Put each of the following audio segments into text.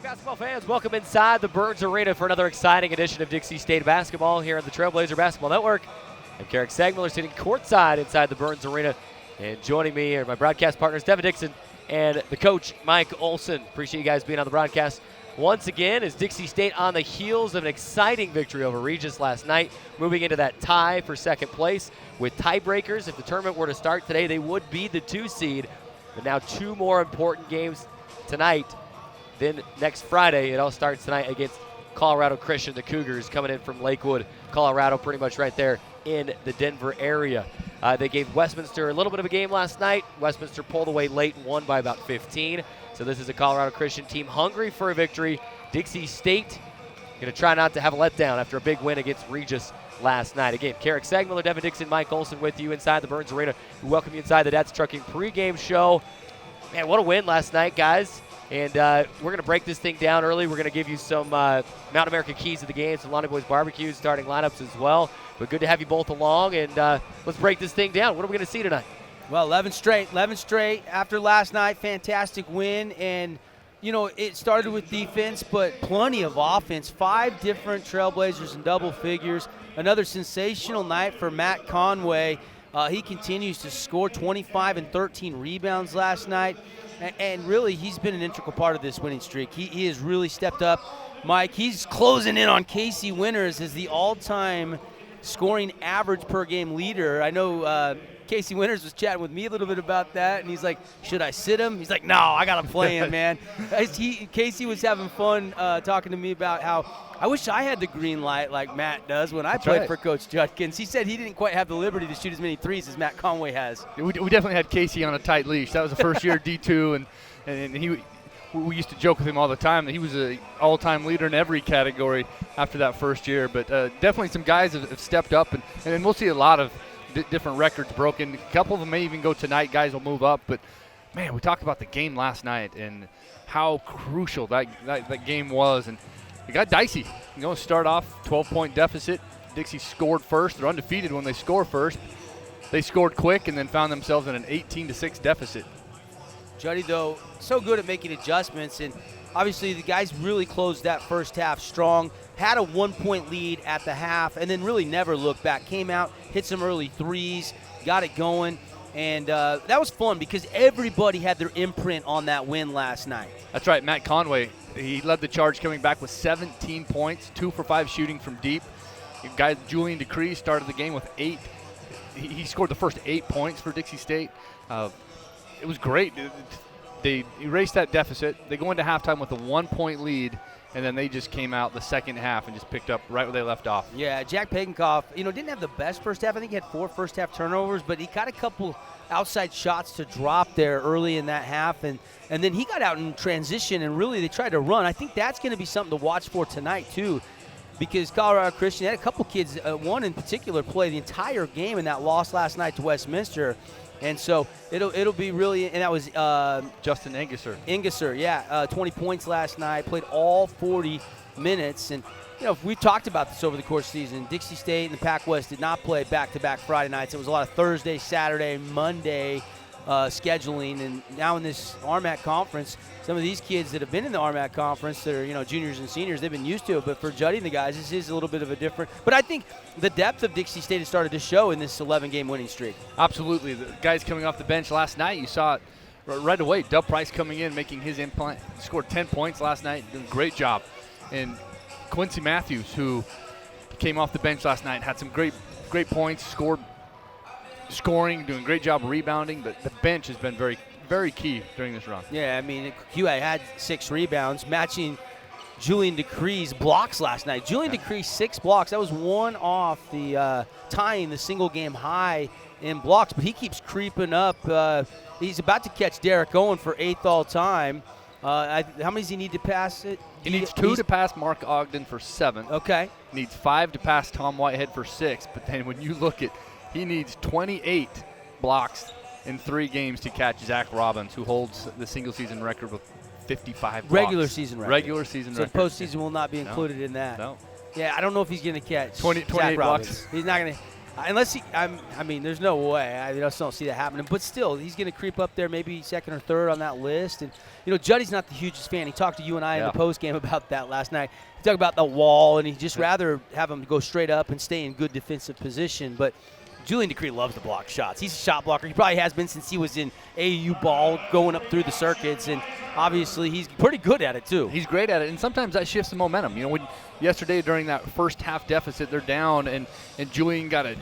Basketball fans, welcome inside the Burns Arena for another exciting edition of Dixie State basketball here on the Trailblazer Basketball Network. I'm Carrick Sagmiller sitting courtside inside the Burns Arena, and joining me are my broadcast partners Devin Dixon and the coach Mike Olson. Appreciate you guys being on the broadcast once again as Dixie State on the heels of an exciting victory over Regis last night, moving into that tie for second place with tiebreakers. If the tournament were to start today, they would be the 2 seed. But now 2 more important games tonight. Then next Friday, it all starts tonight against Colorado Christian, the Cougars, coming in from Lakewood, Colorado, pretty much right there in the Denver area. They gave Westminster a little bit of a game last night. Westminster pulled away late and won by about 15. So this is a Colorado Christian team hungry for a victory. Dixie State going to try not to have a letdown after a big win against Regis last night. Again, Carrick Sagmiller, Devin Dixon, Mike Olson with you inside the Burns Arena. We welcome you inside the Dad's Trucking pregame show. Man, what a win last night, guys. And we're going to break this thing down early. We're going to give you some Mountain America keys of the game, some Lonnie Boys Barbecue starting lineups as well. But good to have you both along, and let's break this thing down. What are we going to see tonight? Well, 11 straight after last night. Fantastic win. And, you know, it started with defense, but plenty of offense. 5 different Trailblazers in double figures. Another sensational night for Matt Conway. He continues to score 25 and 13 rebounds last night. And really, he's been an integral part of this winning streak. He has really stepped up. Mike, he's closing in on Casey Winters as the all-time scoring average per game leader. I know Casey Winters was chatting with me a little bit about that, and he's like, should I sit him? He's like, no, I got him playing, man. Casey was having fun talking to me about how I wish I had the green light like Matt does when I played for Coach Judkins. He said he didn't quite have the liberty to shoot as many threes as Matt Conway has. We definitely had Casey on a tight leash. That was the first year D2, and we used to joke with him all the time that he was an all-time leader in every category after that first year. But definitely some guys have stepped up, and we'll see a lot of different records broken. A couple of them may even go tonight. Guys will move up. But, man, we talked about the game last night and how crucial that game was. And it got dicey. You know, start off 12-point deficit. Dixie scored first. They're undefeated when they score first. They scored quick and then found themselves in an 18-6 deficit. Juddy, though, so good at making adjustments, and obviously the guys really closed that first half strong, had a 1-point lead at the half, and then really never looked back. Came out, hit some early threes, got it going, and that was fun because everybody had their imprint on that win last night. That's right. Matt Conway, he led the charge coming back with 17 points, 2 for 5 shooting from deep. Guy Julian DeCree started the game with 8. He scored the first 8 points for Dixie State. It was great. They erased that deficit. They go into halftime with a 1-point lead, and then they just came out the second half and just picked up right where they left off. Yeah, Jack Pagenkoff, didn't have the best first half. I think he had 4 first-half turnovers, but he got a couple outside shots to drop there early in that half, and then he got out in transition, and really they tried to run. I think that's going to be something to watch for tonight, too, because Colorado Christian had a couple kids, one in particular, play the entire game in that loss last night to Westminster. And so it'll be really, and that was Justin Engesser. Engesser, yeah, 20 points last night, played all 40 minutes. And, we've talked about this over the course of the season. Dixie State and the Pac-West did not play back-to-back Friday nights. It was a lot of Thursday, Saturday, Monday scheduling. And now in this RMAC conference, some of these kids that have been in the RMAC conference that are, juniors and seniors, they've been used to it. But for Juddy and the guys, this is a little bit of a different. But I think the depth of Dixie State has started to show in this 11-game winning streak. Absolutely. The guys coming off the bench last night, you saw it right away. Dub Price coming in, making his implant. Scored 10 points last night, doing a great job. And Quincy Matthews, who came off the bench last night, had some great points, scoring, doing a great job rebounding. But the bench has been very, very key during this run. Yeah, I mean, QA had 6 rebounds, matching Julian DeCree's blocks last night. Julian DeCree, 6 blocks. That was one off the tying the single-game high in blocks, but he keeps creeping up. He's about to catch Derek Owen for 8th all-time. How many does he need to pass it? He needs 2 to pass Mark Ogden for 7th. Okay. Needs 5 to pass Tom Whitehead for 6th. But then when you look at, he needs 28 blocks in 3 games to catch Zach Robbins, who holds the single-season record with 55 blocks. Regular season record. Regular season record. So postseason will not be included in that. No. Yeah, I don't know if he's going to catch 28 Zach blocks. Robbins. He's not going to. Unless I mean, there's no way. I just don't see that happening. But still, he's going to creep up there, maybe second or third on that list. And Juddy's not the hugest fan. He talked to you and I in the post game about that last night. He talked about the wall, and he'd just rather have him go straight up and stay in good defensive position. But Julian Decree loves to block shots. He's a shot blocker. He probably has been since he was in AAU ball, going up through the circuits, and obviously he's pretty good at it too. He's great at it, and sometimes that shifts the momentum. When yesterday during that first half deficit, they're down, and Julian got a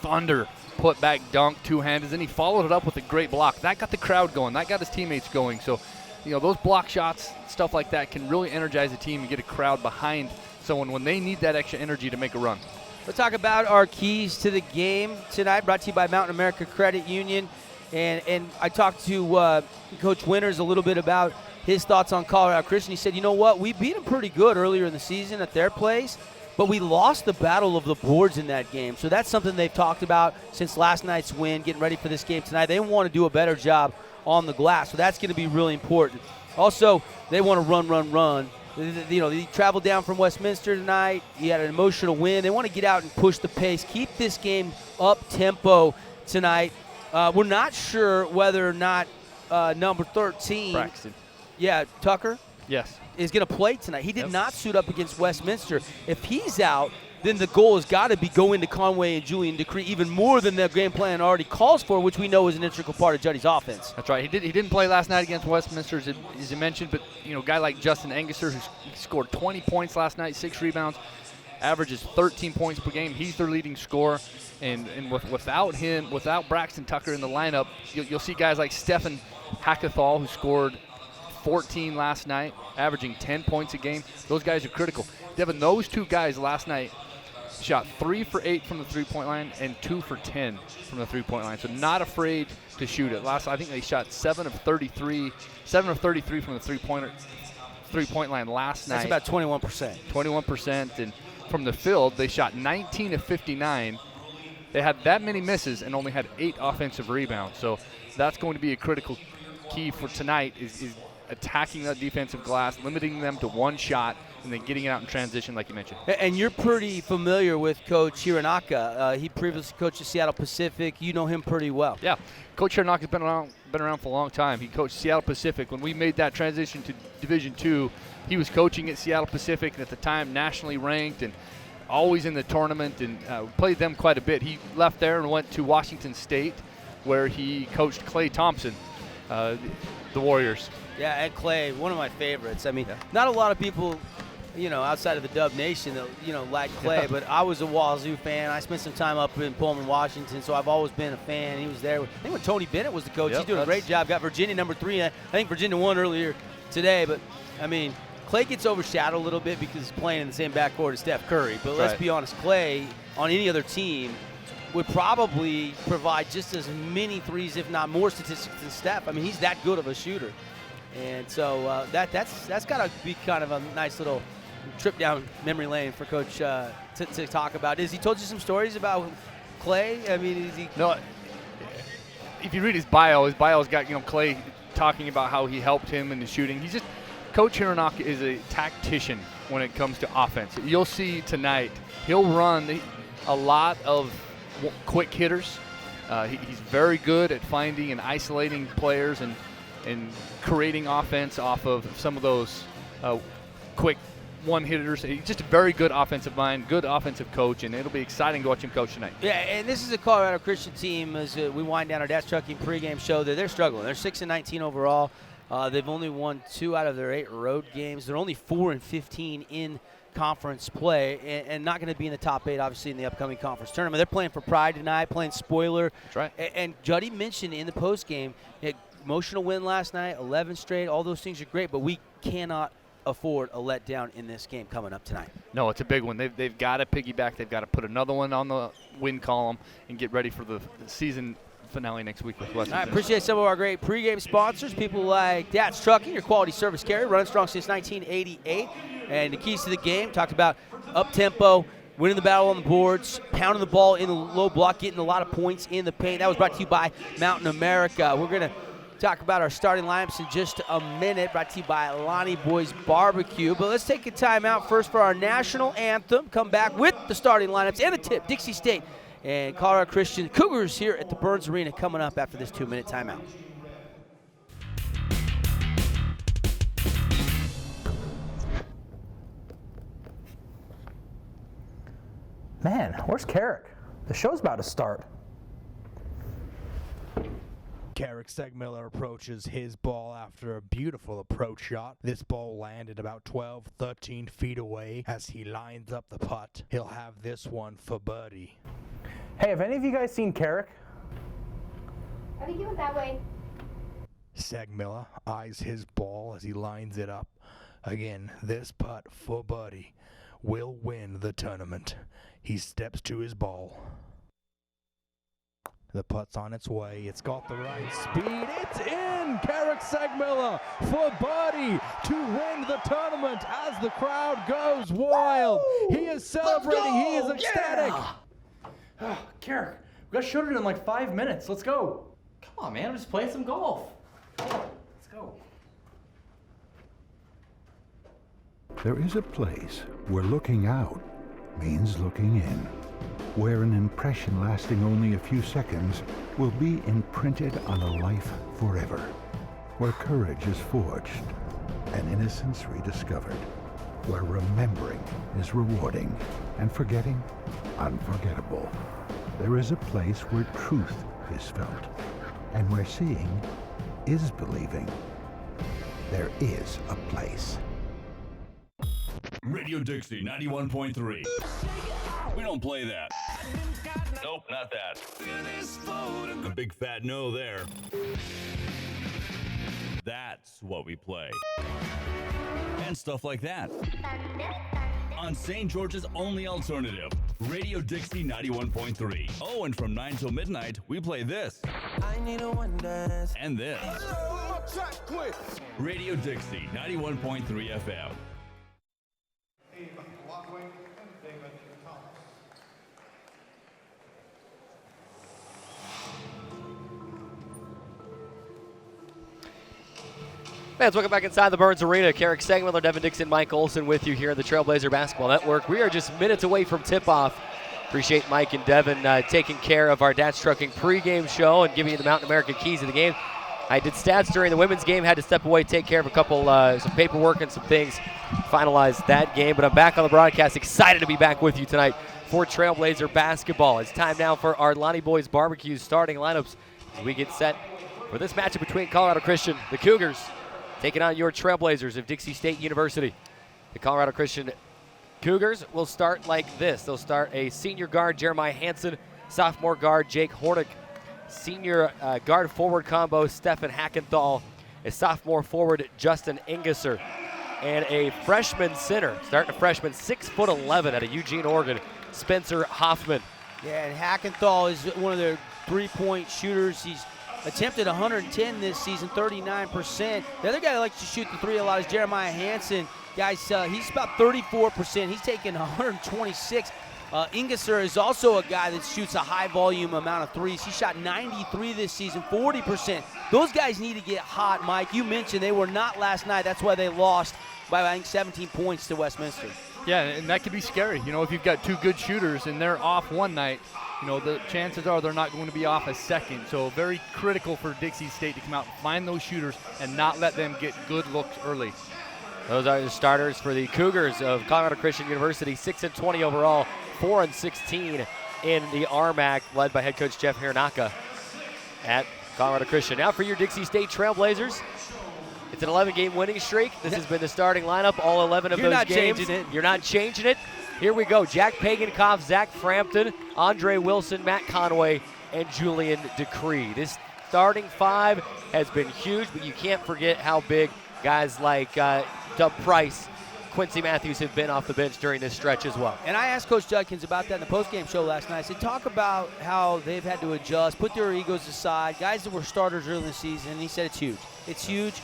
thunder put-back dunk, two-handed, and he followed it up with a great block. That got the crowd going. That got his teammates going. So, those block shots, stuff like that, can really energize a team and get a crowd behind someone when they need that extra energy to make a run. Let's talk about our keys to the game tonight, brought to you by Mountain America Credit Union. And I talked to Coach Winters a little bit about his thoughts on Colorado Christian. He said, you know what, we beat them pretty good earlier in the season at their place, but we lost the battle of the boards in that game. So that's something they've talked about since last night's win, getting ready for this game tonight. They want to do a better job on the glass, so that's going to be really important. Also, they want to run. They traveled down from Westminster tonight. He had an emotional win. They want to get out and push the pace, keep this game up-tempo tonight. We're not sure whether or not number 13, Braxton. Yeah, Tucker. Yes. Is going to play tonight. He did not suit up against Westminster. If he's out, then the goal has got to be go into Conway and Julian Decree even more than their game plan already calls for, which we know is an integral part of Juddy's offense. That's right. He didn't play last night against Westminster, as you mentioned, but a guy like Justin Anguser, who scored 20 points last night, 6 rebounds, averages 13 points per game. He's their leading scorer, and without him, without Braxton Tucker in the lineup, you'll see guys like Stephen Hackathall, who scored 14 last night, averaging 10 points a game. Those guys are critical. Devin, those two guys last night shot 3 for 8 from the three-point line and 2 for 10 from the three-point line. So not afraid to shoot it. I think they shot 7 of 33 from the three-point line last night. That's about 21%. 21%. And from the field, they shot 19 of 59. They had that many misses and only had 8 offensive rebounds. So that's going to be a critical key for tonight is attacking that defensive glass, limiting them to one shot, and then getting it out in transition like you mentioned. And you're pretty familiar with Coach Hironaka. He previously coached at Seattle Pacific. You know him pretty well. Yeah. Coach Hironaka's been around for a long time. He coached Seattle Pacific. When we made that transition to Division II, he was coaching at Seattle Pacific, and at the time nationally ranked and always in the tournament, and played them quite a bit. He left there and went to Washington State, where he coached Klay Thompson, the Warriors. Yeah, Ed Clay, one of my favorites. I mean, not a lot of people, outside of the Dub Nation that, like Clay, but I was a Wazoo fan. I spent some time up in Pullman, Washington, so I've always been a fan. He was there. I think when Tony Bennett was the coach, he's doing a great job. Got Virginia number 3. I think Virginia won earlier today, but, I mean, Clay gets overshadowed a little bit because he's playing in the same backcourt as Steph Curry. But let's be honest, Clay, on any other team, would probably provide just as many threes, if not more statistics than Steph. I mean, he's that good of a shooter. And so that's got to be kind of a nice little trip down memory lane for Coach to talk about. Has he told you some stories about Clay? I mean, is he? No. If you read his bio's got Clay talking about how he helped him in the shooting. He's just Coach Hironaka is a tactician when it comes to offense. You'll see tonight he'll run a lot of quick hitters. He's very good at finding and isolating players and creating offense off of some of those quick one-hitters. He's just a very good offensive mind, good offensive coach, and it'll be exciting to watch him coach tonight. Yeah, and this is a Colorado Christian team as we wind down our Dash Trucking pregame show. They're struggling. They're 6-19 overall. They've only won 2 out of their 8 road games. They're only 4-15 in conference play, and not going to be in the top 8, obviously, in the upcoming conference tournament. They're playing for pride tonight, playing spoiler. That's right. And Juddy mentioned in the postgame, emotional win last night, 11 straight. All those things are great, but we cannot afford a letdown in this game coming up tonight. No, it's a big one. They've got to piggyback. They've got to put another one on the win column and get ready for the season finale next week with Western. I appreciate some of our great pregame sponsors, people like Dat's Trucking, your quality service carrier, running strong since 1988. And the keys to the game, talked about up-tempo, winning the battle on the boards, pounding the ball in the low block, getting a lot of points in the paint. That was brought to you by Mountain America. We're going to talk about our starting lineups in just a minute, brought to you by Lonnie Boy's Barbecue. But let's take a time out first for our national anthem, come back with the starting lineups and the tip. Dixie State And Colorado Christian Cougars here at the Burns Arena coming up after this 2-minute timeout. Man, where's Carrick? The show's about to start. Carrick Segmiller approaches his ball after a beautiful approach shot. This ball landed about 12, 13 feet away as he lines up the putt. He'll have this one for birdie. Hey, have any of you guys seen Carrick? I think he went that way. Segmiller eyes his ball as he lines it up. Again, this putt for birdie will win the tournament. He steps to his ball. The putt's on its way. It's got the right speed. It's in! Carrick Segmiller for birdie to win the tournament as the crowd goes wild. Woo! He is celebrating. He is ecstatic. Yeah! Carrick, we got shooting in like 5 minutes. Let's go. Come on, man. I'm just playing some golf. Let's go. There is a place where looking out means looking in, where an impression lasting only a few seconds will be imprinted on a life forever, where courage is forged and innocence rediscovered, where remembering is rewarding and forgetting unforgettable. There is a place where truth is felt and where seeing is believing. There is a place. Radio Dixie 91.3. We don't play that. Nope, not that. A big fat no there. That's what we play. And stuff like that. On St. George's only alternative, Radio Dixie 91.3. Oh, and from 9 till midnight, we play this. I need a one dance. And this. Radio Dixie 91.3 FM. Fans, welcome back inside the Burns Arena. Carrick Segmiller, Devin Dixon, Mike Olson with you here in the Trailblazer Basketball Network. We are just minutes away from tip-off. Appreciate Mike and Devin taking care of our Dad's Trucking pregame show and giving you the Mountain America keys of the game. I did stats during the women's game, had to step away, take care of a couple, some paperwork and some things, finalize that game. But I'm back on the broadcast, excited to be back with you tonight for Trailblazer Basketball. It's time now for our Lonnie Boys Barbecue starting lineups as we get set for this matchup between Colorado Christian, the Cougars, taking on your Trailblazers of Dixie State University. The Colorado Christian Cougars will start like this. They'll start a senior guard, Jeremiah Hansen, sophomore guard, Jake Hornick, senior guard forward combo, Stefan Hackenthal, a sophomore forward, Justin Ingesser, and a freshman center, starting a freshman, 6'11" out of Eugene, Oregon, Spencer Hoffman. Yeah, and Hackenthal is one of their three-point shooters. He's attempted 110 this season, 39%. The other guy that likes to shoot the three a lot is Jeremiah Hansen. Guys, he's about 34%. He's taken 126. Ingesser is also a guy that shoots a high volume amount of threes. He shot 93 this season, 40%. Those guys need to get hot, Mike. You mentioned they were not last night. That's why they lost by, I think, 17 points to Westminster. Yeah, and that could be scary. You know, if you've got two good shooters and they're off one night, you know, the chances are they're not going to be off a second. So very critical for Dixie State to come out and find those shooters and not let them get good looks early. Those are the starters for the Cougars of Colorado Christian University, 6-20 overall, 4-16 in the RMAC, led by head coach Jeff Hironaka at Colorado Christian. Now for your Dixie State Trailblazers, it's an 11-game winning streak. This has been the starting lineup, all 11 of You're those not games. changing it. You're not changing it. Here we go. Jack Pagankoff, Zach Frampton, Andre Wilson, Matt Conway, and Julian Decree. This starting five has been huge, but you can't forget how big guys like Dub Price, Quincy Matthews have been off the bench during this stretch as well. And I asked Coach Judkins about that in the postgame show last night. I said, talk about how they've had to adjust, put their egos aside, guys that were starters early in the season, and he said it's huge. It's huge.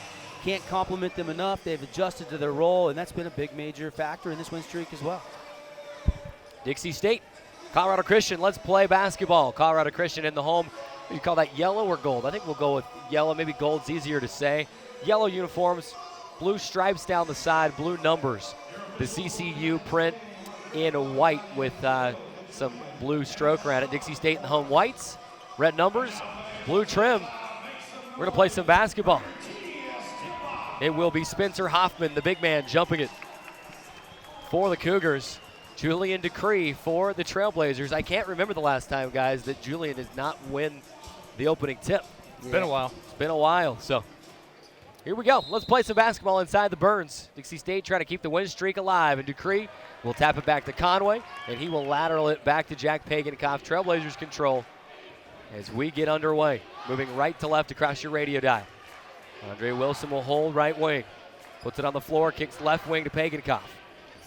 Can't compliment them enough. They've adjusted to their role, and that's been a big major factor in this win streak as well. Dixie State, Colorado Christian, let's play basketball. Colorado Christian in the home. You call that yellow or gold? I think we'll go with yellow. Maybe gold's easier to say. Yellow uniforms, blue stripes down the side, blue numbers. The CCU print in white with some blue stroke around it. Dixie State in the home whites, red numbers, blue trim. We're going to play some basketball. It will be Spencer Hoffman, the big man, jumping it for the Cougars. Julian Decree for the Trailblazers. I can't remember the last time, guys, that Julian did not win the opening tip. It's been a while. It's been a while, so here we go. Let's play some basketball inside the Burns. Dixie State trying to keep the win streak alive, and Decree will tap it back to Conway, and he will lateral it back to Jack Pagankoff. Trailblazers control as we get underway. Moving right to left across your radio dial. Andre Wilson will hold right wing. Puts it on the floor, kicks left wing to Pagankoff.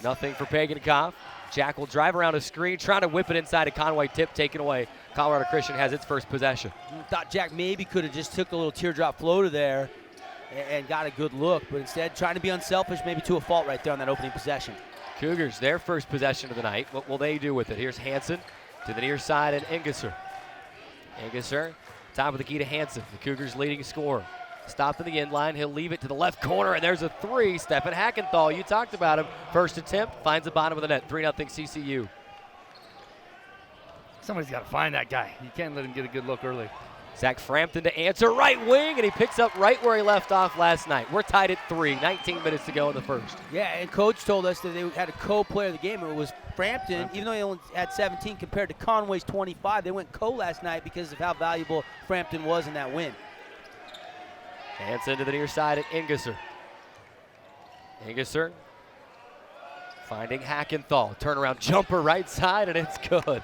Nothing for Pagankoff. Jack will drive around a screen, trying to whip it inside a Conway, tip taken away. Colorado Christian has its first possession. Thought Jack maybe could have just took a little teardrop floater there and got a good look, but instead trying to be unselfish, maybe to a fault right there on that opening possession. Cougars, their first possession of the night. What will they do with it? Here's Hansen to the near side and Engesser. Engesser, top of the key to Hansen, the Cougars' leading scorer. Stopped in the end line. He'll leave it to the left corner, and there's a three. Stephen Hackenthal, you talked about him. First attempt, finds the bottom of the net. 3-0 CCU. Somebody's got to find that guy. You can't let him get a good look early. Zach Frampton to answer, right wing, and he picks up right where he left off last night. We're tied at 3, 19 minutes to go in the first. Yeah, and Coach told us that they had a co-player of the game. It was Frampton, even though he only had 17 compared to Conway's 25. They went co last night because of how valuable Frampton was in that win. Hansen to the near side at Engesser. Engesser finding Hackenthal. Turnaround jumper right side, and it's good.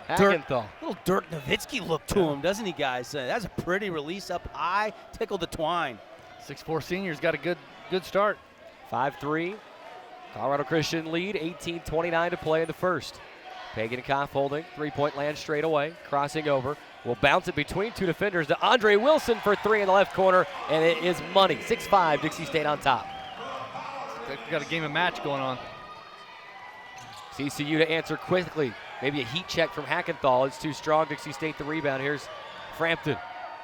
Hackenthal. Little Dirk Nowitzki look to him, doesn't he, guys? That's a pretty release up high. Tickled the twine. 6'4" senior's got a good start. 5-3. Colorado Christian lead, 18:29 to play in the first. Pagankoff holding, three-point land straight away, crossing over. Will bounce it between two defenders to Andre Wilson for three in the left corner, and it is money. 6-5, Dixie State on top. They've got a game of match going on. CCU to answer quickly. Maybe a heat check from Hackenthal. It's too strong. Dixie State the rebound. Here's Frampton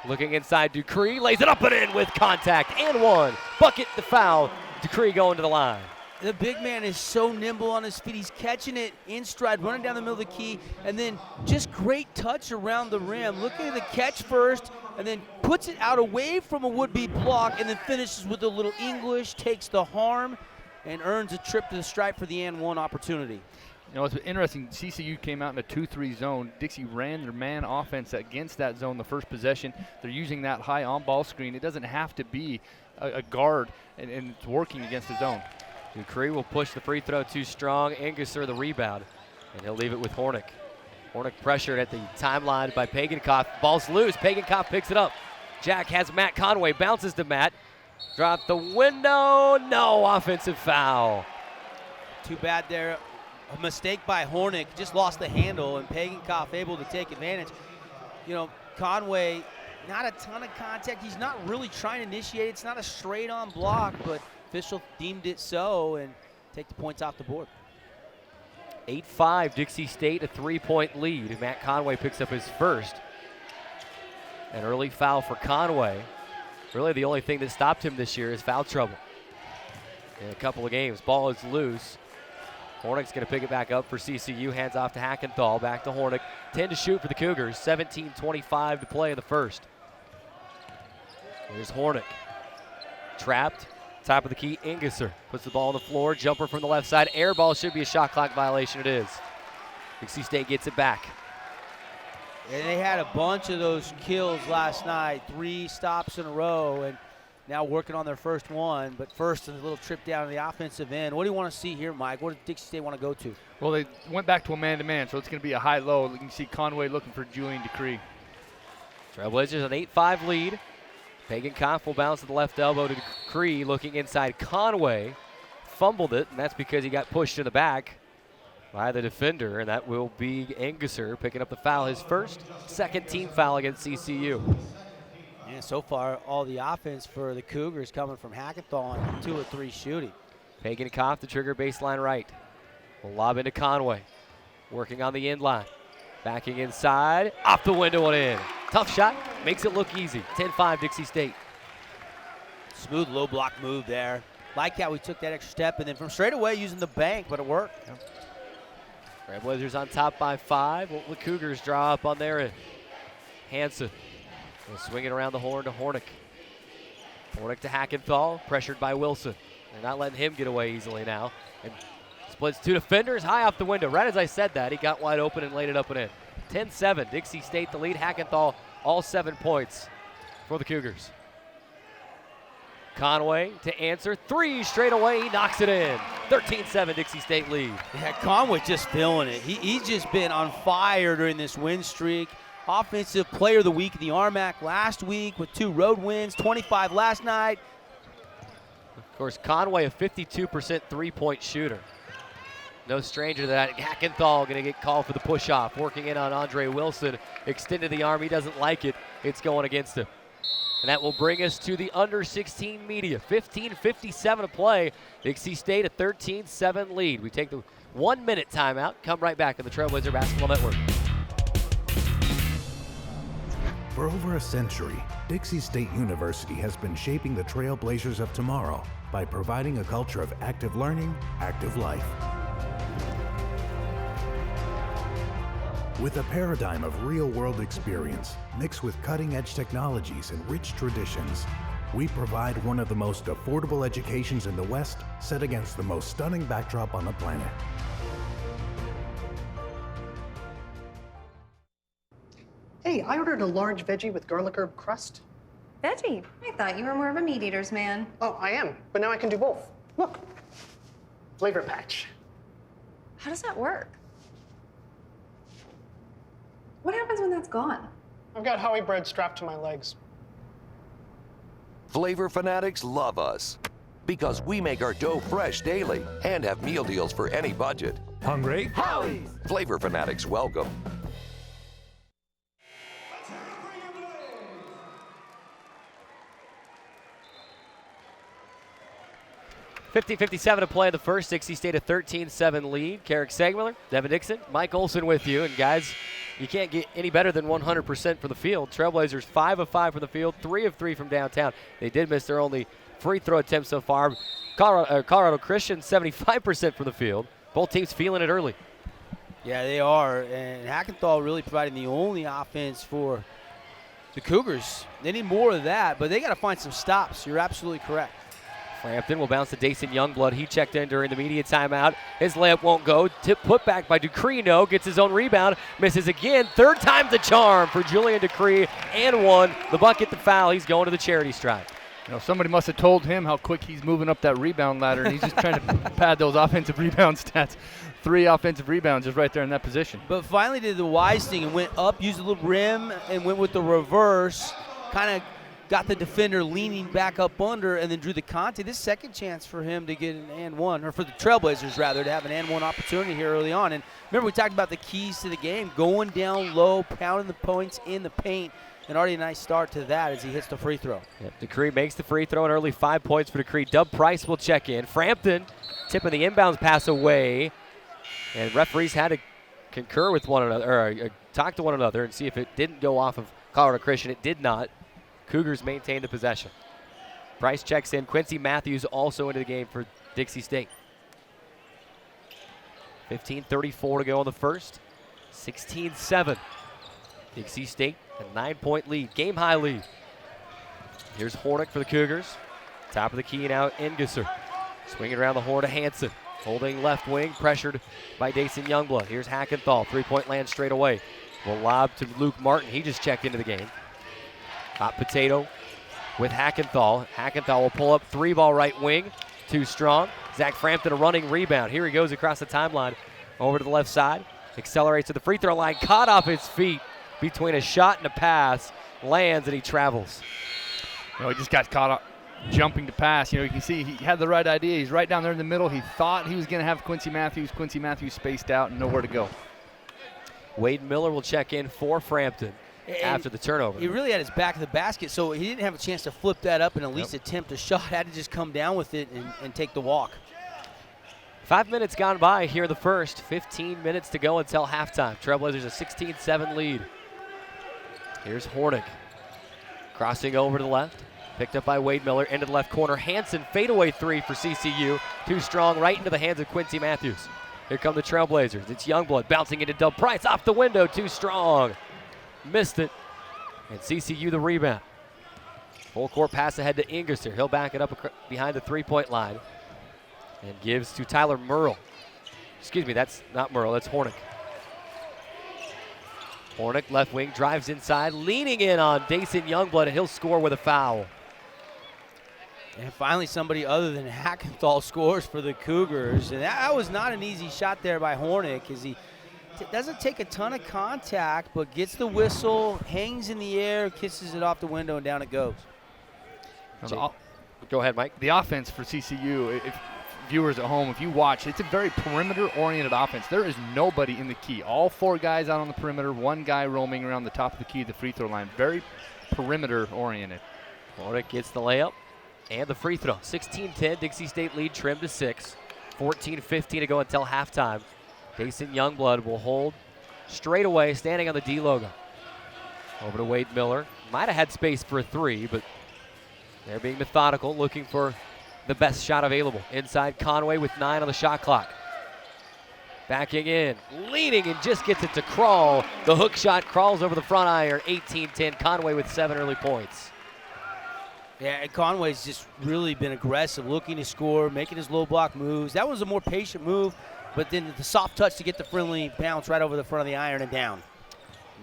looking inside. Decree lays it up and in with contact and one. Bucket, the foul. Decree going to the line. The big man is so nimble on his feet. He's catching it in stride, running down the middle of the key, and then just great touch around the rim. Looking at the catch first, and then puts it out away from a would-be block, and then finishes with a little English, takes the harm, and earns a trip to the stripe for the and one opportunity. You know, it's interesting. CCU came out in a 2-3 zone. Dixie ran their man offense against that zone the first possession. They're using that high on-ball screen. It doesn't have to be a guard, and it's working against the zone. Decree will push the free throw too strong. Engesser the rebound, and he'll leave it with Hornick. Hornick pressured at the timeline by Pagankoff. Ball's loose. Pagankoff picks it up. Jack has Matt Conway. Bounces to Matt. Drop the window. No, offensive foul. Too bad there. A mistake by Hornick. Just lost the handle, and Pagankoff able to take advantage. You know, Conway, not a ton of contact. He's not really trying to initiate. It's not a straight-on block, but official deemed it so, and take the points off the board. 8-5, Dixie State, a three-point lead. Matt Conway picks up his first. An early foul for Conway. Really the only thing that stopped him this year is foul trouble. In a couple of games, ball is loose. Hornick's going to pick it back up for CCU. Hands off to Hackenthal, back to Hornick. 10 to shoot for the Cougars, 17:25 to play in the first. Here's Hornick. Trapped. Top of the key, Engesser puts the ball on the floor. Jumper from the left side. Air ball should be a shot clock violation. It is. Dixie State gets it back. And they had a bunch of those kills last night. 3 stops in a row, and now working on their first one. But first, a little trip down to the offensive end. What do you want to see here, Mike? What does Dixie State want to go to? Well, they went back to a man-to-man, so it's going to be a high-low. You can see Conway looking for Julian Decree. Trailblazers an 8-5 lead. Pagankoff will bounce to the left elbow to Decree, looking inside Conway. Fumbled it, and that's because he got pushed in the back by the defender, and that will be Engesser picking up the foul, his first, second team foul against CCU. Yeah, so far, all the offense for the Cougars coming from Hackenthal on 2 of 3 shooting. Pagankoff, the trigger baseline right. Will lob into Conway, working on the end line. Backing inside, off the window and in. Tough shot, makes it look easy. 10-5 Dixie State. Smooth low block move there. Like how we took that extra step, and then from straight away using the bank, but it worked. Trailblazers on top by 5. What will the Cougars draw up on their end? Hansen will swing it around the horn to Hornick. Hornick to Hackenthal, pressured by Wilson. They're not letting him get away easily now. And splits 2 defenders, high off the window. Right as I said that, he got wide open and laid it up and in. 10-7, Dixie State the lead. Hackenthal all 7 points for the Cougars. Conway to answer, 3 straight away, he knocks it in. 13-7, Dixie State lead. Yeah, Conway just feeling it. He's just been on fire during this win streak. Offensive Player of the Week in the RMAC last week with 2 road wins, 25 last night. Of course, Conway, a 52% three-point shooter. No stranger to that. Hackenthal going to get called for the push-off. Working in on Andre Wilson. Extended the arm. He doesn't like it. It's going against him. And that will bring us to the under-16 media. 15:57 to play. Dixie State a 13-7 lead. We take the 1-minute timeout. Come right back on the Trailblazer Basketball Network. For over a century, Dixie State University has been shaping the Trailblazers of tomorrow by providing a culture of active learning, active life. With a paradigm of real-world experience mixed with cutting-edge technologies and rich traditions, we provide one of the most affordable educations in the West, set against the most stunning backdrop on the planet. Hey, I ordered a large veggie with garlic herb crust. Veggie? I thought you were more of a meat eater's man. Oh, I am, but now I can do both. Look, flavor patch. How does that work? What happens when that's gone? I've got Howie bread strapped to my legs. Flavor fanatics love us because we make our dough fresh daily and have meal deals for any budget. Hungry? Howie's! Flavor fanatics welcome. 50-57 to play in the first. Dixie State a 13-7 lead. Carrick Segmiller, Devin Dixon, Mike Olson with you. And guys, you can't get any better than 100% for the field. Trailblazers 5 of 5 from the field, 3 of 3 from downtown. They did miss their only free throw attempt so far. Colorado Christian 75% from the field. Both teams feeling it early. Yeah, they are. And Hackenthal really providing the only offense for the Cougars. They need more of that, but they got to find some stops. You're absolutely correct. Frampton will bounce to Dason Youngblood. He checked in during the media timeout. His layup won't go. Tip put back by Dupree. No, gets his own rebound. Misses again. 3rd time's the charm for Julian Dupree. And 1. The bucket, the foul. He's going to the charity stripe. You know, somebody must have told him how quick he's moving up that rebound ladder, and he's just trying to pad those offensive rebound stats. 3 offensive rebounds just right there in that position. But finally did the wise thing and went up, used a little rim, and went with the reverse. Kind of got the defender leaning back up under, and then drew the contact. This second chance for him to get an and one, or for the Trailblazers rather, to have an and one opportunity here early on. And remember, we talked about the keys to the game, going down low, pounding the points in the paint, and already a nice start to that as he hits the free throw. Yep, Dupree makes the free throw, an early 5 points for Dupree. Dub Price will check in. Frampton tipping the inbounds pass away, and referees had to concur with one another, or talk to one another and see if it didn't go off of Colorado Christian. It did not. Cougars maintain the possession. Price checks in. Quincy Matthews also into the game for Dixie State. 15:34 to go in the first. 16-7. Dixie State a 9-point lead, game-high lead. Here's Hornick for the Cougars. Top of the key now, Engesser. Swinging around the horn to Hansen. Holding left wing, pressured by Dason Youngblood. Here's Hackenthal, 3-point land straight away. Will lob to Luke Martin. He just checked into the game. Hot potato with Hackenthal. Hackenthal will pull up 3-ball right wing. Too strong. Zach Frampton a running rebound. Here he goes across the timeline over to the left side. Accelerates to the free throw line. Caught off his feet between a shot and a pass. Lands and he travels. You know, he just got caught up jumping to pass. You know, you can see he had the right idea. He's right down there in the middle. He thought he was going to have Quincy Matthews. Quincy Matthews spaced out and nowhere to go. Wade Miller will check in for Frampton after the turnover. He really had his back to the basket, so he didn't have a chance to flip that up and at least attempt a shot. Had to just come down with it and take the walk. 5 minutes gone by here in the first. 15 minutes to go until halftime. Trailblazers a 16-7 lead. Here's Hornick. Crossing over to the left. Picked up by Wade Miller into the left corner. Hansen fadeaway 3 for CCU. Too strong, right into the hands of Quincy Matthews. Here come the Trailblazers. It's Youngblood bouncing into Dub Price off the window, too strong. Missed it. And CCU the rebound. Full court pass ahead to Ingerser. He'll back it up behind the three-point line and gives to Tyler Merle. Excuse me, that's not Merle, that's Hornick. Hornick, left wing, drives inside, leaning in on Dason Youngblood, and he'll score with a foul. And finally somebody other than Hackenthal scores for the Cougars. And that was not an easy shot there by Hornick, as he doesn't take a ton of contact, but gets the whistle, hangs in the air, kisses it off the window, and down it goes. Go ahead, Mike. The offense for CCU, if viewers at home, if you watch, it's a very perimeter-oriented offense. There is nobody in the key. All 4 guys out on the perimeter, 1 guy roaming around the top of the key at the free throw line. Very perimeter-oriented. Hornick gets the layup and the free throw. 16-10, Dixie State lead trimmed to 6. 14-15 to go until halftime. Dason Youngblood will hold straight away, standing on the D logo. Over to Wade Miller. Might have had space for a 3, but they're being methodical, looking for the best shot available. Inside Conway with 9 on the shot clock. Backing in, leaning, and just gets it to Crawl. The hook shot crawls over the front iron. 18-10, Conway with 7 early points. Yeah, and Conway's just really been aggressive, looking to score, making his low block moves. That was a more patient move, but then the soft touch to get the friendly bounce right over the front of the iron and down.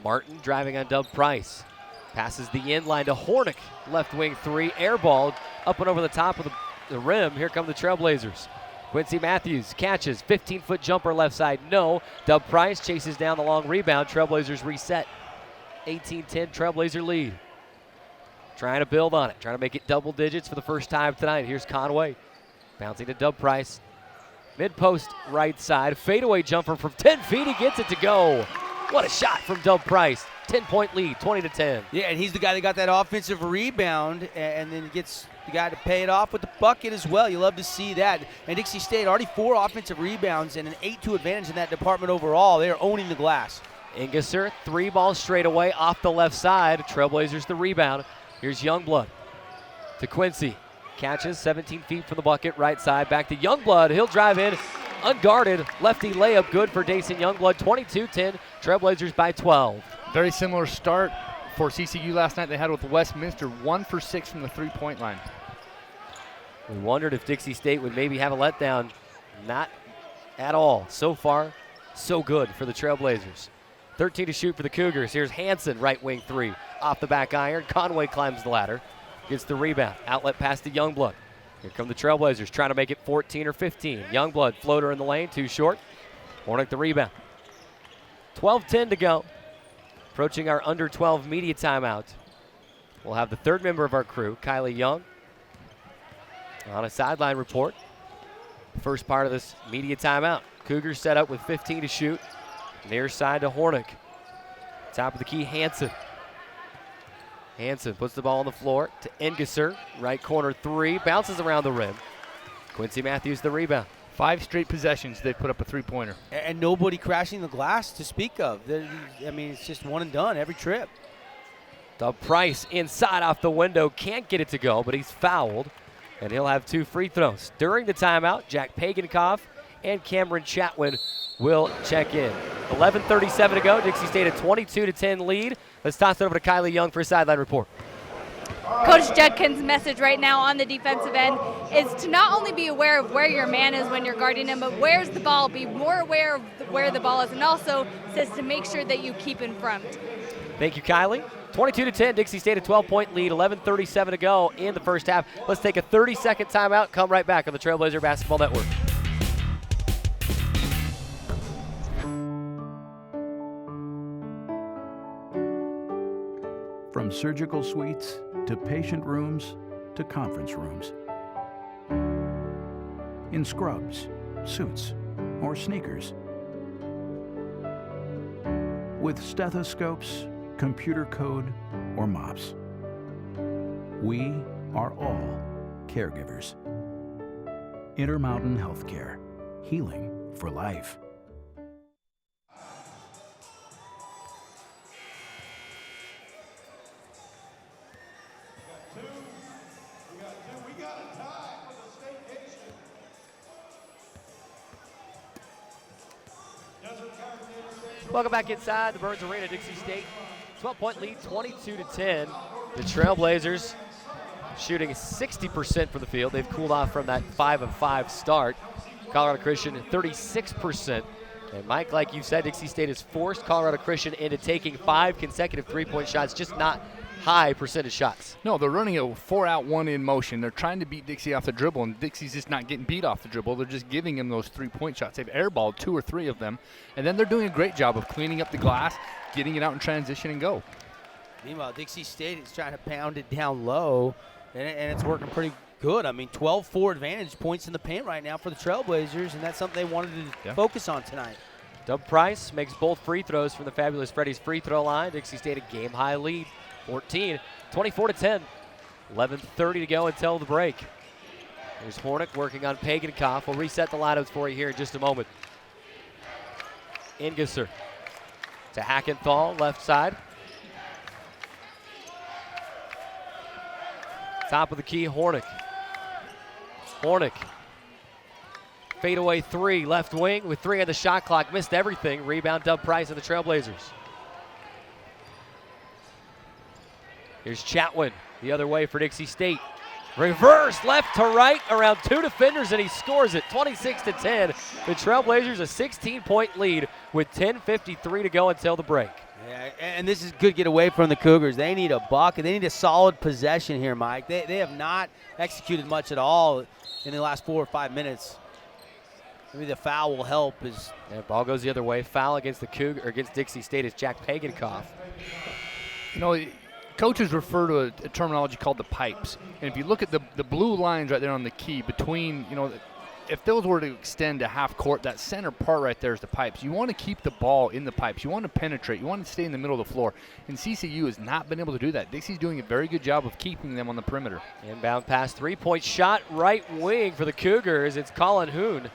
Martin driving on Dub Price. Passes the end line to Hornick. Left wing 3, air ball up and over the top of the rim. Here come the Trailblazers. Quincy Matthews catches, 15-foot jumper left side, no. Dub Price chases down the long rebound. Trailblazers reset. 18-10 Trailblazer lead. Trying to build on it, trying to make it double digits for the first time tonight. Here's Conway, bouncing to Dub Price. Mid-post right side, fadeaway jumper from 10 feet, he gets it to go. What a shot from Dub Price. 10-point lead, 20-10. Yeah, and he's the guy that got that offensive rebound and then gets the guy to pay it off with the bucket as well. You love to see that. And Dixie State already 4 offensive rebounds and an 8-2 advantage in that department overall. They are owning the glass. Ingesser, 3 balls straight away off the left side. Trailblazers the rebound. Here's Youngblood to Quincy. Catches 17 feet from the bucket, right side. Back to Youngblood. He'll drive in, unguarded. Lefty layup good for Dason Youngblood. 22-10, Trailblazers by 12. Very similar start for CCU last night they had with Westminster. 1 for 6 from the three-point line. We wondered if Dixie State would maybe have a letdown. Not at all. So far, so good for the Trailblazers. 13 to shoot for the Cougars. Here's Hansen, right wing 3. Off the back iron. Conway climbs the ladder. Gets the rebound. Outlet pass to Youngblood. Here come the Trailblazers trying to make it 14 or 15. Youngblood, floater in the lane, too short. Hornick the rebound. 12-10 to go. Approaching our under 12 media timeout. We'll have the 3rd member of our crew, Kylie Young, on a sideline report. First part of this media timeout. Cougars set up with 15 to shoot. Near side to Hornick. Top of the key, Hansen. Hansen puts the ball on the floor to Ingesser. Right corner 3, bounces around the rim. Quincy Matthews the rebound. 5 straight possessions they've put up a three-pointer. And nobody crashing the glass to speak of. I mean, it's just one and done every trip. Dub Price inside off the window. Can't get it to go, but he's fouled. And he'll have 2 free throws. During the timeout, Jack Pagankoff and Cameron Chatwin will check in. 11:37 to go. Dixie State a 22-10 lead. Let's toss it over to Kylie Young for a sideline report. Coach Judkins' message right now on the defensive end is to not only be aware of where your man is when you're guarding him, but where's the ball, be more aware of where the ball is, and also says to make sure that you keep in front. Thank you, Kylie. 22-10, Dixie State a 12-point lead, 11:37 to go in the first half. Let's take a 30-second timeout, come right back on the Trailblazer Basketball Network. From surgical suites to patient rooms to conference rooms. In scrubs, suits, or sneakers. With stethoscopes, computer code, or mops. We are all caregivers. Intermountain Healthcare. Healing for life. Welcome back inside the Burns Arena, Dixie State. 12-point lead, 22-10. The Trailblazers shooting 60% from the field. They've cooled off from that 5-of-5 start. Colorado Christian 36%. And Mike, like you said, Dixie State has forced Colorado Christian into taking 5 consecutive three-point shots, just not high percentage shots. No, they're running a 4-out, 1-in motion. They're trying to beat Dixie off the dribble, and Dixie's just not getting beat off the dribble. They're just giving them those 3-point shots. They've airballed 2 or 3 of them, and then they're doing a great job of cleaning up the glass, getting it out in transition and go. Meanwhile, Dixie State is trying to pound it down low, and it's working pretty good. I mean, 12-4 advantage points in the paint right now for the Trailblazers, and that's something they wanted to focus on tonight. Doug Price makes both free throws from the Fabulous Freddy's free throw line. Dixie State a game-high lead, 24-10. 11:30 to go until the break. There's Hornick working on Pagankoff. We'll reset the lineups for you here in just a moment. Ingesser to Hackenthal, left side. Top of the key, Hornick. Hornick. Fadeaway 3, left wing with 3 on the shot clock. Missed everything. Rebound, Doug Price and the Trailblazers. Here's Chatwin, the other way for Dixie State. Reverse, left to right, around 2 defenders, and he scores it, 26-10. The Trailblazers a 16-point lead with 10:53 to go until the break. Yeah, and this is good get away from the Cougars. They need a bucket. They need a solid possession here, Mike. They have not executed much at all in the last 4 or 5 minutes. Maybe the foul will help. Ball goes the other way. Foul against against Dixie State is Jack Pagankoff. You know, coaches refer to a terminology called the pipes. And if you look at the blue lines right there on the key between, you know, if those were to extend to half court, that center part right there is the pipes. You want to keep the ball in the pipes. You want to penetrate. You want to stay in the middle of the floor. And CCU has not been able to do that. Dixie's doing a very good job of keeping them on the perimeter. Inbound pass, 3-point shot, right wing for the Cougars. It's Colin Hune,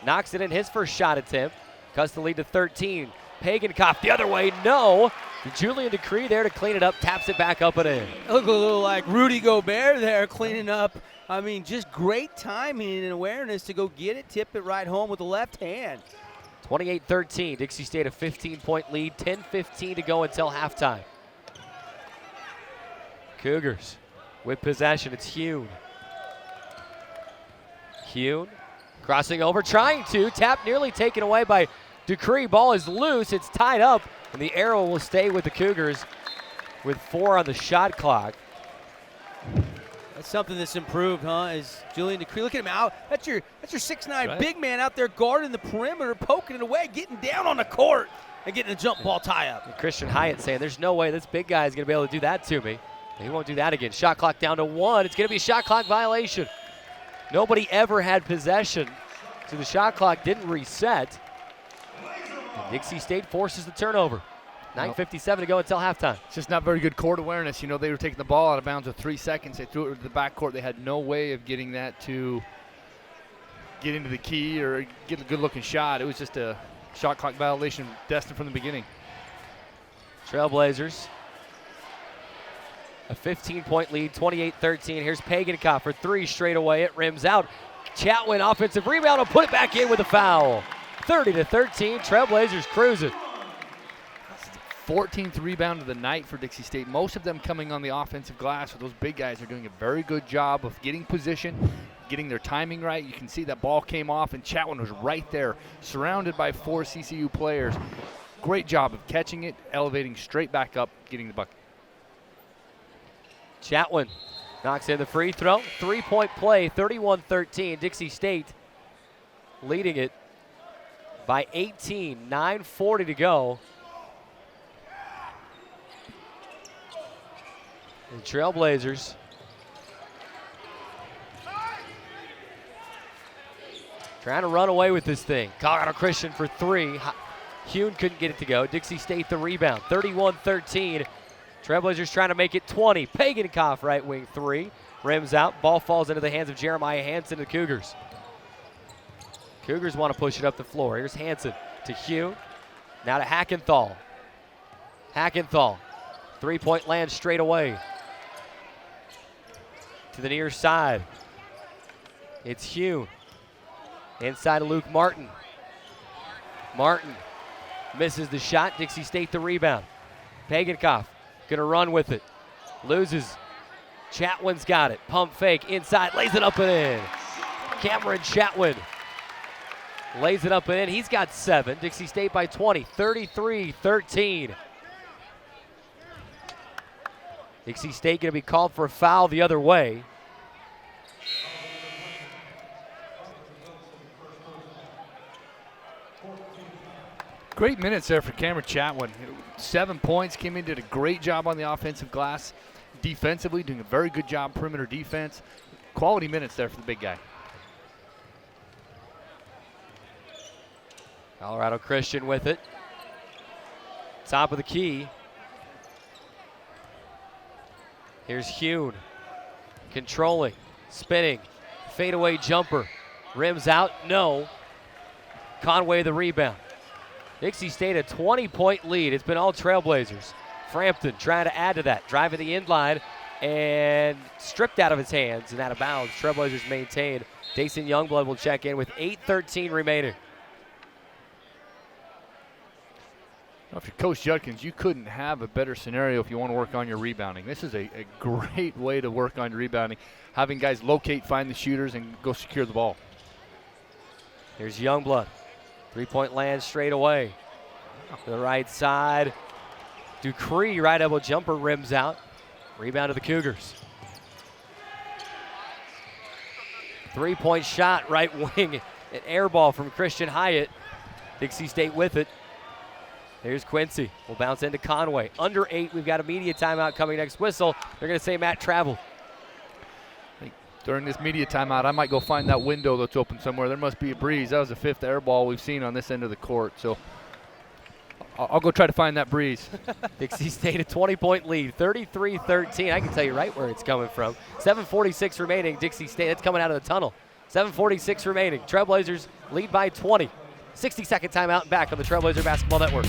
knocks it in his first shot attempt. Cuts the lead to 13. Pagankoff the other way, no. Julian Decree there to clean it up, taps it back up and in. Look a little like Rudy Gobert there cleaning up. I mean, just great timing and awareness to go get it, tip it right home with the left hand. 28-13, Dixie State a 15-point lead, 10:15 to go until halftime. Cougars with possession, it's Hune. Hune crossing over, trying to, tap nearly taken away by Decree. Ball is loose, it's tied up, and the arrow will stay with the Cougars with 4 on the shot clock. That's something that's improved, huh? Is Julian Decree. Look at him out. That's your 6'9" right. big man out there guarding the perimeter, poking it away, getting down on the court, and getting a jump ball tie-up. And Christian Hyatt saying, there's no way this big guy is going to be able to do that to me. And he won't do that again. Shot clock down to 1. It's going to be a shot clock violation. Nobody ever had possession, so the shot clock didn't reset. And Dixie State forces the turnover. 9:57 to go until halftime. It's just not very good court awareness. You know, they were taking the ball out of bounds with 3 seconds. They threw it to the backcourt. They had no way of getting that to get into the key or get a good-looking shot. It was just a shot clock violation destined from the beginning. Trailblazers, a 15-point lead, 28-13. Here's Pagankoff for 3 straight away. It rims out. Chatwin offensive rebound will put it back in with a foul. 30-13, Trailblazers cruising. 14th rebound of the night for Dixie State. Most of them coming on the offensive glass. So those big guys are doing a very good job of getting position, getting their timing right. You can see that ball came off, and Chatwin was right there, surrounded by 4 CCU players. Great job of catching it, elevating straight back up, getting the bucket. Chatwin knocks in the free throw. 3-point play, 31-13. Dixie State leading it by 18, 9:40 to go. The Trailblazers trying to run away with this thing. Colorado Christian for 3. Hune couldn't get it to go. Dixie State the rebound. 31-13. Trailblazers trying to make it 20. Pagankoff right wing 3. Rims out. Ball falls into the hands of Jeremiah Hansen and the Cougars. Cougars want to push it up the floor. Here's Hansen to Hune. Now to Hackenthal. Hackenthal. 3-point land straight away. To the near side. It's Hune. Inside of Luke Martin. Martin misses the shot. Dixie State the rebound. Pagankoff gonna run with it. Loses. Chatwin's got it. Pump fake inside, lays it up and in. Cameron Chatwin lays it up and in. He's got 7. Dixie State by 20, 33-13. Dixie State gonna be called for a foul the other way. Great minutes there for Cameron Chatwin. 7 points, came in, did a great job on the offensive glass. Defensively, doing a very good job, perimeter defense. Quality minutes there for the big guy. Colorado Christian with it. Top of the key. Here's Hune. Controlling, spinning, fadeaway jumper. Rims out, no. Conway the rebound. Dixie State a 20-point lead. It's been all Trailblazers. Frampton trying to add to that. Driving the inline and stripped out of his hands and out of bounds. Trailblazers maintain. Dason Youngblood will check in with 8:13 remaining. If you're Coach Judkins, you couldn't have a better scenario if you want to work on your rebounding. This is a great way to work on your rebounding, having guys locate, find the shooters, and go secure the ball. Here's Youngblood. 3-point land straight away. To the right side. Dupree, right elbow jumper, rims out. Rebound to the Cougars. 3-point shot, right wing. An air ball from Christian Hyatt. Dixie State with it. Here's Quincy. Will bounce into Conway. Under 8, we've got a media timeout coming next whistle. They're going to say Matt traveled. During this media timeout, I might go find that window that's open somewhere. There must be a breeze. That was the 5th air ball we've seen on this end of the court. So I'll go try to find that breeze. Dixie State a 20-point lead, 33-13. I can tell you right where it's coming from. 7:46 remaining. Dixie State, it's coming out of the tunnel. 7:46 remaining. Trailblazers lead by 20. 60-second timeout, back on the Trailblazer Basketball Network.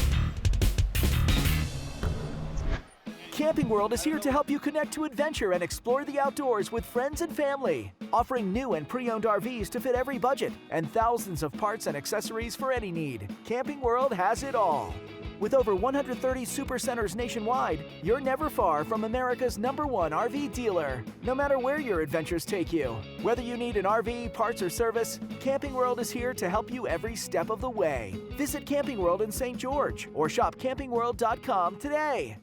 Camping World is here to help you connect to adventure and explore the outdoors with friends and family. Offering new and pre-owned RVs to fit every budget and thousands of parts and accessories for any need. Camping World has it all. With over 130 supercenters nationwide, you're never far from America's #1 RV dealer. No matter where your adventures take you. Whether you need an RV, parts, or service, Camping World is here to help you every step of the way. Visit Camping World in St. George or shop campingworld.com today.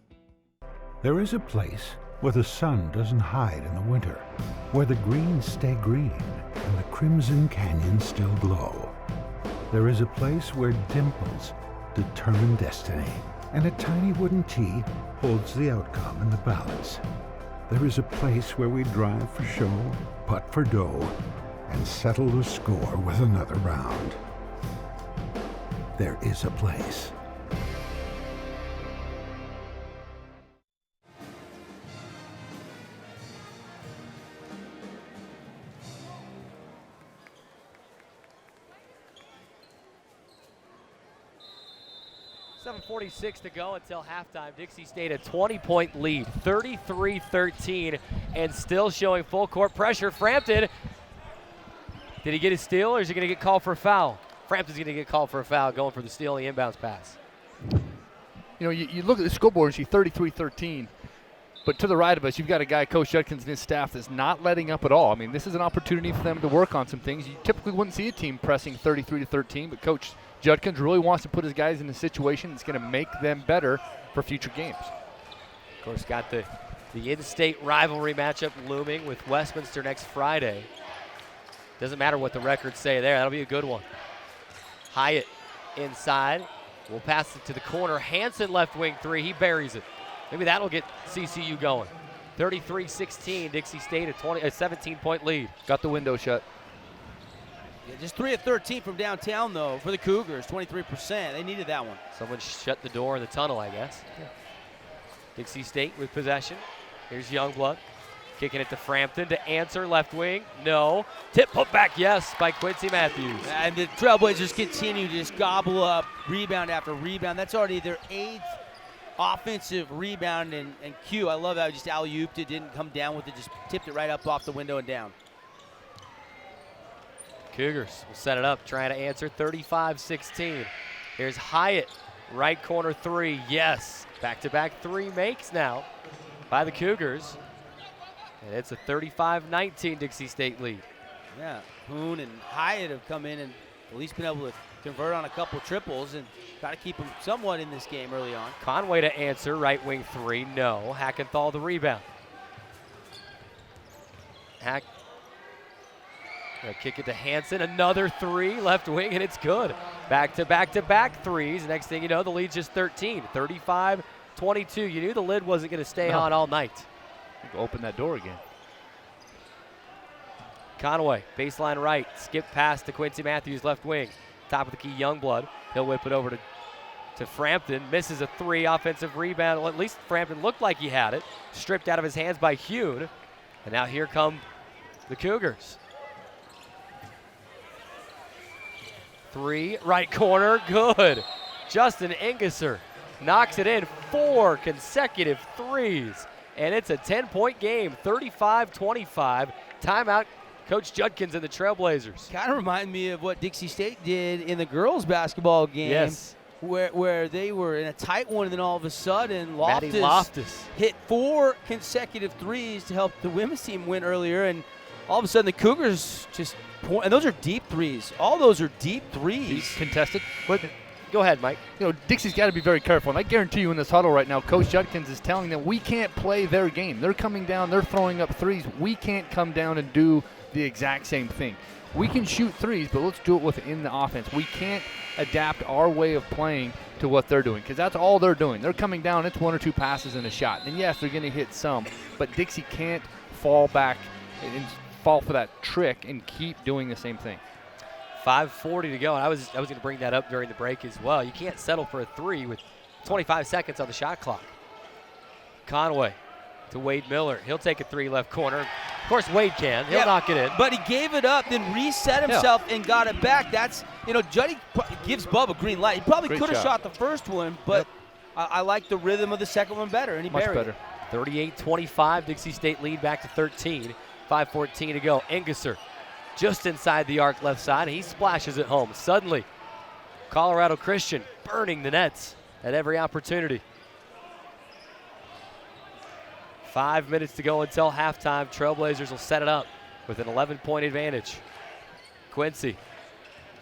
There is a place where the sun doesn't hide in the winter, where the greens stay green and the crimson canyons still glow. There is a place where dimples determine destiny, and a tiny wooden tee holds the outcome in the balance. There is a place where we drive for show, putt for dough, and settle the score with another round. There is a place. .46 to go until halftime. Dixie State a 20-point lead, 33-13, and still showing full court pressure. Frampton, did he get his steal, or is he going to get called for a foul? Frampton's going to get called for a foul, going for the steal and the inbounds pass. You know, you look at the scoreboard and see 33-13, but to the right of us, you've got a guy, Coach Judkins and his staff, that's not letting up at all. I mean, this is an opportunity for them to work on some things. You typically wouldn't see a team pressing 33-13, but Coach Judkins really wants to put his guys in a situation that's going to make them better for future games. Of course, got the in-state rivalry matchup looming with Westminster next Friday. Doesn't matter what the records say there. That'll be a good one. Hyatt inside. We'll pass it to the corner. Hansen left wing 3. He buries it. Maybe that'll get CCU going. 33-16. Dixie State a 17-point lead. Got the window shut. Yeah, just 3 of 13 from downtown, though, for the Cougars, 23%. They needed that one. Someone shut the door in the tunnel, I guess. Yeah. Dixie State with possession. Here's Youngblood. Kicking it to Frampton to answer, left wing. No. Tip put back, yes, by Quincy Matthews. And the Trailblazers continue to just gobble up rebound after rebound. That's already their 8th offensive rebound and Q. I love how he just alley-ooped it, didn't come down with it, just tipped it right up off the window and down. Cougars will set it up, trying to answer 35-16. Here's Hyatt, right corner three, yes. Back-to-back three makes now by the Cougars. And it's a 35-19 Dixie State lead. Yeah, Hoon and Hyatt have come in and at least been able to convert on a couple triples and got to keep them somewhat in this game early on. Conway to answer, right wing three, no. Hackenthal the rebound. Hack, gonna kick it to Hansen, another three, left wing, and it's good. Back-to-back threes. Next thing you know, the lead's just 13, 35-22. You knew the lid wasn't gonna stay on all night. Open that door again. Conway, baseline right, skip pass to Quincy Matthews, left wing. Top of the key, Youngblood. He'll whip it over to Frampton. Misses a three, offensive rebound. Well, at least Frampton looked like he had it. Stripped out of his hands by Hune. And now here come the Cougars. Three, right corner, good. Justin Engesser knocks it in, 4 consecutive threes. And it's a 10-point game, 35-25. Timeout, Coach Judkins and the Trailblazers. Kind of remind me of what Dixie State did in the girls basketball game. Yes. Where they were in a tight one, and then all of a sudden Loftus hit 4 consecutive threes to help the women's team win earlier, and all of a sudden the Cougars just point, and those are deep threes. All those are deep threes. He's contested. But go ahead, Mike. You know, Dixie's got to be very careful, and I guarantee you in this huddle right now, Coach Judkins is telling them we can't play their game. They're coming down, they're throwing up threes. We can't come down and do the exact same thing. We can shoot threes, but let's do it within the offense. We can't adapt our way of playing to what they're doing, because that's all they're doing. They're coming down, it's 1 or 2 passes and a shot. And yes, they're going to hit some, but Dixie can't fall back and fall for that trick and keep doing the same thing. 5:40 to go, and I was going to bring that up during the break as well. You can't settle for a three with 25 seconds on the shot clock. Conway to Wade Miller. He'll take a three, left corner. Of course, Wade can. He'll knock it in. But he gave it up, then reset himself and got it back. That's, you know, Juddy gives Bub a green light. He probably could have shot the first one, but I like the rhythm of the second one better, and he much buried better. it. 38-25, Dixie State lead back to 13. 5:14 to go. Engesser just inside the arc left side. He splashes it home. Suddenly, Colorado Christian burning the nets at every opportunity. 5 minutes to go until halftime. Trailblazers will set it up with an 11-point advantage. Quincy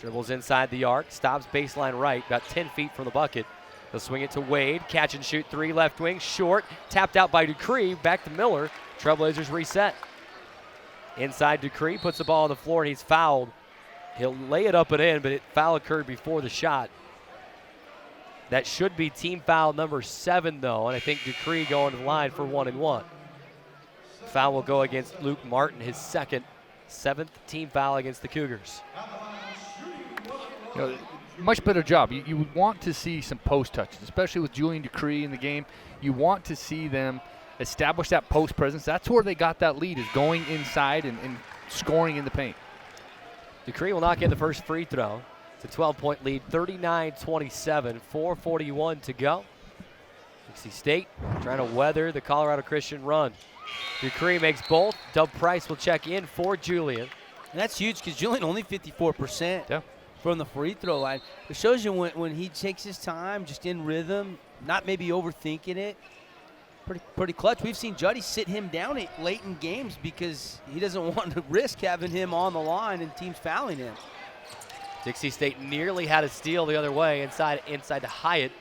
dribbles inside the arc, stops baseline right, about 10 feet from the bucket. He'll swing it to Wade, catch and shoot three, left wing, short, tapped out by Dupree, back to Miller. Trailblazers reset. Inside Dupree, puts the ball on the floor, and he's fouled. He'll lay it up and in, but foul occurred before the shot. That should be team foul number 7, though, and I think Dupree going to the line for 1 and 1. Foul will go against Luke Martin, his seventh team foul against the Cougars. You know, much better job. You would want to see some post touches, especially with Julian Dupree in the game. You want to see them establish that post presence. That's where they got that lead, is going inside and scoring in the paint. Dupree will knock in the first free throw. It's a 12-point lead, 39-27, 4:41 to go. Dixie State trying to weather the Colorado Christian run. Dupree makes both. Dub Price will check in for Julian. And that's huge because Julian only 54% from the free throw line. It shows you when he takes his time, just in rhythm, not maybe overthinking it. Pretty clutch. We've seen Juddy sit him down late in games because he doesn't want to risk having him on the line and teams fouling him. Dixie State nearly had a steal the other way, inside to Hyatt.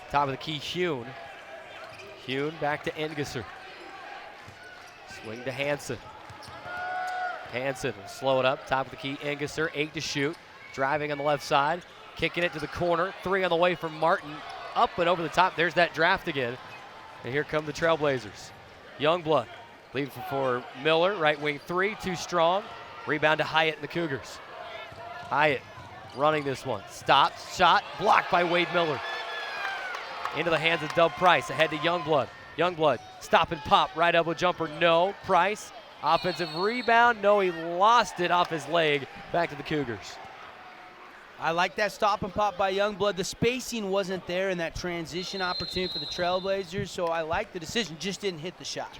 Top of the key, Hune. Hune back to Engesser. Swing to Hansen. Hansen will slow it up. Top of the key, Engesser, 8 to shoot. Driving on the left side, kicking it to the corner. 3 on the way from Martin. Up and over the top. There's that draft again. And here come the Trailblazers. Youngblood leading for Miller. Right wing 3, too strong. Rebound to Hyatt and the Cougars. Hyatt running this one. Stops, shot, blocked by Wade Miller. Into the hands of Dub Price, ahead to Youngblood. Youngblood, stop and pop, right elbow jumper, no. Price, offensive rebound, no, he lost it off his leg. Back to the Cougars. I like that stop and pop by Youngblood. The spacing wasn't there in that transition opportunity for the Trailblazers, so I like the decision, just didn't hit the shot.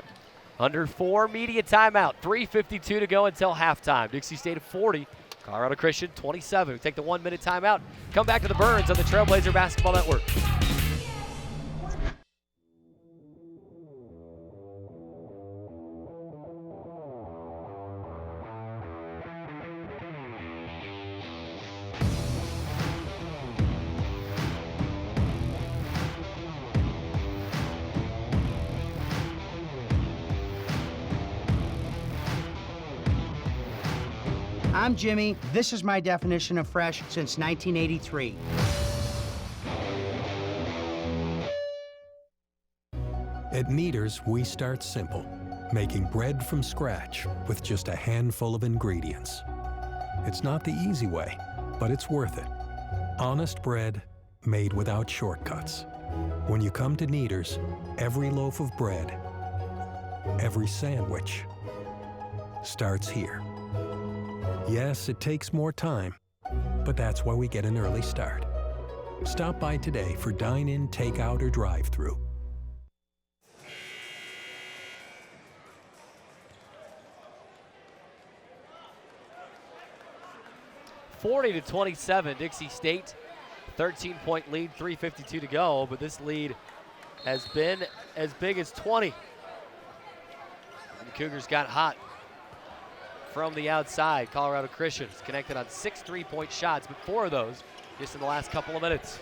Under 4, media timeout. 3:52 to go until halftime. Dixie State at 40, Colorado Christian 27. We take the 1-minute timeout. Come back to the Burns on the Trailblazer Basketball Network. I'm Jimmy. This is my definition of fresh since 1983. At Kneaders, we start simple, making bread from scratch with just a handful of ingredients. It's not the easy way, but it's worth it. Honest bread made without shortcuts. When you come to Kneaders, every loaf of bread, every sandwich starts here. Yes, it takes more time, but that's why we get an early start. Stop by today for dine-in, takeout, or drive-through. (40-27), Dixie State, 13-point lead, 3:52 to go, but this lead has been as big as 20. And the Cougars got hot from the outside. Colorado Christian is connected on 6 3-point shots, but 4 of those just in the last couple of minutes.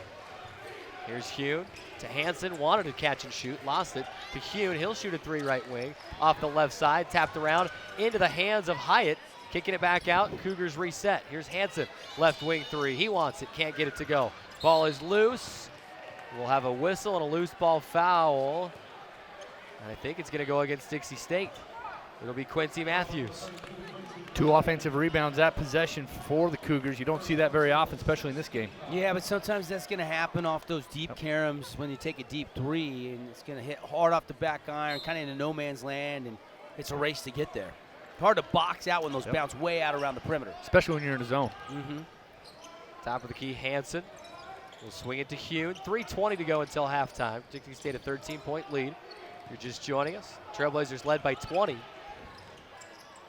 Here's Hune to Hansen, wanted to catch and shoot, lost it to Hune. He'll shoot a 3 right wing off the left side, tapped around into the hands of Hyatt, kicking it back out, and Cougars reset. Here's Hansen, left wing 3. He wants it, can't get it to go. Ball is loose. We'll have a whistle and a loose ball foul. And I think it's going to go against Dixie State. It'll be Quincy Matthews. 2 offensive rebounds at possession for the Cougars. You don't see that very often, especially in this game. Yeah, but sometimes that's going to happen off those deep caroms when you take a deep 3, and it's going to hit hard off the back iron, kind of into no man's land, and it's a race to get there. Hard to box out when those bounce way out around the perimeter. Especially when you're in a zone. Top of the key, Hansen will swing it to Hune. 3:20 to go until halftime. Dixie State a 13-point lead. If you're just joining us, Trailblazers led by 20.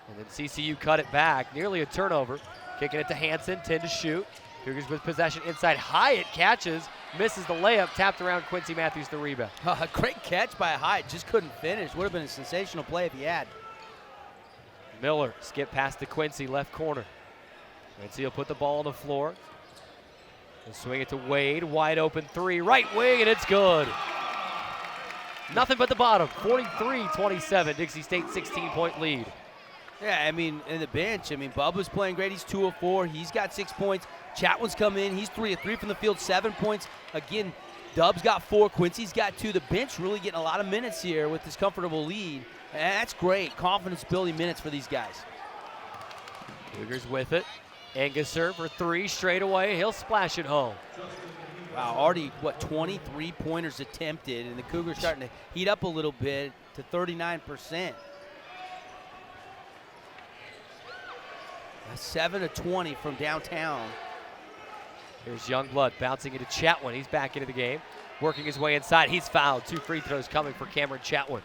And then CCU cut it back, nearly a turnover. Kicking it to Hansen, 10 to shoot. Cougars with possession inside. Hyatt catches, misses the layup, tapped around Quincy Matthews the rebound. Great catch by Hyatt, just couldn't finish. Would have been a sensational play if he had. Miller skip past to Quincy, left corner. Quincy will put the ball on the floor. He'll swing it to Wade, wide open 3, right wing, and it's good. Nothing but the bottom, 43-27, Dixie State 16-point lead. Yeah, I mean, in the bench, Bubba's playing great. He's 2 of 4. He's got 6 points. Chatwin's come in. He's 3 of 3 from the field, 7 points. Again, Dub's got 4. Quincy's got 2. The bench really getting a lot of minutes here with this comfortable lead. And that's great. Confidence-building minutes for these guys. Cougars with it. Engesser for 3 straight away. He'll splash it home. Wow, already, 23 pointers attempted, and the Cougars starting to heat up a little bit to 39%. 7 of 20 from downtown. Here's Youngblood bouncing into Chatwin. He's back into the game, working his way inside. He's fouled. 2 free throws coming for Cameron Chatwin.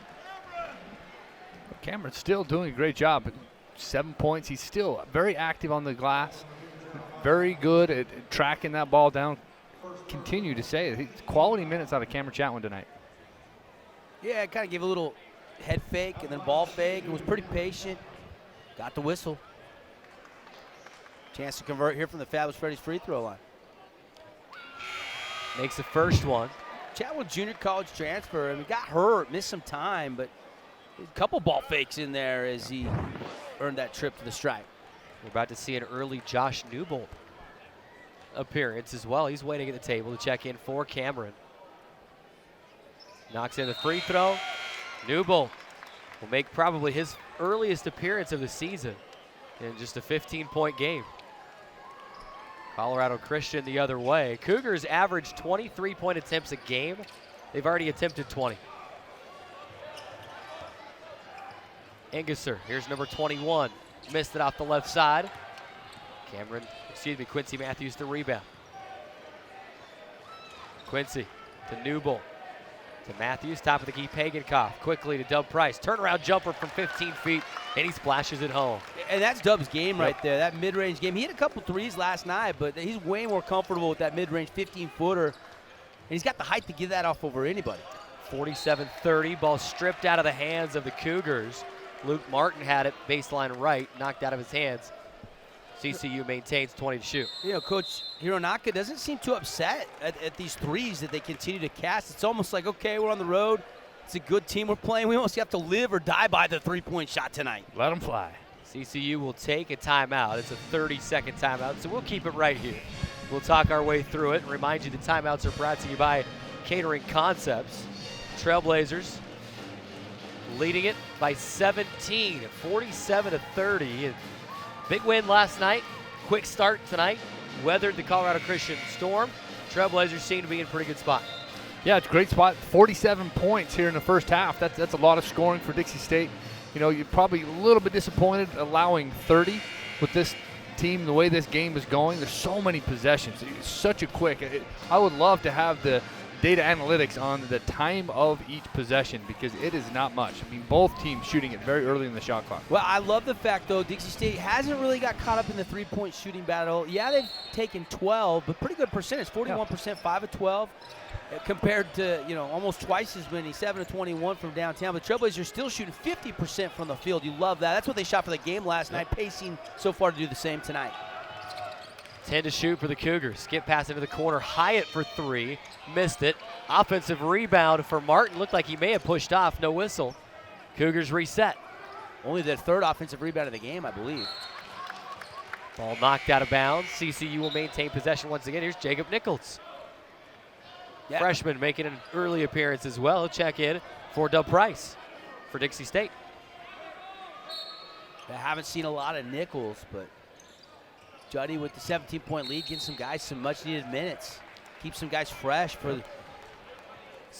Cameron's still doing a great job. 7 points. He's still very active on the glass. Very good at tracking that ball down. Continue to say it. Quality minutes out of Cameron Chatwin tonight. Yeah, kind of gave a little head fake and then ball fake and was pretty patient. Got the whistle. Chance to convert here from the Fabulous Freddy's free throw line. Makes the first one. Chatwin junior college transfer. Got hurt, missed some time, but a couple ball fakes in there as he earned that trip to the stripe. We're about to see an early Josh Newbold appearance as well. He's waiting at the table to check in for Cameron. Knocks in the free throw. Newbold will make probably his earliest appearance of the season in just a 15-point game. Colorado Christian the other way. Cougars average 23-point attempts a game. They've already attempted 20. Engesser, here's number 21. Missed it off the left side. Quincy Matthews the rebound. Quincy to Newbold. To Matthews, top of the key, Pagankoff. Quickly to Dub Price. Turnaround jumper from 15 feet, and he splashes it home. And that's Dub's game right there, that mid-range game. He hit a couple threes last night, but he's way more comfortable with that mid-range 15-footer. And he's got the height to get that off over anybody. 47-30, ball stripped out of the hands of the Cougars. Luke Martin had it baseline right, knocked out of his hands. CCU maintains 20 to shoot. You know, Coach Hironaka doesn't seem too upset at these threes that they continue to cast. It's almost like, okay, we're on the road. It's a good team we're playing. We almost have to live or die by the three-point shot tonight. Let them fly. CCU will take a timeout. It's a 30-second timeout, so we'll keep it right here. We'll talk our way through it and remind you the timeouts are brought to you by Catering Concepts. Trailblazers leading it by 17, 47-30. Big win last night, quick start tonight, weathered the Colorado Christian storm. Trailblazers seem to be in a pretty good spot. Yeah, it's a great spot. 47 points here in the first half. That's a lot of scoring for Dixie State. You know, you're probably a little bit disappointed allowing 30 with this team, the way this game is going. There's so many possessions. It's such a quick. I would love to have the data analytics on the time of each possession because it is not much. I mean, both teams shooting it very early in the shot clock. Well, I love the fact, though, Dixie State hasn't really got caught up in the three-point shooting battle. Yeah, they've taken 12, but pretty good percentage, 41%, 5 of 12, compared to, you know, almost twice as many, 7 of 21 from downtown. But Trailblazers still shooting 50% from the field. You love that. That's what they shot for the game last night, pacing so far to do the same tonight. 10 to shoot for the Cougars. Skip pass into the corner. Hyatt for three. Missed it. Offensive rebound for Martin. Looked like he may have pushed off. No whistle. Cougars reset. Only their third offensive rebound of the game, I believe. Ball knocked out of bounds. CCU will maintain possession once again. Here's Jacob Nichols. Yeah. Freshman making an early appearance as well. He'll check in for Dub Price for Dixie State. I haven't seen a lot of Nichols, but Juddy with the 17-point lead, getting some guys some much-needed minutes. Keep some guys fresh for the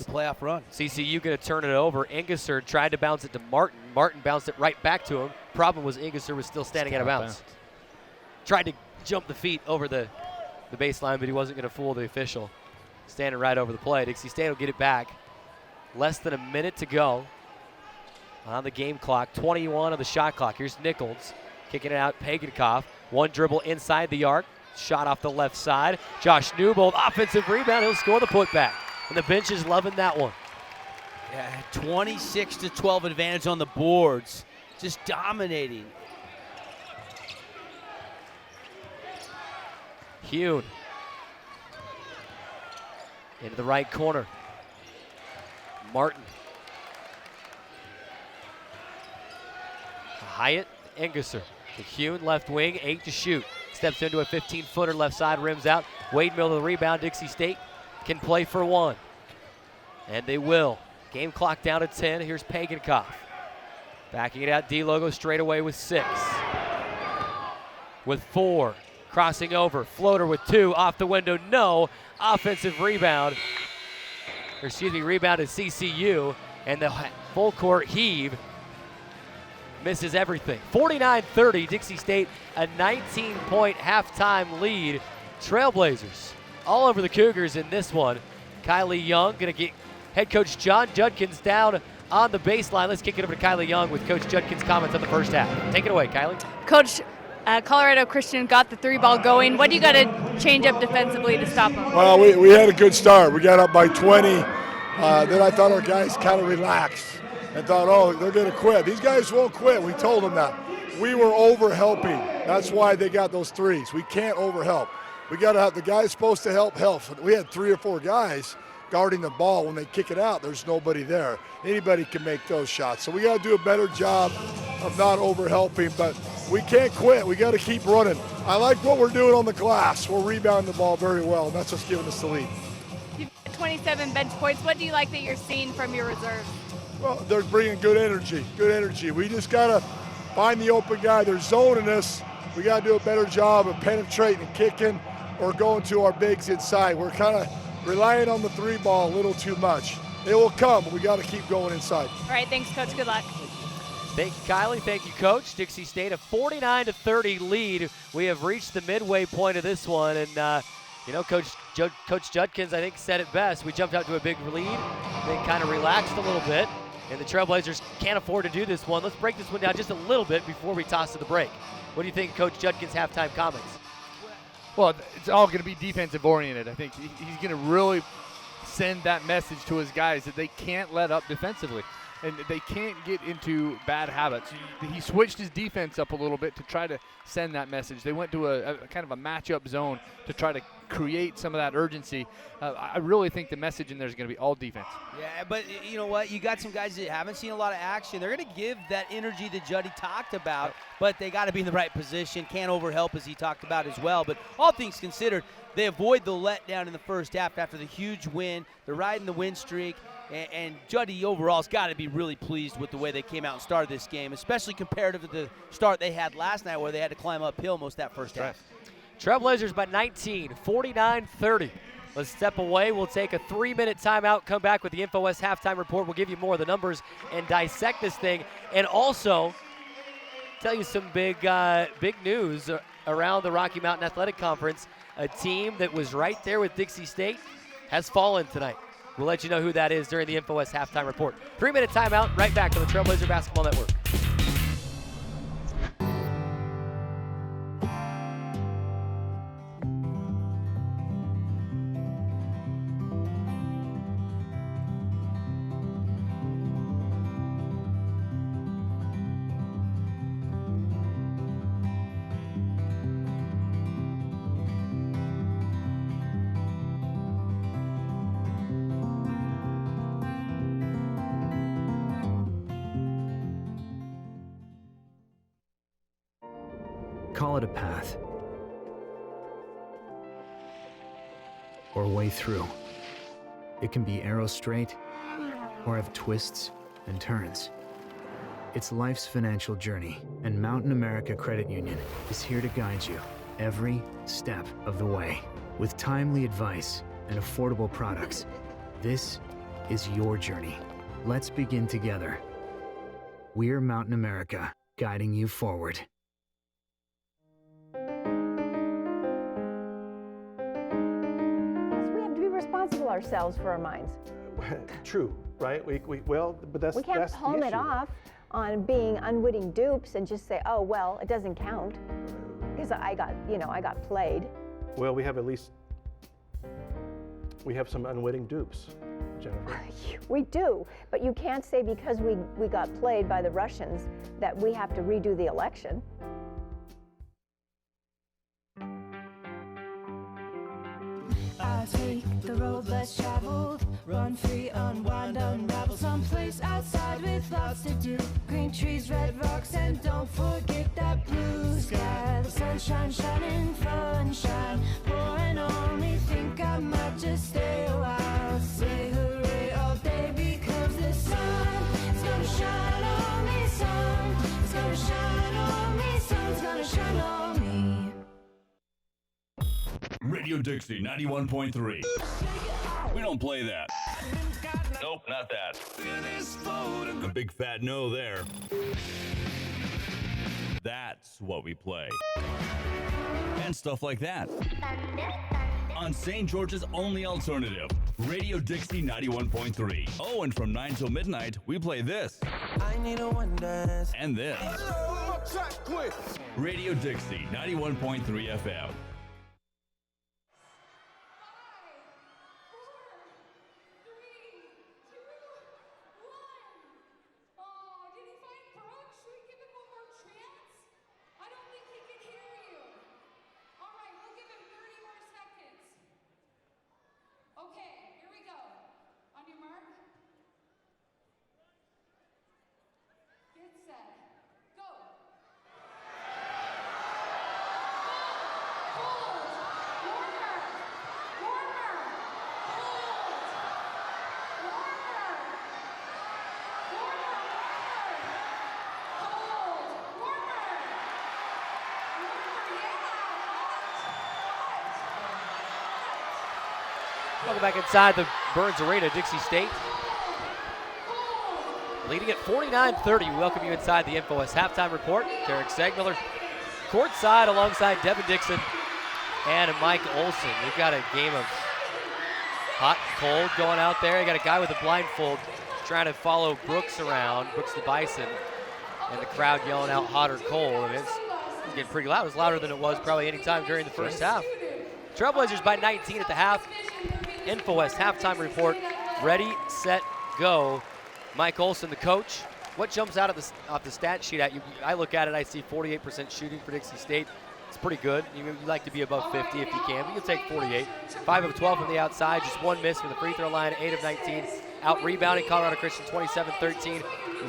playoff run. CCU going to turn it over. Ingesser tried to bounce it to Martin. Martin bounced it right back to him. Problem was Ingesser was still standing out of bounds. Tried to jump the feet over the baseline, but he wasn't going to fool the official. Standing right over the play. Dixie State will get it back. Less than a minute to go on the game clock. 21 on the shot clock. Here's Nichols kicking it out. Pagankoff. One dribble inside the arc. Shot off the left side. Josh Newbold, offensive rebound. He'll score the putback. And the bench is loving that one. Yeah, 26-12 advantage on the boards. Just dominating. Hune. Into the right corner. Martin. Hyatt, Ingesser. To Hune, left wing, 8 to shoot. Steps into a 15-footer, left side, rims out. Wade Mill to the rebound. Dixie State can play for one. And they will. Game clock down to 10. Here's Pagankoff. Backing it out, D-Logo straight away with 6. With 4. Crossing over, floater with 2. Off the window, no. Offensive rebound. Rebound to CCU. And the full court heave misses everything. 49-30, Dixie State, a 19-point halftime lead. Trailblazers all over the Cougars in this one. Kylie Young going to get head coach John Judkins down on the baseline. Let's kick it over to Kylie Young with Coach Judkins' comments on the first half. Take it away, Kylie. Coach, Colorado Christian got the 3-ball going. What do you got to change up defensively to stop them? Well, we had a good start. We got up by 20. Then I thought our guys kind of relaxed and thought, oh, they're going to quit. These guys won't quit. We told them that. We were over-helping. That's why they got those threes. We can't over-help. We got to have the guys supposed to help. We had 3 or 4 guys guarding the ball. When they kick it out, there's nobody there. Anybody can make those shots. So we got to do a better job of not over-helping, but we can't quit. We got to keep running. I like what we're doing on the glass. We're rebounding the ball very well, and that's what's giving us the lead. You've got 27 bench points. What do you like that you're seeing from your reserves? Well, they're bringing good energy. We just got to find the open guy. They're zoning us. We got to do a better job of penetrating and kicking or going to our bigs inside. We're kind of relying on the 3-ball a little too much. It will come, but we got to keep going inside. All right, thanks, Coach. Good luck. Thank you, Kylie. Thank you, Coach. Dixie State, a 49-30 lead. We have reached the midway point of this one, and You know, Coach Judkins, I think, said it best. We jumped out to a big lead, then kind of relaxed a little bit, and the Trailblazers can't afford to do this one. Let's break this one down just a little bit before we toss to the break. What do you think, Coach Judkins' halftime comments? Well, it's all going to be defensive oriented. I think he's going to really send that message to his guys that they can't let up defensively and they can't get into bad habits. He switched his defense up a little bit to try to send that message. They went to a kind of a matchup zone to try to create some of that urgency. I really think the message in there is going to be all defense. Yeah, but you know what? You got some guys that haven't seen a lot of action. They're going to give that energy that Juddy talked about, but they got to be in the right position. Can't overhelp, as he talked about as well. But all things considered, they avoid the letdown in the first half after the huge win. They're riding the win streak. And Juddy overall has got to be really pleased with the way they came out and started this game, especially comparative to the start they had last night where they had to climb uphill most of that first half. Trailblazers by 19, 49-30. Let's step away. We'll take a 3-minute timeout, come back with the InfoWest halftime report. We'll give you more of the numbers and dissect this thing, and also tell you some big news around the Rocky Mountain Athletic Conference. A team that was right there with Dixie State has fallen tonight. We'll let you know who that is during the InfoWest halftime report. 3-minute timeout, right back on the Trailblazer Basketball Network. Call it a path, or a way through. It can be arrow straight, or have twists and turns. It's life's financial journey, and Mountain America Credit Union is here to guide you every step of the way. With timely advice and affordable products, this is your journey. Let's begin together. We're Mountain America, guiding you forward. Responsible ourselves for our minds. True, right? But that's we can't that's palm it off on being unwitting dupes and just say, oh well, it doesn't count because I got played. Well, we have some unwitting dupes, Jennifer. We do, but you can't say because we got played by the Russians that we have to redo the election. I take the road less traveled, run free, unwind, unravel someplace outside with lots to do. Green trees, red rocks, and don't forget that blue sky. The sunshine shining, sunshine pouring on me. Think I might just stay a while. Say hooray all day because the sun is gonna shine on me. Sun is gonna shine on me. Sun's gonna shine on me. Radio Dixie 91.3. We don't play that. Nope, not that. A big fat no there. That's what we play. And stuff like that. On St. George's only alternative, Radio Dixie 91.3. Oh, and from 9 till midnight, we play this. I need a one dance. And this. Radio Dixie 91.3 FM. Welcome back inside the Burns Arena, Dixie State. Leading at 49-30. We welcome you inside the InfoWest halftime report. Derek Segmiller courtside alongside Devin Dixon. and Mike Olson. We've got a game of hot and cold going out there. You got a guy with a blindfold trying to follow Brooks around, Brooks the Bison, and the crowd yelling out hot or cold. And it's getting pretty loud. It was louder than it was probably any time during the first half. Trailblazers by 19 at the half. InfoWest halftime report. Ready, set, go. Mike Olson, the coach. What jumps out off the stat sheet at you? I look at it, I see 48% shooting for Dixie State. It's pretty good. You like to be above 50 if you can, but you'll take 48. 5 of 12 from the outside, just 1 miss from the free throw line, 8 of 19. Out rebounding Colorado Christian 27-13.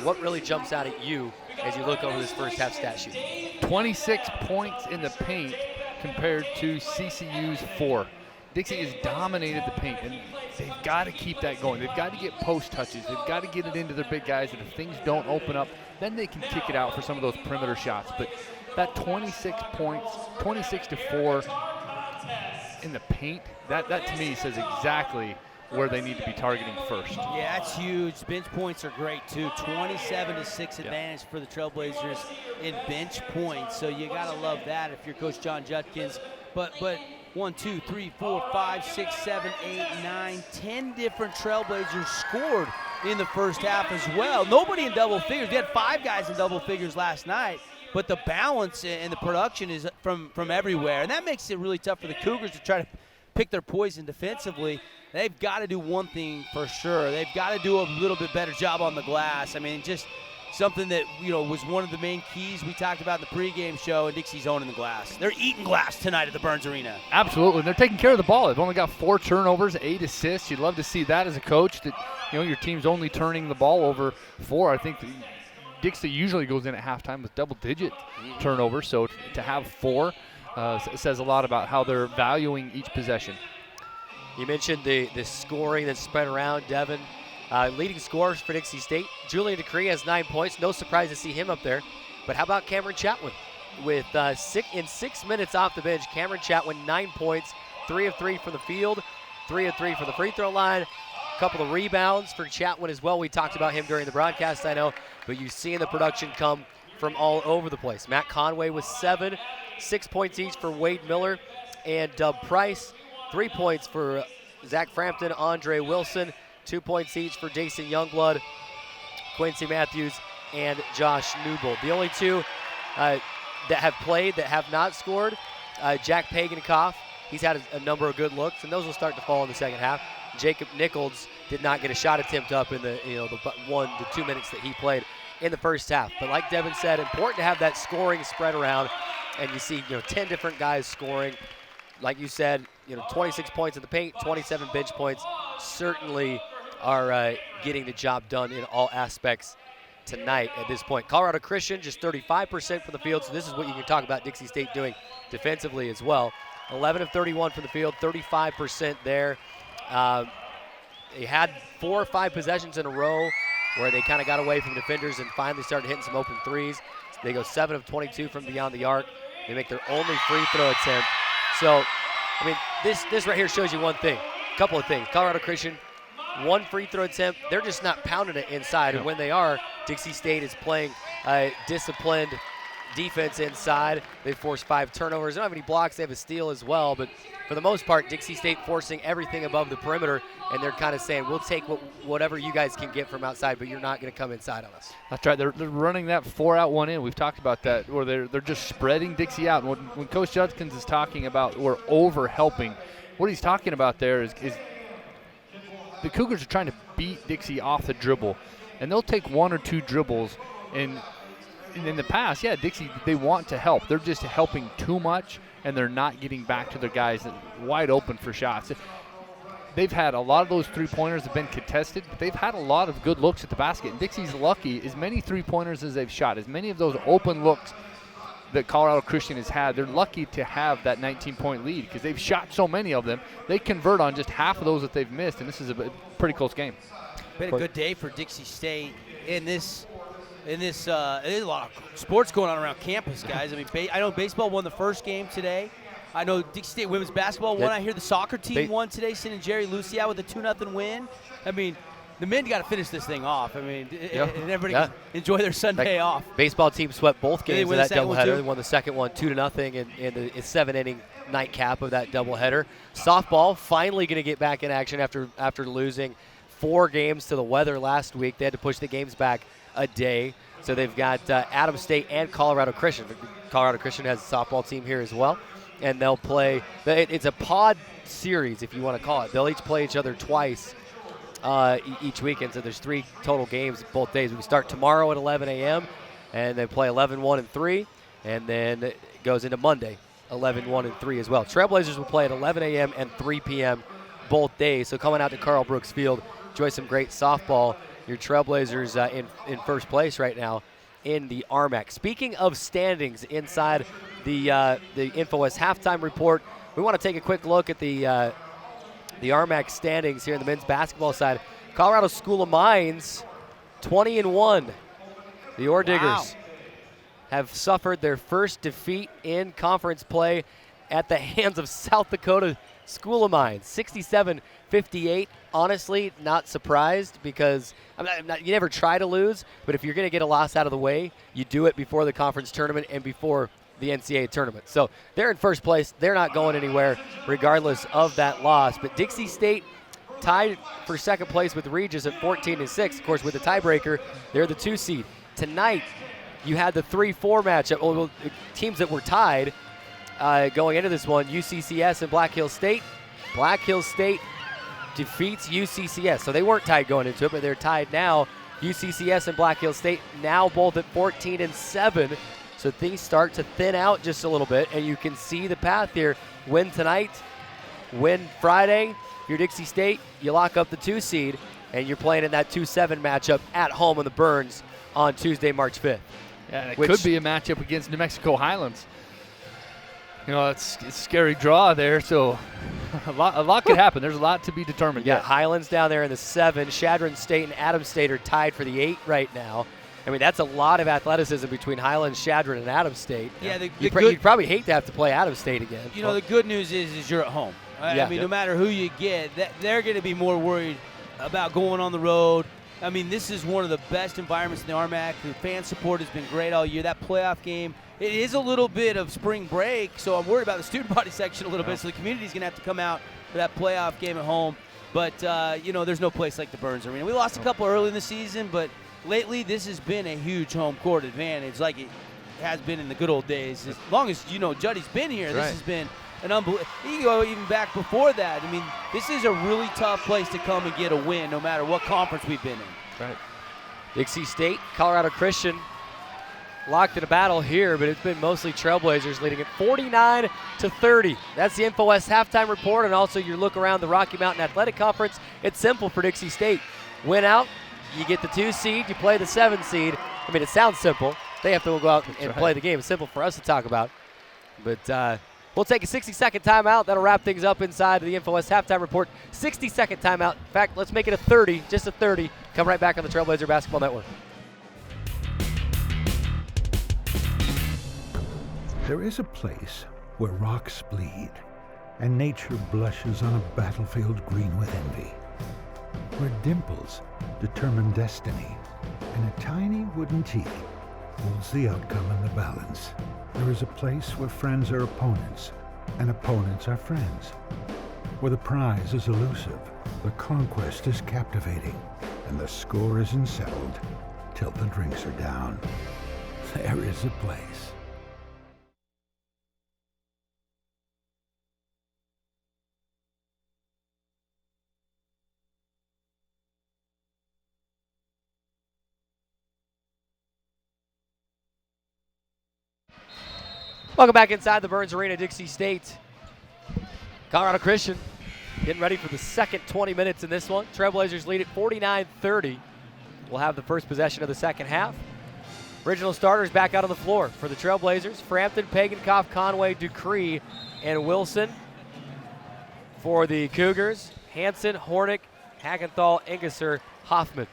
What really jumps out at you as you look over this first half stat sheet? 26 points in the paint compared to CCU's 4. Dixie has dominated the paint, and they've got to keep that going. They've got to get post touches. They've got to get it into their big guys, and if things don't open up, then they can kick it out for some of those perimeter shots. But that 26 points, 26-4 in the paint, that to me says exactly where they need to be targeting first. Yeah, that's huge. Bench points are great too. 27-6 advantage for the Trailblazers in bench points. So you gotta love that if you're Coach John Judkins. But 1, 2, 3, 4, 5, 6, 7, 8, 9, 10 different Trailblazers scored in the first half as well. Nobody in double figures. We had 5 guys in double figures last night. But the balance and the production is from everywhere. And that makes it really tough for the Cougars to try to pick their poison defensively. They've got to do one thing for sure. They've got to do a little bit better job on the glass. I mean, just something that, was one of the main keys we talked about in the pregame show, and Dixie's owning the glass. They're eating glass tonight at the Burns Arena. Absolutely, and they're taking care of the ball. They've only got 4 turnovers, 8 assists. You'd love to see that as a coach, that your team's only turning the ball over 4. I think Dixie usually goes in at halftime with double-digit turnovers, so to have 4 says a lot about how they're valuing each possession. You mentioned the scoring that's spread around, Devin. Leading scorers for Dixie State, Julian Decree has 9 points. No surprise to see him up there. But how about Cameron Chatwin? With 6 minutes off the bench, Cameron Chatwin, 9 points, 3 of 3 from the field, 3 of 3 from the free throw line. A couple of rebounds for Chatwin as well. We talked about him during the broadcast, I know. But you've seen the production come from all over the place. Matt Conway with 7, 6 points each for Wade Miller and Dub Price. 3 points for Zach Frampton, Andre Wilson. 2 points each for Jason Youngblood, Quincy Matthews, and Josh Newbold. The only 2 that have played that have not scored, Jack Pagankoff. He's had a number of good looks, and those will start to fall in the second half. Jacob Nichols did not get a shot attempt up in the 1 to 2 minutes that he played in the first half. But like Devin said, important to have that scoring spread around, and you see 10 different guys scoring. Like you said, 26 points in the paint, 27 bench points. Certainly are getting the job done in all aspects tonight at this point. Colorado Christian just 35% from the field, so this is what you can talk about Dixie State doing defensively as well. 11 of 31 from the field, 35% there. They had 4 or 5 possessions in a row where they kind of got away from defenders and finally started hitting some open threes. So they go 7 of 22 from beyond the arc. They make their only free throw attempt. So, I mean, this right here shows you one thing, a couple of things. Colorado Christian, 1 free throw attempt. They're just not pounding it inside. And when they are, Dixie State is playing disciplined defense inside. They force 5 turnovers. They don't have any blocks. They have a steal as well. But for the most part, Dixie State forcing everything above the perimeter, and they're kind of saying, we'll take whatever you guys can get from outside, but you're not going to come inside on us. That's right. They're running that 4-out, 1-in. We've talked about that, where they're just spreading Dixie out. And when Coach Judkins is talking about we're over-helping, what he's talking about there is the Cougars are trying to beat Dixie off the dribble, and they'll take 1 or 2 dribbles. And in the past, Dixie, they want to help. They're just helping too much, and they're not getting back to their guys wide open for shots. They've had a lot of those three-pointers have been contested, but they've had a lot of good looks at the basket. And Dixie's lucky, as many three-pointers as they've shot, as many of those open looks that Colorado Christian has had, they're lucky to have that 19-point lead because they've shot so many of them. They convert on just half of those that they've missed, and this is a pretty close game. Been a good day for Dixie State in this. There's a lot of sports going on around campus, guys. I mean, I know baseball won the first game today. I know Dixie State women's basketball won. I hear the soccer team won today, sending Jerry Lucia with a 2-0 win. I mean, the men got to finish this thing off. I mean, and everybody Yeah. can enjoy their Sunday off. Baseball team swept both Did they games of win the that second one, doubleheader. too? They won the second one 2-0 in the 7-inning nightcap of that doubleheader. Softball finally going to get back in action after losing 4 games to the weather last week. They had to push the games back a day. So they've got Adams State and Colorado Christian. Colorado Christian has a softball team here as well. And they'll play, it's a pod series, if you want to call it. They'll each play each other twice each weekend. So there's 3 total games both days. We start tomorrow at 11 a.m. and they play 11, 1, and 3. And then it goes into Monday, 11, 1, and 3 as well. Trailblazers will play at 11 a.m. and 3 p.m. both days. So coming out to Carl Brooks Field, enjoy some great softball. Your Trailblazers in first place right now in the RMAC. Speaking of standings inside the InfoWest halftime report, we want to take a quick look at the RMAC standings here in the men's basketball side. Colorado School of Mines, 20-1. The Ore Diggers have suffered their first defeat in conference play at the hands of South Dakota School of Mines, 67-58. Honestly, not surprised because you never try to lose, but if you're going to get a loss out of the way, you do it before the conference tournament and before the NCAA tournament. So they're in first place. They're not going anywhere regardless of that loss. But Dixie State tied for second place with Regis at 14-6. Of course, with the tiebreaker, they're the 2 seed. Tonight, you had the 3-4 matchup. Well, teams that were tied going into this one, UCCS and Black Hills State. Black Hills State defeats UCCS. So they weren't tied going into it, but they're tied now. UCCS and Black Hills State now both at 14-7. So things start to thin out just a little bit, and you can see the path here. Win tonight, win Friday. If you're Dixie State, you lock up the 2 seed, and you're playing in that 2-7 matchup at home in the Burns on Tuesday, March 5th. Yeah, it could be a matchup against New Mexico Highlands. You know, it's a scary draw there, so a lot could happen. There's a lot to be determined. Yeah, Highlands down there in the 7. Chadron State and Adams State are tied for the 8 right now. I mean, that's a lot of athleticism between Highlands, Chadron, and Adams State. Yeah, you'd probably hate to have to play Adams State again. You know, the good news is you're at home. I mean, no matter who you get, they're going to be more worried about going on the road. I mean, this is one of the best environments in the RMAC. The fan support has been great all year. That playoff game, it is a little bit of spring break, so I'm worried about the student body section a little bit, so the community's going to have to come out for that playoff game at home. But, you know, there's no place like the Burns Arena. We lost a couple early in the season, but lately this has been a huge home court advantage like it has been in the good old days. As long as, you know, Juddy's been here, this has been an unbelievable. You can go even back before that. I mean, this is a really tough place to come and get a win no matter what conference we've been in. Right. Dixie State, Colorado Christian locked in a battle here, but it's been mostly Trailblazers leading it 49-30. That's the InfoWest halftime report, and also your look around the Rocky Mountain Athletic Conference. It's simple for Dixie State. Win out, you get the 2 seed, you play the 7 seed. I mean, it sounds simple. They have to go out and play the game. It's simple for us to talk about. But we'll take a 60-second timeout. That'll wrap things up inside of the InfoWest halftime report. 60-second timeout. In fact, let's make it a 30, just a 30. Come right back on the Trailblazer Basketball Network. There is a place where rocks bleed and nature blushes on a battlefield green with envy, where dimples determine destiny and a tiny wooden tee holds the outcome in the balance. There is a place where friends are opponents and opponents are friends, where the prize is elusive, the conquest is captivating, and the score isn't settled till the drinks are down. There is a place. Welcome back inside the Burns Arena, Dixie State. Colorado Christian getting ready for the second 20 minutes in this one. Trailblazers lead at 49-30. We'll have the first possession of the second half. Original starters back out on the floor for the Trailblazers. Frampton, Pagankoff, Conway, Ducree, and Wilson. For the Cougars, Hansen, Hornick, Hackenthal, Ingesser, Hoffman.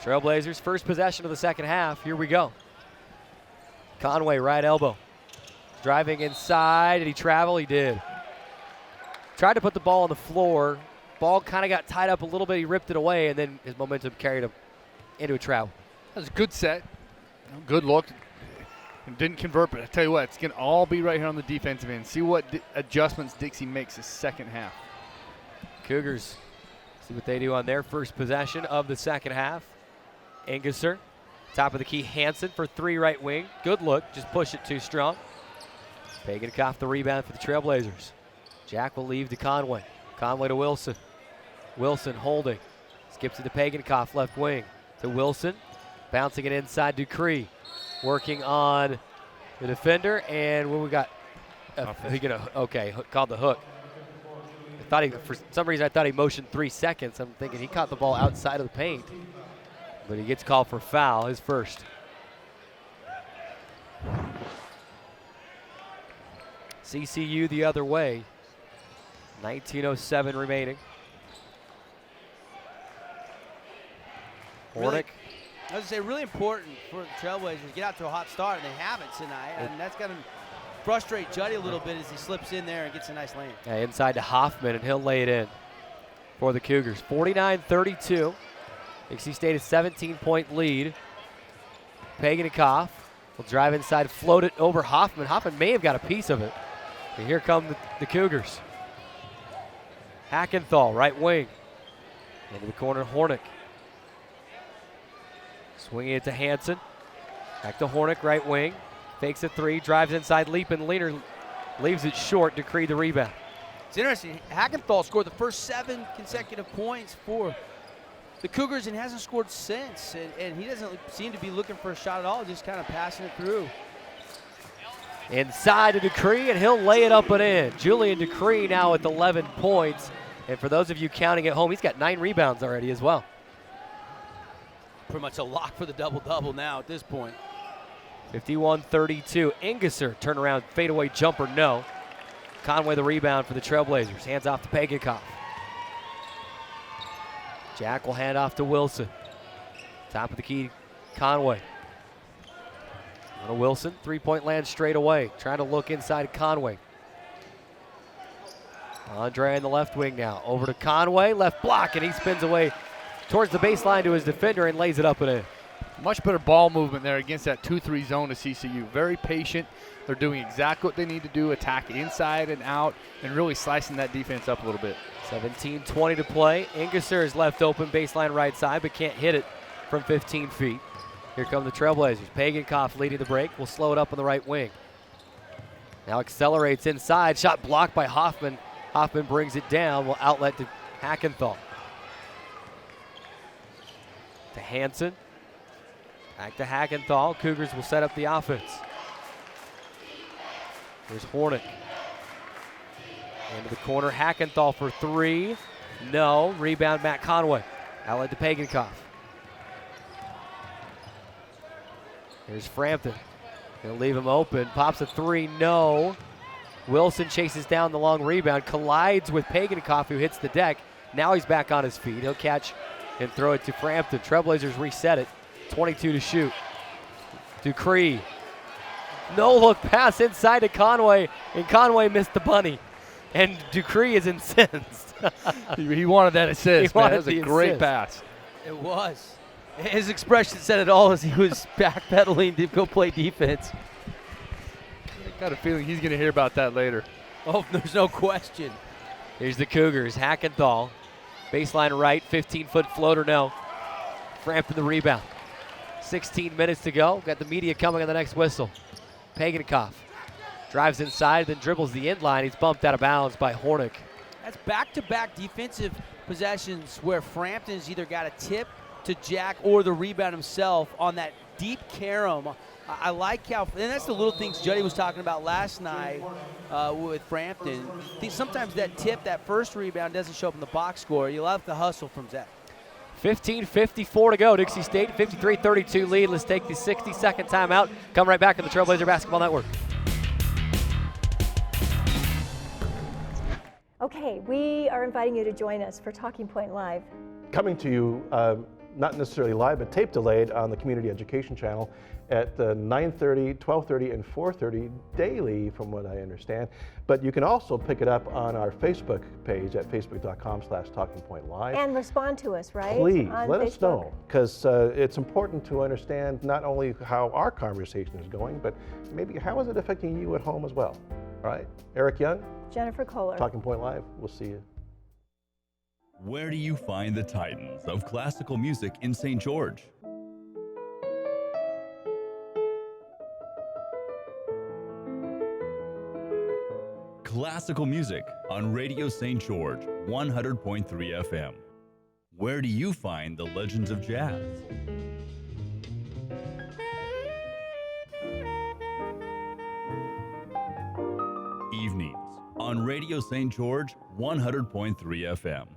Trailblazers, first possession of the second half. Here we go. Conway, right elbow. Driving inside. Did he travel? He did. Tried to put the ball on the floor. Ball kind of got tied up a little bit. He ripped it away, and then his momentum carried him into a travel. That was a good set. Good look. And didn't convert, but I tell you what, it's going to all be right here on the defensive end. See what adjustments Dixie makes the second half. Cougars, see what they do on their first possession of the second half. Engesser, top of the key, Hansen for 3 right wing. Good look, just push it too strong. Paganikoff the rebound for the Trailblazers. Jack will leave to Conway. Conway to Wilson. Wilson holding. Skips it to Paganikoff, left wing. To Wilson, bouncing it inside Ducree. Working on the defender, and what we got? Called the hook. For some reason, I thought he motioned 3 seconds. I'm thinking he caught the ball outside of the paint, but he gets called for foul, his first. CCU the other way. 19:07 remaining. Hornick. I was going to say, really important for the Trailblazers to get out to a hot start, and they haven't tonight. And that's going to frustrate Juddy a little bit as he slips in there and gets a nice lane. Yeah, inside to Hoffman, and he'll lay it in for the Cougars. 49-32. Dixie State a 17-point lead. Paganikoff will drive inside, float it over Hoffman. Hoffman may have got a piece of it. And here come the Cougars. Hackenthal, right wing. Into the corner, Hornick. Swinging it to Hansen. Back to Hornick, right wing. Fakes a 3, drives inside, leap and leaner. Leaves it short, Ducree the rebound. It's interesting. Hackenthal scored the first 7 consecutive points for the Cougars and hasn't scored since. And he doesn't seem to be looking for a shot at all, just kind of passing it through. Inside to Ducree, and he'll lay it up and in. Julian Ducree now with 11 points. And for those of you counting at home, he's got 9 rebounds already as well. Pretty much a lock for the double-double now at this point. 51-32. Engesser, turnaround fadeaway jumper, no. Conway the rebound for the Trailblazers. Hands off to Paganikoff. Jack will hand off to Wilson. Top of the key, Conway. On to Wilson, 3-point land straight away. Trying to look inside Conway. Andre in the left wing now. Over to Conway, left block, and he spins away towards the baseline to his defender and lays it up and in. Much better ball movement there against that 2-3 zone of CCU. Very patient. They're doing exactly what they need to do, attack inside and out, and really slicing that defense up a little bit. 17:20 to play. Engesser is left open, baseline right side, but can't hit it from 15 feet. Here come the Trailblazers. Paganikoff leading the break. Will slow it up on the right wing. Now accelerates inside. Shot blocked by Hoffman. Hoffman brings it down. Will outlet to Hackenthal. To Hansen. Back to Hackenthal. Cougars will set up the offense. Here's Hornick. Into the corner. Hackenthal for 3. No. Rebound Matt Conway. Outlet to Paganikoff. Here's Frampton. He'll leave him open. Pops a 3. No. Wilson chases down the long rebound. Collides with Paganikoff, who hits the deck. Now he's back on his feet. He'll catch and throw it to Frampton. Trailblazers reset it. 22 to shoot. Ducree. No look pass inside to Conway, and Conway missed the bunny. And Ducree is incensed. He wanted that assist, man. That was a great pass. It was. His expression said it all as he was backpedaling to go play defense. I got a feeling he's going to hear about that later. Oh, there's no question. Here's the Cougars. Hackenthal. Baseline right, 15-foot floater, no. Frampton the rebound. 16 minutes to go. Got the media coming on the next whistle. Paganikoff drives inside, then dribbles the end line. He's bumped out of bounds by Hornick. That's back-to-back defensive possessions where Frampton's either got a tip to Jack or the rebound himself on that deep carom. I like how, and that's the little things Juddy was talking about last night with Frampton. I think sometimes that tip, that first rebound doesn't show up in the box score. You'll have the hustle from Zach. 15:54 to go. Dixie State, 53-32 lead. Let's take the 60-second timeout. Come right back on the Trailblazer Basketball Network. Okay, we are inviting you to join us for Talking Point Live. Coming to you, not necessarily live, but tape delayed on the Community Education Channel. at 9:30, 12:30, and 4:30 daily, from what I understand. But you can also pick it up on our Facebook page at facebook.com/talkingpointlive. And respond to us, right? Please, on let Facebook. us know, because it's important to understand not only how our conversation is going, but maybe how is it affecting you at home as well. All right, Eric Young, Jennifer Kohler. Talking Point Live. We'll see you. Where do you find the titans of classical music in St. George? Classical music on Radio St. George, 100.3 FM. Where do you find the legends of jazz? Evenings on Radio St. George, 100.3 FM.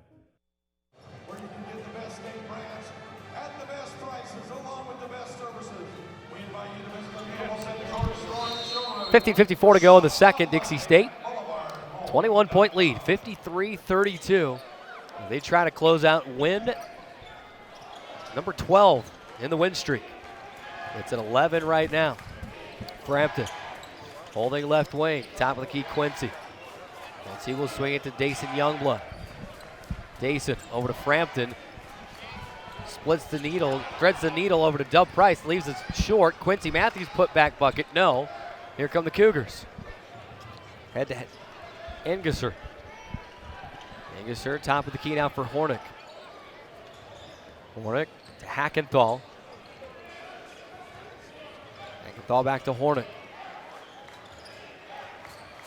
50-54 to go in the second. Dixie State, 21-point lead, 53-32. They try to close out win number 12 in the win streak. It's at 11 right now. Frampton holding left wing, top of the key, Quincy. Quincy will swing it to Dason Youngblood. Dason over to Frampton. Splits the needle, threads the needle over to Dub Price, leaves it short. Quincy Matthews put back bucket, no. Here come the Cougars. Head to head. Engesser. Engesser, top of the key now for Hornick. Hornick to Hackenthal. Hackenthal back to Hornick.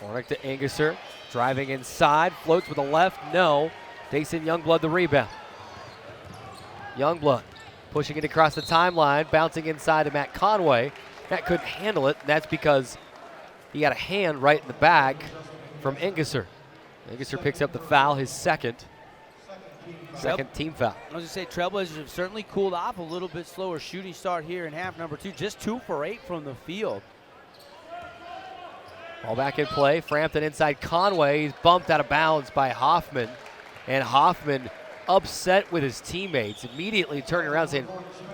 Hornick to Engesser. Driving inside, floats with a left, no. Dason Youngblood the rebound. Youngblood pushing it across the timeline, bouncing inside to Matt Conway. Matt couldn't handle it, and that's because he got a hand right in the bag from Engesser. Engesser picks up the foul, his second team foul. I was going to say, Trailblazers have certainly cooled off a little bit slower shooting start here in half number 2. Just 2 for 8 from the field. Ball back in play. Frampton inside Conway. He's bumped out of bounds by Hoffman. And Hoffman, upset with his teammates, immediately turning around saying,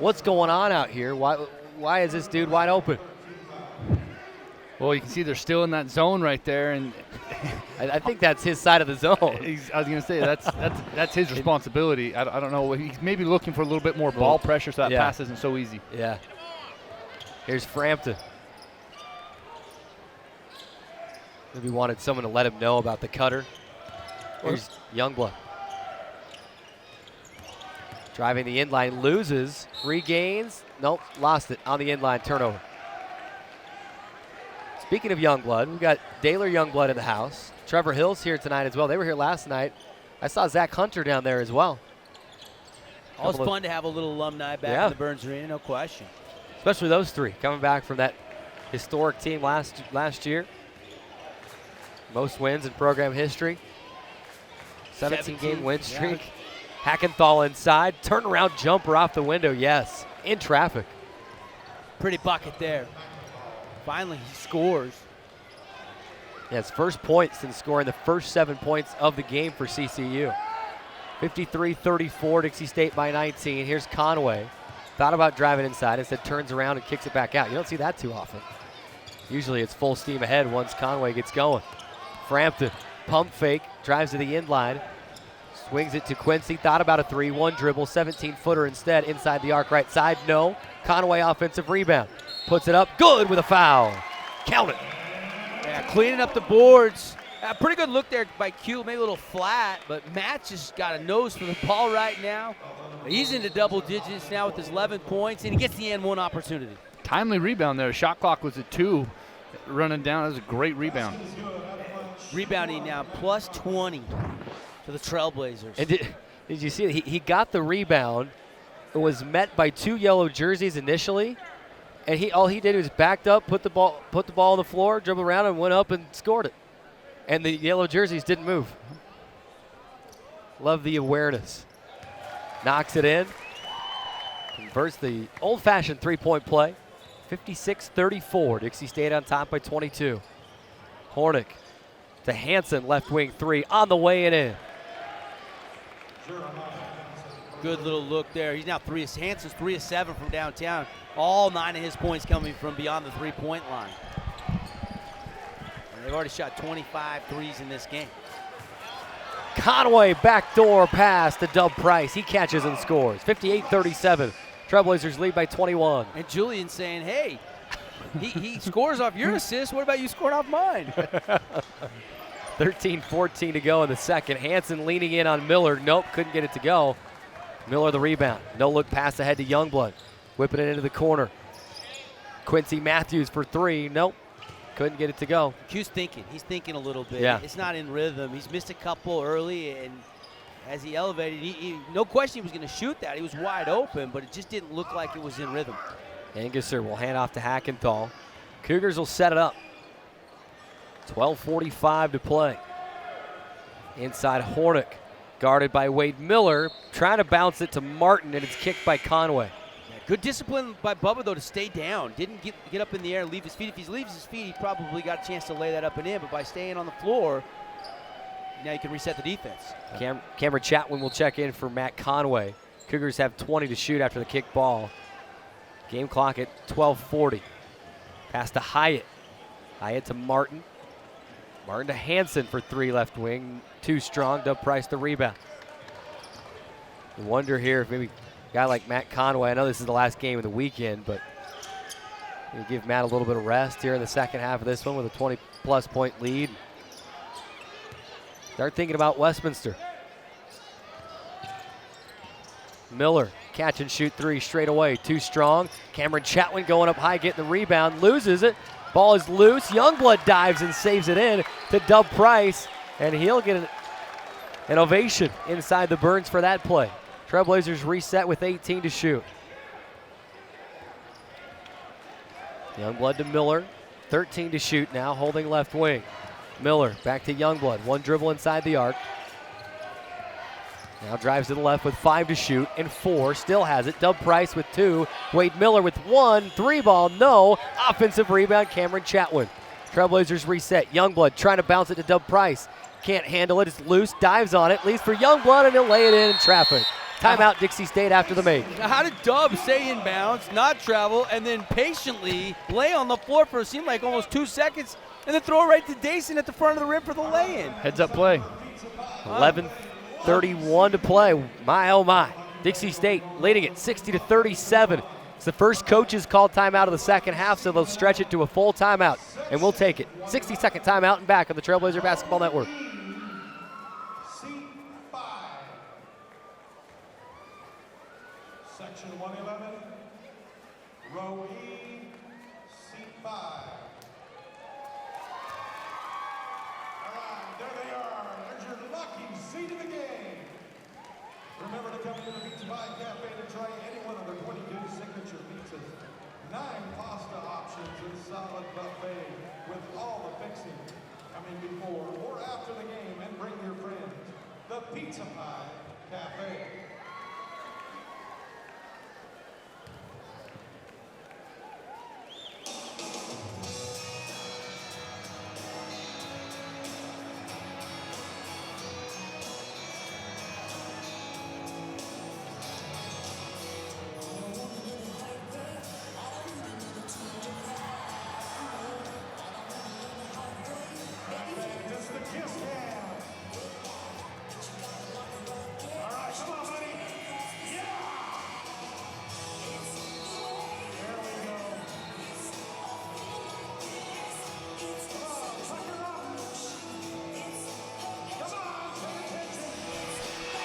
what's going on out here? Why is this dude wide open? Well, you can see they're still in that zone right there, and I think that's his side of the zone. I was going to say that's his responsibility. I don't know. He's maybe looking for a little bit more ball pressure, so that pass isn't so easy. Yeah. Here's Frampton. Maybe wanted someone to let him know about the cutter. Here's Youngblood. Driving the inline, loses, regains. Nope, lost it on the inline turnover. Speaking of Youngblood, we've got Daylor Youngblood in the house. Trevor Hill's here tonight as well. They were here last night. I saw Zach Hunter down there as well. Always fun to have a little alumni back in the Burns Arena, no question. Especially those three coming back from that historic team last year. Most wins in program history. 17-game win streak. Yeah. Hackenthal inside, turnaround jumper off the window, yes, in traffic. Pretty bucket there. Finally, he scores. Yeah, his first point since scoring the first 7 points of the game for CCU. 53-34, Dixie State by 19. Here's Conway. Thought about driving inside, instead turns around and kicks it back out. You don't see that too often. Usually it's full steam ahead once Conway gets going. Frampton, pump fake, drives to the inline. Swings it to Quincy, thought about a 3-1 dribble, 17-footer instead, inside the arc right side, no. Conway offensive rebound, puts it up, good with a foul. Count it. Yeah, cleaning up the boards. Pretty good look there by Q, maybe a little flat, but Matt just got a nose for the ball right now. He's into double digits now with his 11 points, and he gets the N1 opportunity. Timely rebound there, shot clock was at 2. Running down, that was a great rebound. Rebounding now, plus 20. To the Trailblazers. And did you see it? He got the rebound. It was met by 2 yellow jerseys initially, and all he did was backed up, put the ball on the floor, dribbled around, and went up and scored it. And the yellow jerseys didn't move. Love the awareness. Knocks it in. Converts the old-fashioned three-point play. 56-34. Dixie State on top by 22. Hornick to Hansen, left wing 3 on the way and in. Good little look there. He's now Hanson's 3 of 7 from downtown. All 9 of his points coming from beyond the three-point line. And they've already shot 25 threes in this game. Conway backdoor pass to Dub Price. He catches and scores. 58-37. Trailblazers lead by 21. And Julian saying, hey, he scores off your assist. What about you scoring off mine? 13-14 to go in the second. Hanson leaning in on Miller. Nope, couldn't get it to go. Miller the rebound. No look pass ahead to Youngblood. Whipping it into the corner. Quincy Matthews for 3. Nope, couldn't get it to go. Q's thinking. He's thinking a little bit. Yeah. It's not in rhythm. He's missed a couple early, and as he elevated, he no question he was going to shoot that. He was wide open, but it just didn't look like it was in rhythm. Anguser will hand off to Hackenthal. Cougars will set it up. 12:45 to play. Inside Hornick, guarded by Wade Miller, trying to bounce it to Martin, and it's kicked by Conway. Yeah, good discipline by Bubba, though, to stay down. Didn't get up in the air and leave his feet. If he leaves his feet, he probably got a chance to lay that up and in, but by staying on the floor, now you can reset the defense. Cameron Chatwin will check in for Matt Conway. Cougars have 20 to shoot after the kick ball. Game clock at 12:40. Pass to Hyatt. Hyatt to Martin. Martin to Hanson for 3 left wing. Too strong. Dub Price the rebound. You wonder here if maybe a guy like Matt Conway, I know this is the last game of the weekend, but you give Matt a little bit of rest here in the second half of this one with a 20-plus point lead. Start thinking about Westminster. Miller, catch and shoot 3 straight away. Too strong. Cameron Chatwin going up high, getting the rebound. Loses it. Ball is loose. Youngblood dives and saves it in to Dub Price, and he'll get an ovation inside the Burns for that play. Trailblazers reset with 18 to shoot. Youngblood to Miller. 13 to shoot now, holding left wing. Miller back to Youngblood. 1 dribble inside the arc. Now drives to the left with 5 to shoot and 4. Still has it. Dub Price with 2. Wade Miller with 1. 3 ball, no. Offensive rebound, Cameron Chatwin. Trailblazers reset. Youngblood trying to bounce it to Dub Price. Can't handle it. It's loose. Dives on it. Leaves for Youngblood, and he'll lay it in traffic. Timeout Dixie State after the make. How did Dub stay inbounds, not travel, and then patiently lay on the floor for it seemed like almost 2 seconds, and then throw it right to Dason at the front of the rim for the lay-in? Heads up play. 11:31 to play. My, oh my. Dixie State leading it 60-37. It's the first coaches called timeout of the second half, so they'll stretch it to a full timeout, and we'll take it. 60-second timeout and back on the Trailblazer Basketball Network. Section 111, row E, seat 5. All right, there they are. There's your lucky seat of the game. Remember to come to the Pizza Pie Cafe to try any one of their 22 signature pizzas. 9 pasta options and solid buffet with all the fixing coming before or after the game, and bring your friends. The Pizza Pie Cafe.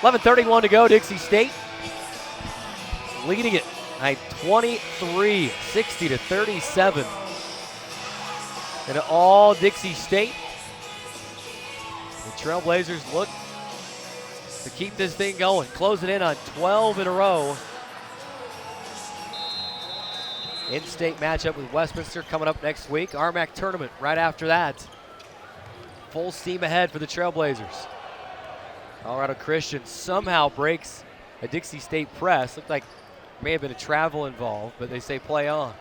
.11:31 to go. Dixie State leading it by 23, 60-37. And all Dixie State. The Trailblazers look to keep this thing going, closing in on 12 in a row. In-state matchup with Westminster coming up next week. RMAC tournament right after that. Full steam ahead for the Trailblazers. Colorado Christian somehow breaks a Dixie State press. Looked like there may have been a travel involved, but they say play on.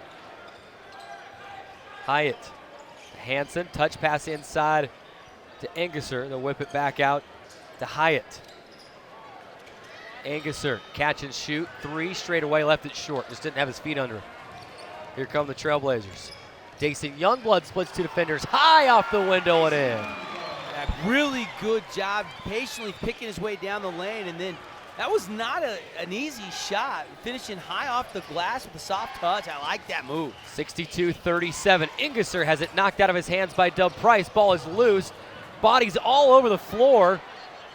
Hyatt, Hanson, touch pass inside to Engesser. They'll whip it back out to Hyatt. Anguser, catch and shoot. 3 straight away, left it short. Just didn't have his feet under it. Here come the Trailblazers. Jason Youngblood splits 2 defenders high off the window and in. Really good job patiently picking his way down the lane, and then that was not an easy shot. Finishing high off the glass with a soft touch. I like that move. 62-37. Anguser has it knocked out of his hands by Dub Price. Ball is loose. Bodies all over the floor.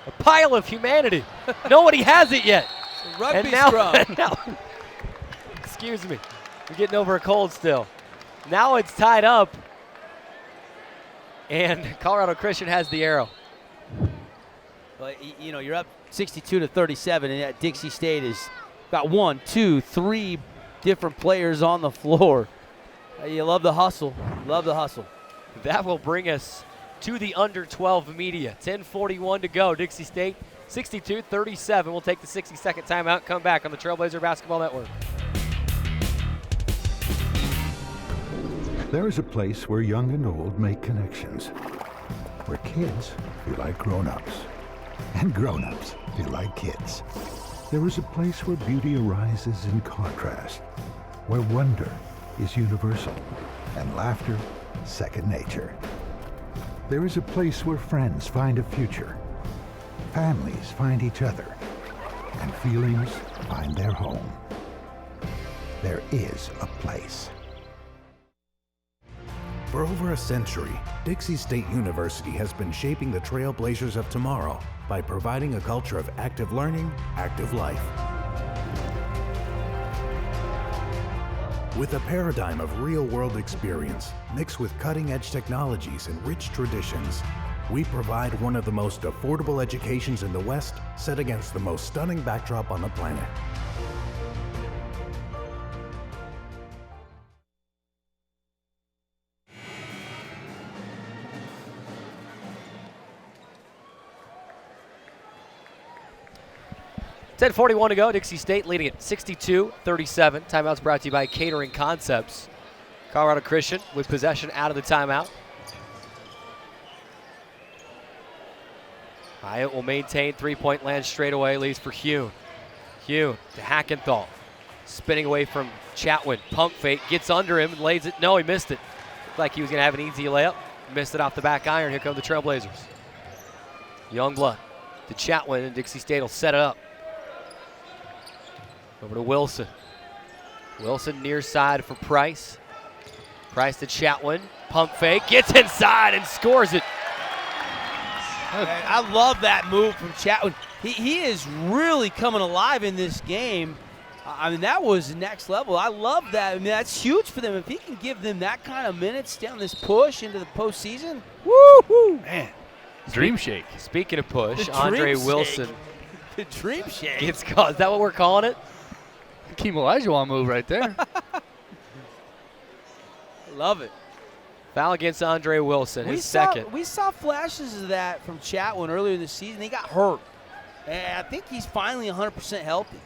A pile of humanity. Nobody has it yet. Rugby scrum. Excuse me. We're getting over a cold still. Now it's tied up. And Colorado Christian has the arrow. Well, you know, you're up 62-37, and that Dixie State has got 1, 2, 3 different players on the floor. You love the hustle. Love the hustle. That will bring us to the under 12 media. 10:41 to go. Dixie State 62-37. We'll take the 60-second timeout, come back on the Trailblazer Basketball Network. There is a place where young and old make connections, where kids feel like grown-ups, and grown-ups feel like kids. There is a place where beauty arises in contrast, where wonder is universal, and laughter second nature. There is a place where friends find a future, families find each other, and feelings find their home. There is a place. For over a century, Dixie State University has been shaping the trailblazers of tomorrow by providing a culture of active learning, active life. With a paradigm of real-world experience mixed with cutting-edge technologies and rich traditions, we provide one of the most affordable educations in the West set against the most stunning backdrop on the planet. .41 to go. Dixie State leading at 62-37. Timeout's brought to you by Catering Concepts. Colorado Christian with possession out of the timeout. Hyatt will maintain. 3-point land straight away. Leaves for Hune. Hune to Hackenthal. Spinning away from Chatwin. Pump fake. Gets under him and lays it. No, he missed it. Looked like he was going to have an easy layup. Missed it off the back iron. Here come the Trailblazers. Youngblood to Chatwin, and Dixie State will set it up. Over to Wilson. Wilson near side for Price. Price to Chatwin. Pump fake. Gets inside and scores it. I love that move from Chatwin. He is really coming alive in this game. I mean, that was next level. I love that. I mean, that's huge for them. If he can give them that kind of minutes down this push into the postseason, woo-hoo. Man, dream shake. Speaking of push, Andre Wilson. The dream shake. It's called, is that what we're calling it? Keem Olajuwon move right there. Love it. Foul against Andre Wilson, his second. We saw flashes of that from Chatwin earlier in the season. He got hurt. And I think he's finally 100% healthy.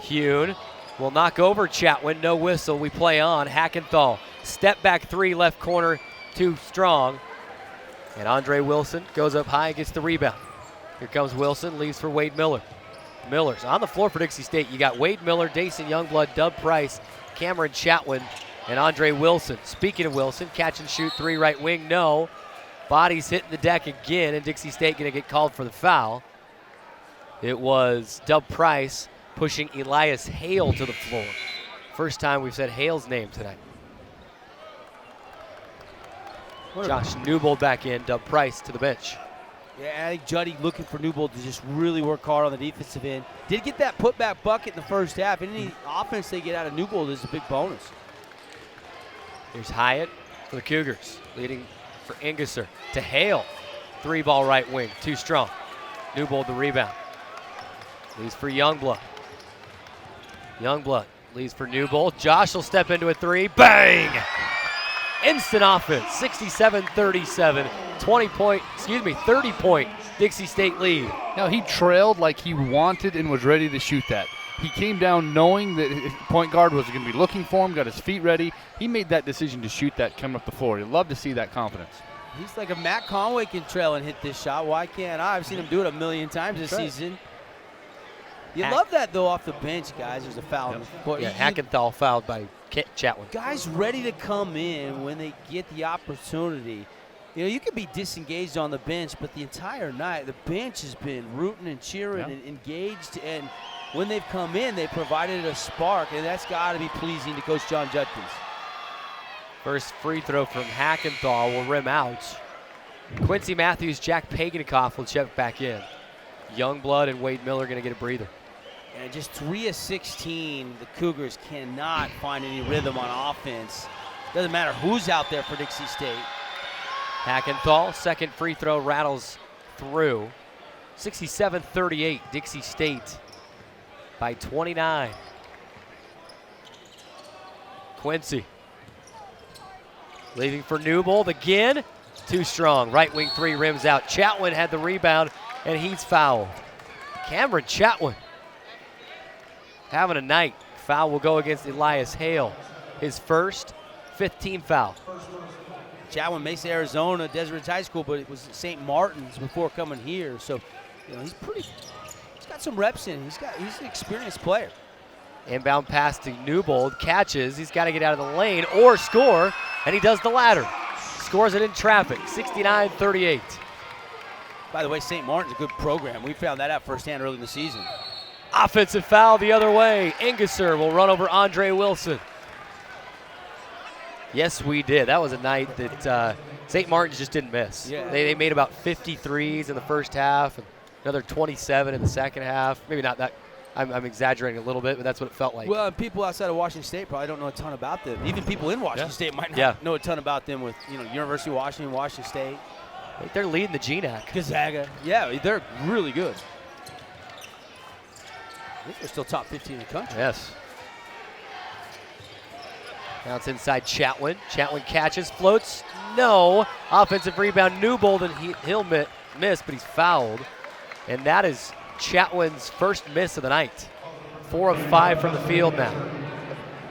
Hune will knock over Chatwin. No whistle. We play on. Hackenthal. Step back 3, left corner, too strong. And Andre Wilson goes up high and gets the rebound. Here comes Wilson. Leaves for Wade Miller. Miller's on the floor for Dixie State. You got Wade Miller, Dason Youngblood, Dub Price, Cameron Chatwin, and Andre Wilson. Speaking of Wilson, catch and shoot 3 right wing, no. Bodies hitting the deck again, and Dixie State going to get called for the foul. It was Dub Price pushing Elias Hale to the floor. First time we've said Hale's name tonight. Josh Newbold back in, Dub Price to the bench. Yeah, I think Juddy looking for Newbold to just really work hard on the defensive end. Did get that putback bucket in the first half. Any offense they get out of Newbold is a big bonus. Here's Hyatt for the Cougars, leading for Anguser to Hale. 3-ball right wing, too strong. Newbold the rebound. Leaves for Youngblood. Youngblood leaves for Newbold. Josh will step into a 3. Bang! Instant offense, 67-37. 30-point Dixie State lead. Now he trailed like he wanted and was ready to shoot that. He came down knowing that his point guard was going to be looking for him, got his feet ready. He made that decision to shoot that coming up the floor. You'd love to see that confidence. He's like a Matt Conway can trail and hit this shot. Why can't I? I've seen him do it a million times this season. You love that, though, off the bench, guys. There's a foul. Yeah, Hackenthal fouled by Chatwin. Guys ready to come in when they get the opportunity. You know, you can be disengaged on the bench, but the entire night, the bench has been rooting and cheering and engaged. And when they've come in, they provided a spark, and that's got to be pleasing to Coach John Judkins. First free throw from Hackenthal will rim out. Quincy Matthews, Jack Paganikoff will check back in. Youngblood and Wade Miller going to get a breather. And just 3 of 16, the Cougars cannot find any rhythm on offense. Doesn't matter who's out there for Dixie State. Hackenthal, second free throw rattles through. 67-38, Dixie State by 29. Quincy leaving for Newbold again. Too strong. Right wing three rims out. Chatwin had the rebound, and he's fouled. Cameron Chatwin having a night. Foul will go against Elias Hale. His first 15 foul. Chatwin, Mesa, Arizona, Desert Ridge High School, but it was St. Martin's before coming here. So, you know, he's got some reps in. He's an experienced player. Inbound pass to Newbold, catches. He's got to get out of the lane or score, and he does the latter. Scores it in traffic, 69-38. By the way, St. Martin's a good program. We found that out firsthand early in the season. Offensive foul the other way. Ingesser will run over Andre Wilson. Yes, we did. That was a night that St. Martin's just didn't miss. Yeah. They made about 50 threes in the first half, and another 27 in the second half. Maybe not that. I'm exaggerating a little bit, but that's what it felt like. Well, people outside of Washington State probably don't know a ton about them. Even people in Washington State might not know a ton about them with, you know, University of Washington, Washington State. I think they're leading the GNAC. Gonzaga. Yeah, they're really good. I think they're still top 15 in the country. Yes. Now it's inside Chatwin. Chatwin catches, floats, no. Offensive rebound, Newbold, and he'll miss, but he's fouled. And that is Chatwin's first miss of the night. 4 of 5 from the field now.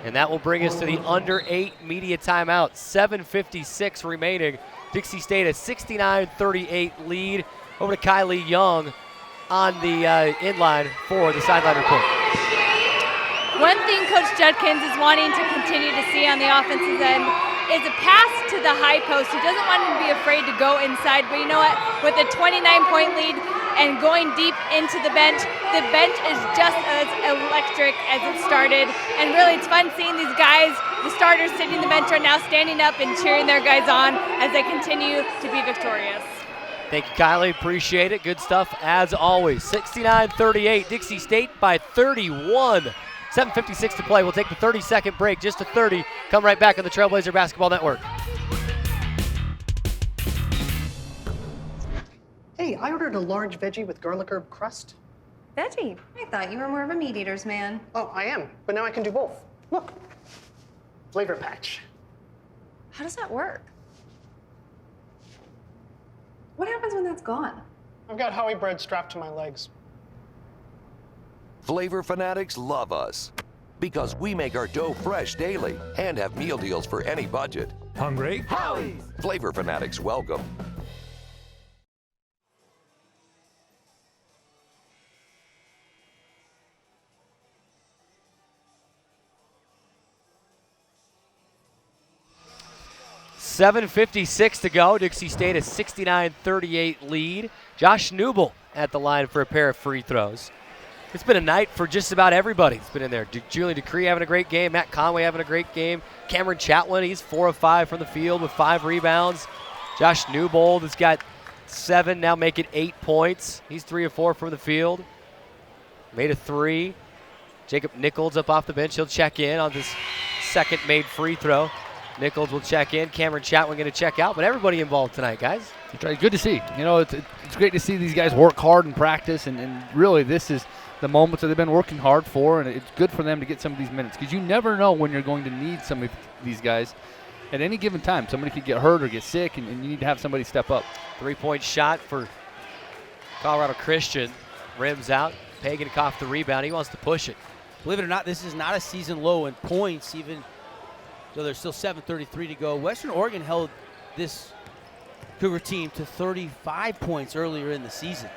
And that will bring us to the under 8 media timeout. 7:56 remaining. Dixie State a 69-38 lead. Over to Kylie Young on the inline for the sideline report. One thing Coach Judkins is wanting to continue to see on the offensive end is a pass to the high post. He doesn't want him to be afraid to go inside, but you know what? With a 29-point lead and going deep into the bench is just as electric as it started. And really, it's fun seeing these guys, the starters sitting the bench right now, standing up and cheering their guys on as they continue to be victorious. Thank you, Kylie. Appreciate it. Good stuff as always. 69-38, Dixie State by 31. 7:56 to play. We'll take the 30-second break, just a 30. Come right back on the Trailblazer Basketball Network. Hey, I ordered a large veggie with garlic herb crust. Veggie? I thought you were more of a meat eater's man. Oh, I am, but now I can do both. Look, flavor patch. How does that work? What happens when that's gone? I've got Howie bread strapped to my legs. Flavor fanatics love us because we make our dough fresh daily and have meal deals for any budget. Hungry? Howie's! Flavor fanatics welcome. $7:56 to go. Dixie State a 69-38 lead. Josh Newbold at the line for a pair of free throws. It's been a night for just about everybody that's been in there. Julian Decree having a great game. Matt Conway having a great game. Cameron Chatwin, he's 4 of 5 from the field with 5 rebounds. Josh Newbold has got 7, now make it 8 points. He's 3 of 4 from the field. Made a 3. Jacob Nichols up off the bench. He'll check in on this second made free throw. Nichols will check in. Cameron Chatwin going to check out, but everybody involved tonight, guys. Good to see. You know, it's great to see these guys work hard in practice, and really this is the moments that they've been working hard for, and it's good for them to get some of these minutes because you never know when you're going to need some of these guys at any given time. Somebody could get hurt or get sick, and you need to have somebody step up. 3-point shot for Colorado Christian. Rims out. Paganikoff the rebound. He wants to push it. Believe it or not, this is not a season low in points, even though there's still 7:33 to go. Western Oregon held this Cougar team to 35 points earlier in the season.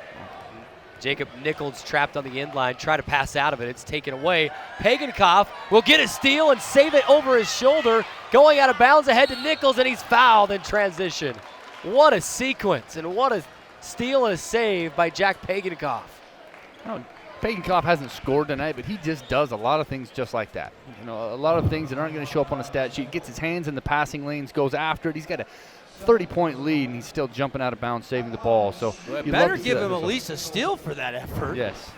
Jacob Nichols trapped on the end line, try to pass out of it. It's taken away. Pagankoff will get a steal and save it over his shoulder. Going out of bounds ahead to Nichols, and he's fouled in transition. What a sequence, and what a steal and a save by Jack Pagankoff. Oh, Pagankoff hasn't scored tonight, but he just does a lot of things just like that. You know, a lot of things that aren't going to show up on a stat sheet. Gets his hands in the passing lanes, goes after it. He's got a 30-point lead, and he's still jumping out of bounds, saving the ball. So well, better give him at least a steal for that effort. Yes.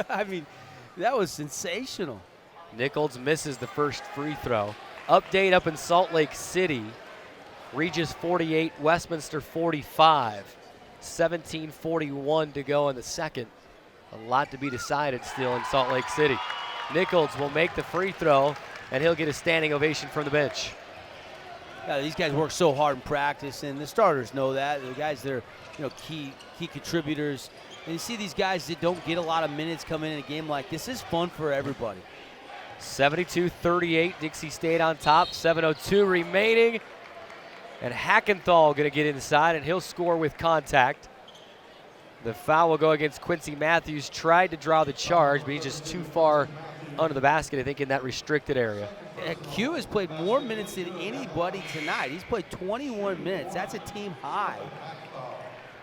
I mean, that was sensational. Nichols misses the first free throw. Update up in Salt Lake City. Regis 48, Westminster 45. 17:41 to go in the second. A lot to be decided still in Salt Lake City. Nichols will make the free throw, and he'll get a standing ovation from the bench. Yeah, these guys work so hard in practice, and the starters know that. The guys that are, key contributors. And you see these guys that don't get a lot of minutes coming in a game like this. Is fun for everybody. 72-38, Dixie State on top. 7:02 remaining. And Hackenthal going to get inside, and he'll score with contact. The foul will go against Quincy Matthews. Tried to draw the charge, but he's just too far under the basket, I think, in that restricted area. Yeah, Q has played more minutes than anybody tonight. He's played 21 minutes. That's a team high.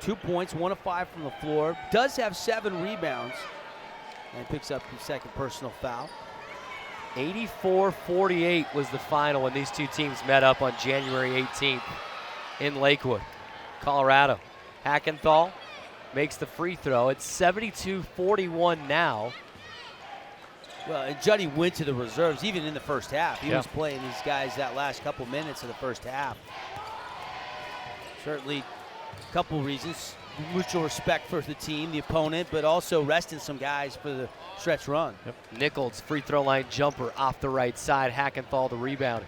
2 points, 1 of 5 from the floor. Does have 7 rebounds. And picks up his second personal foul. 84-48 was the final when these two teams met up on January 18th in Lakewood, Colorado. Hackenthal makes the free throw. It's 72-41 now. Well, and Juddy went to the reserves even in the first half. He was playing these guys that last couple minutes of the first half. Certainly a couple reasons. Mutual respect for the team, the opponent, but also resting some guys for the stretch run. Nichols, free throw line jumper off the right side. Hackenthal the rebound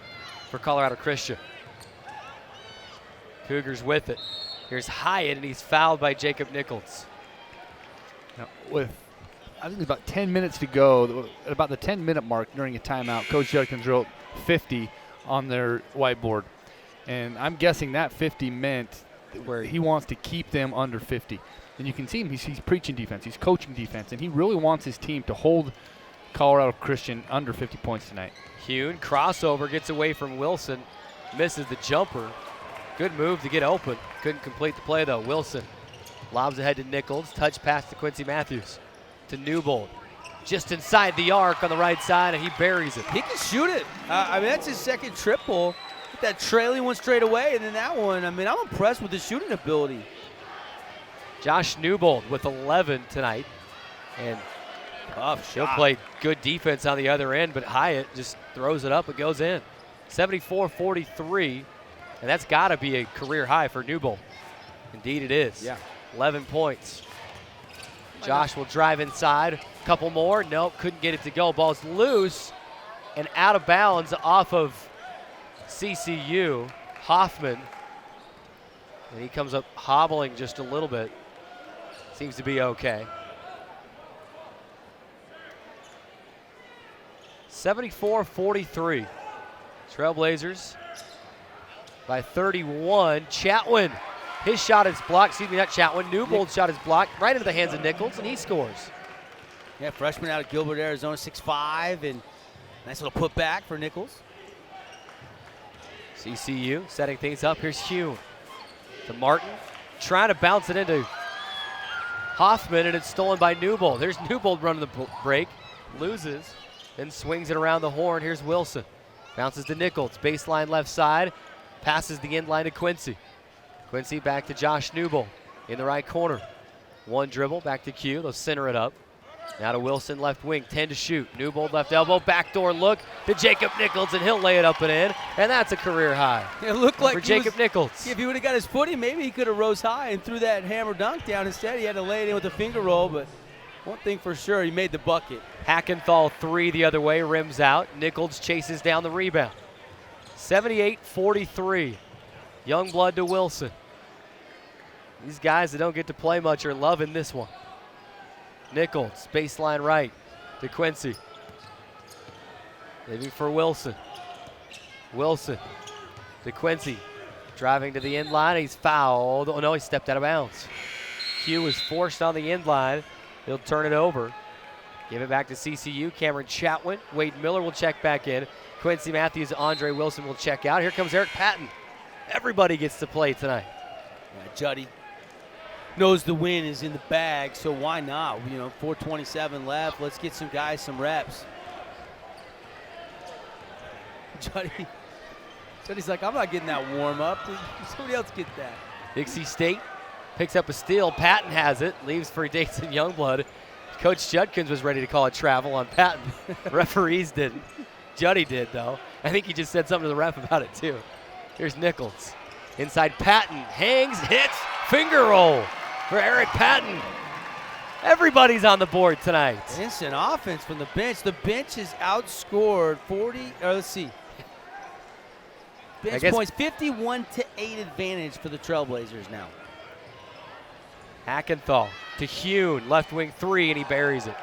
for Colorado Christian. Cougars with it. Here's Hyatt, and he's fouled by Jacob Nichols. Now, I think there's about 10 minutes to go. At about the 10-minute mark during a timeout, Coach Judkins wrote 50 on their whiteboard. And I'm guessing that 50 meant where he wants to keep them under 50. And you can see him, he's preaching defense, he's coaching defense, and he really wants his team to hold Colorado Christian under 50 points tonight. Hune, crossover, gets away from Wilson, misses the jumper. Good move to get open. Couldn't complete the play, though. Wilson lobs ahead to Nichols, touch pass to Quincy Matthews. To Newbold, just inside the arc on the right side, and he buries it. He can shoot it. I mean, that's his second triple. That trailing one straight away, and then that one. I mean, I'm impressed with his shooting ability. Josh Newbold with 11 tonight, and he'll play good defense on the other end, but Hyatt just throws it up. It goes in. 74-43, and that's got to be a career high for Newbold. Indeed it is. Yeah. 11 points. Josh will drive inside. Couple more. Nope, couldn't get it to go. Ball's loose and out of bounds off of CCU. Hoffman. And he comes up hobbling just a little bit. Seems to be okay. 74-43. Trailblazers by 31. Chatwin. His shot is blocked. Excuse me, not Chatwin. Newbold's shot is blocked right into the hands of Nichols, and he scores. Yeah, freshman out of Gilbert, Arizona, 6'5", and nice little putback for Nichols. CCU setting things up. Here's Hugh to Martin, trying to bounce it into Hoffman, and it's stolen by Newbold. There's Newbold running the break, loses, then swings it around the horn. Here's Wilson. Bounces to Nichols, baseline left side, passes the end line to Quincy. Quincy back to Josh Newbold in the right corner. One dribble, back to Q. They'll center it up. Now to Wilson, left wing, 10 to shoot. Newbold left elbow, backdoor look to Jacob Nichols, and he'll lay it up and in. And that's a career high. It looked like for Jacob Nichols. If he would have got his footing, maybe he could have rose high and threw that hammer dunk down. Instead, he had to lay it in with a finger roll, but one thing for sure, he made the bucket. Hackenthal 3 the other way, rims out. Nichols chases down the rebound. 78-43. Youngblood to Wilson. These guys that don't get to play much are loving this one. Nichols, baseline right to Quincy. Leaving for Wilson. Wilson to Quincy. Driving to the end line. He's fouled. Oh, no, he stepped out of bounds. Q was forced on the end line. He'll turn it over. Give it back to CCU. Cameron Chatwin. Wade Miller will check back in. Quincy Matthews, Andre Wilson will check out. Here comes Eric Patton. Everybody gets to play tonight. Yeah, Juddy knows the win is in the bag, so why not? 4:27 left. Let's get some guys some reps. Juddy's like, I'm not getting that warm up. Somebody else get that. Dixie State picks up a steal. Patton has it. Leaves for Dayton Youngblood. Coach Judkins was ready to call a travel on Patton. Referees didn't. Juddy did, though. I think he just said something to the ref about it, too. Here's Nichols. Inside Patton. Hangs, hits, finger roll for Eric Patton. Everybody's on the board tonight. Instant offense from the bench. The bench has outscored 40, let's see. Bench points, 51-8 advantage for the Trailblazers now. Hackenthal to Hune, left wing three, and he buries it.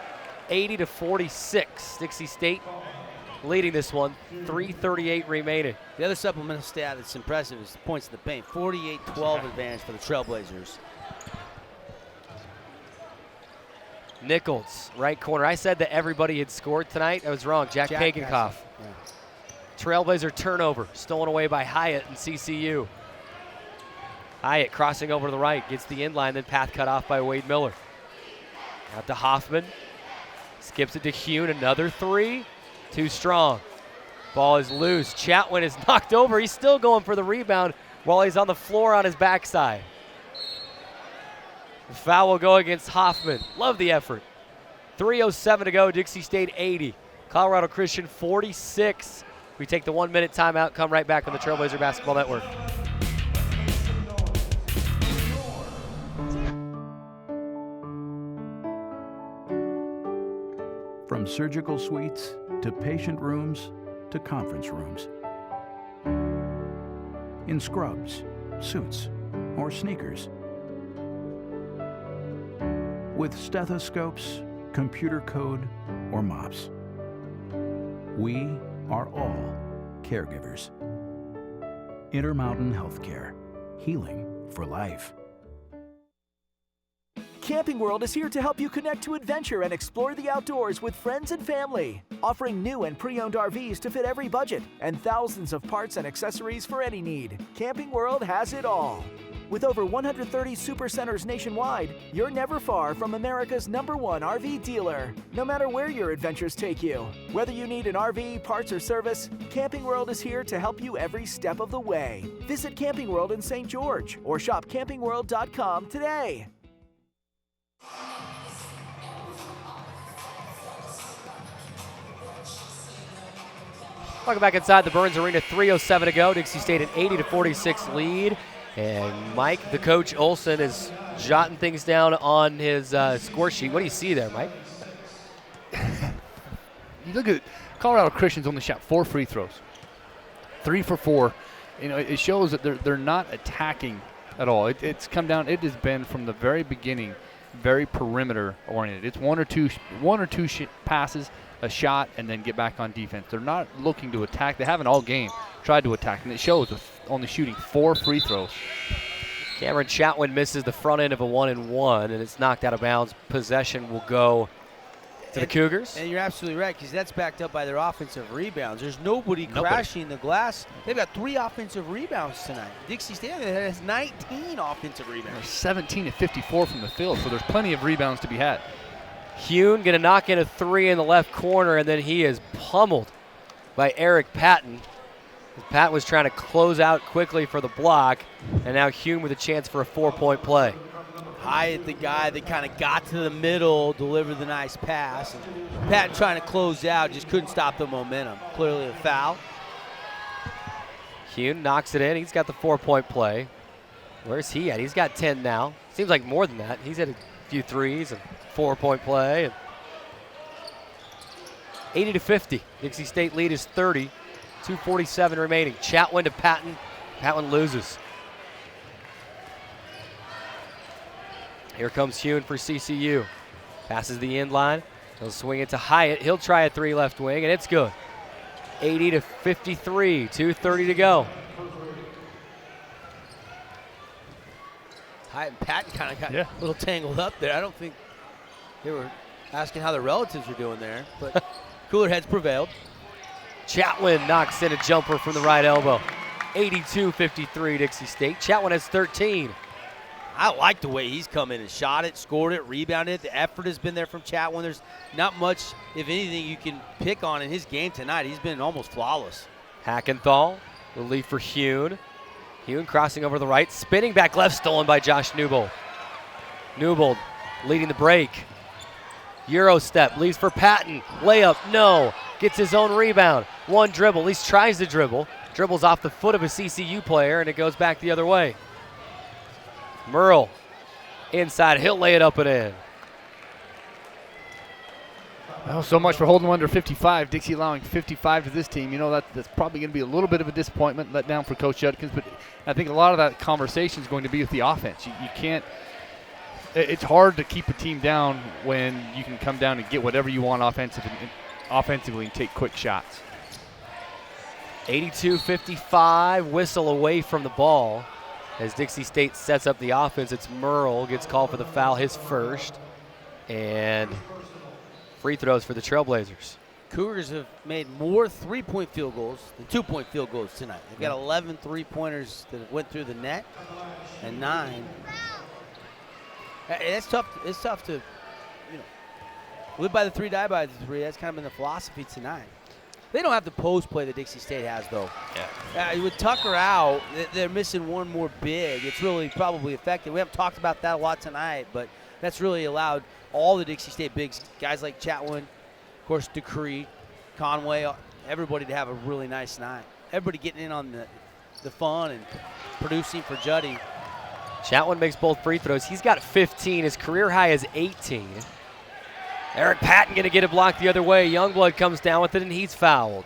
80-46. Dixie State leading this one, 3:38 remaining. The other supplemental stat that's impressive is the points in the paint. 48-12 advantage for the Trailblazers. Nichols, right corner. I said that everybody had scored tonight. I was wrong. Jack Pagankoff. Yeah. Trailblazer turnover, stolen away by Hyatt and CCU. Hyatt crossing over to the right, gets the inline, then path cut off by Wade Miller. Out to Hoffman. Skips it to Hune, another three. Too strong. Ball is loose. Chatwin is knocked over. He's still going for the rebound while he's on the floor on his backside. The foul will go against Hoffman. Love the effort. 3:07 to go. Dixie State 80. Colorado Christian 46. We take the 1 minute timeout. Come right back on the Trailblazer Basketball Network. From surgical suites to patient rooms to conference rooms. In scrubs, suits, or sneakers. With stethoscopes, computer code, or mops. We are all caregivers. Intermountain Healthcare. Healing for life. Camping World is here to help you connect to adventure and explore the outdoors with friends and family. Offering new and pre-owned RVs to fit every budget and thousands of parts and accessories for any need. Camping World has it all. With over 130 supercenters nationwide, you're never far from America's #1 RV dealer. No matter where your adventures take you, whether you need an RV, parts, or service, Camping World is here to help you every step of the way. Visit Camping World in St. George or shop campingworld.com today. Welcome back inside the Burns Arena. 3:07 to go. Dixie State an 80-46 lead. And Mike, the coach, Olson, is jotting things down on his score sheet. What do you see there, Mike? You look at Colorado Christian's only shot 4 free throws. 3 for 4. It shows that they're not attacking at all. It's come down. It has been from the very beginning very perimeter oriented. It's one or two passes, a shot, and then get back on defense. They're not looking to attack. They haven't all game tried to attack, and it shows with only shooting 4 free throws. Cameron Chatwin misses the front end of a 1-and-1, and it's knocked out of bounds. Possession will go to the Cougars. And you're absolutely right, because that's backed up by their offensive rebounds. There's nobody crashing the glass. They've got 3 offensive rebounds tonight. Dixie State has 19 offensive rebounds. They're 17 of 54 from the field, so there's plenty of rebounds to be had. Hune going to knock in a 3 in the left corner, and then he is pummeled by Eric Patton. Pat was trying to close out quickly for the block, and now Hune with a chance for a 4-point play. Hyatt, the guy that kind of got to the middle, delivered the nice pass. And Patton trying to close out, just couldn't stop the momentum. Clearly a foul. Hune knocks it in. He's got the 4-point play. Where's he at? He's got 10 now. Seems like more than that. He's had a few threes and 4-point play. And 80-50. Dixie State lead is 30. 2:47 remaining. Chatwin to Patton. Patton loses. Here comes Hune for CCU. Passes the end line. He'll swing it to Hyatt. He'll try a 3 left wing, and it's good. 80-53. 2:30 to go. Hyatt and Patton kind of got a little tangled up there. I don't think They were asking how their relatives were doing there, but cooler heads prevailed. Chatwin knocks in a jumper from the right elbow. 82-53 Dixie State. Chatwin has 13. I like the way he's come in and shot it, scored it, rebounded it. The effort has been there from Chatwin. There's not much, if anything, you can pick on in his game tonight. He's been almost flawless. Hackenthal, relief for Hune. Hune crossing over the right, spinning back left, stolen by Josh Newbold. Newbold leading the break. Euro step, leaves for Patton. Layup, no. Gets his own rebound. One dribble, at least tries to dribble. Dribbles off the foot of a CCU player, and it goes back the other way. Merle inside, he'll lay it up and in. Well, so much for holding them under 55. Dixie allowing 55 to this team. You know, that's probably going to be a little bit of a disappointment, let down for Coach Judkins, but I think a lot of that conversation is going to be with the offense. You can't, it's hard to keep a team down when you can come down and get whatever you want offensively and take quick shots. 82-55, whistle away from the ball. As Dixie State sets up the offense, it's Merle, gets called for the foul, his first. And free throws for the Trailblazers. Cougars have made more three-point field goals than two-point field goals tonight. They've got 11 three-pointers that went through the net and 9. It's tough to, live by the 3, die by the 3. That's kind of been the philosophy tonight. They don't have the post play that Dixie State has, though. Yeah. With Tucker out, they're missing one more big. It's really probably effective. We haven't talked about that a lot tonight, but that's really allowed all the Dixie State bigs, guys like Chatwin, of course, Decree, Conway, everybody to have a really nice night. Everybody getting in on the fun and producing for Juddy. Chatwin makes both free throws. He's got 15. His career high is 18. Eric Patton going to get it blocked the other way. Youngblood comes down with it, and he's fouled.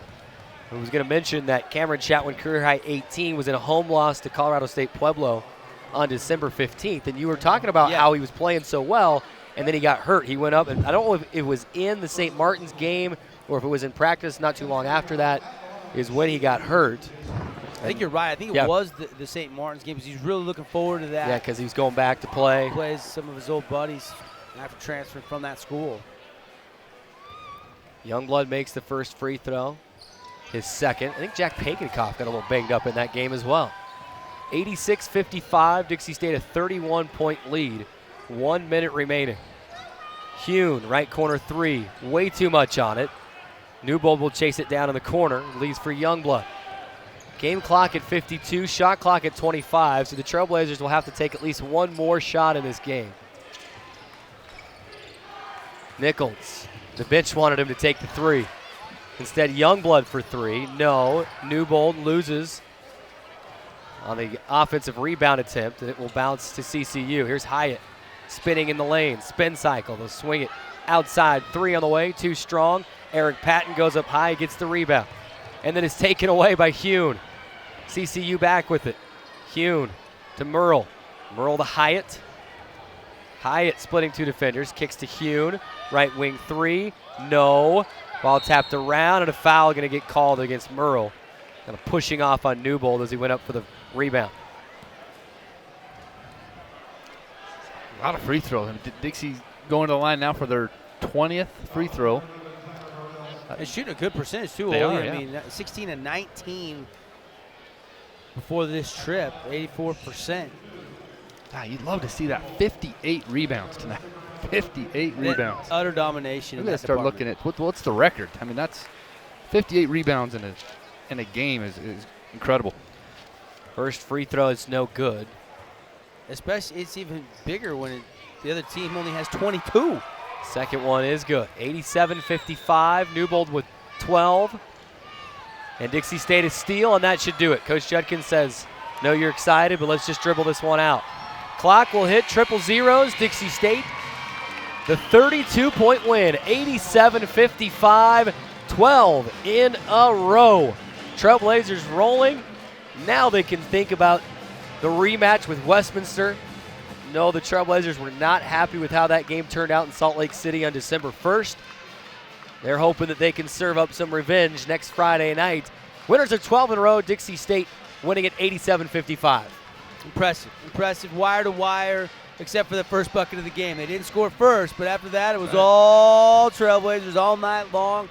I was going to mention that Cameron Chatwin, career high 18, was in a home loss to Colorado State Pueblo on December 15th. And you were talking about how he was playing so well, and then he got hurt. He went up, and I don't know if it was in the St. Martin's game or if it was in practice not too long after that is when he got hurt. I think you're right. I think it was the St. Martin's game because he's really looking forward to that. Yeah, because he was going back to play. He plays some of his old buddies after transferring from that school. Youngblood makes the first free throw, his second. I think Jack Pakenkoff got a little banged up in that game as well. 86-55, Dixie State a 31-point lead. 1 minute remaining. Hune, right corner 3, way too much on it. Newbold will chase it down in the corner, leaves for Youngblood. Game clock at 52, shot clock at 25, so the Trailblazers will have to take at least one more shot in this game. Nichols. The bench wanted him to take the 3. Instead, Youngblood for 3. No. Newbold loses on the offensive rebound attempt, and it will bounce to CCU. Here's Hyatt spinning in the lane. Spin cycle. They'll swing it outside. 3 on the way. Too strong. Eric Patton goes up high, gets the rebound. And then it's taken away by Hune. CCU back with it. Hune to Merle. Merle to Hyatt. Hyatt splitting 2 defenders, kicks to Hune, right wing 3, no. Ball tapped around, and a foul going to get called against Merle. Kind of pushing off on Newbold as he went up for the rebound. A lot of free throws. Dixie going to the line now for their 20th free throw. They're shooting a good percentage, too. They are, I mean, 16 and 19 before this trip, 84%. You'd love to see that. 58 rebounds tonight. 58 rebounds. Utter domination. I'm going to start looking at what's the record. I mean, that's 58 rebounds in a game is incredible. First free throw is no good. Especially, it's even bigger when the other team only has 22. Second one is good. 87-55. Newbold with 12. And Dixie State is steal, and that should do it. Coach Judkins says, no, you're excited, but let's just dribble this one out. Clock will hit triple zeros. Dixie State, the 32-point win, 87-55, 12 in a row. Trailblazers rolling. Now they can think about the rematch with Westminster. No, the Trailblazers were not happy with how that game turned out in Salt Lake City on December 1st. They're hoping that they can serve up some revenge next Friday night. Winners of 12 in a row, Dixie State winning at 87-55. Impressive, wire to wire. except for the first bucket of the game. They didn't score first, but after that, it was all Trailblazers all night long.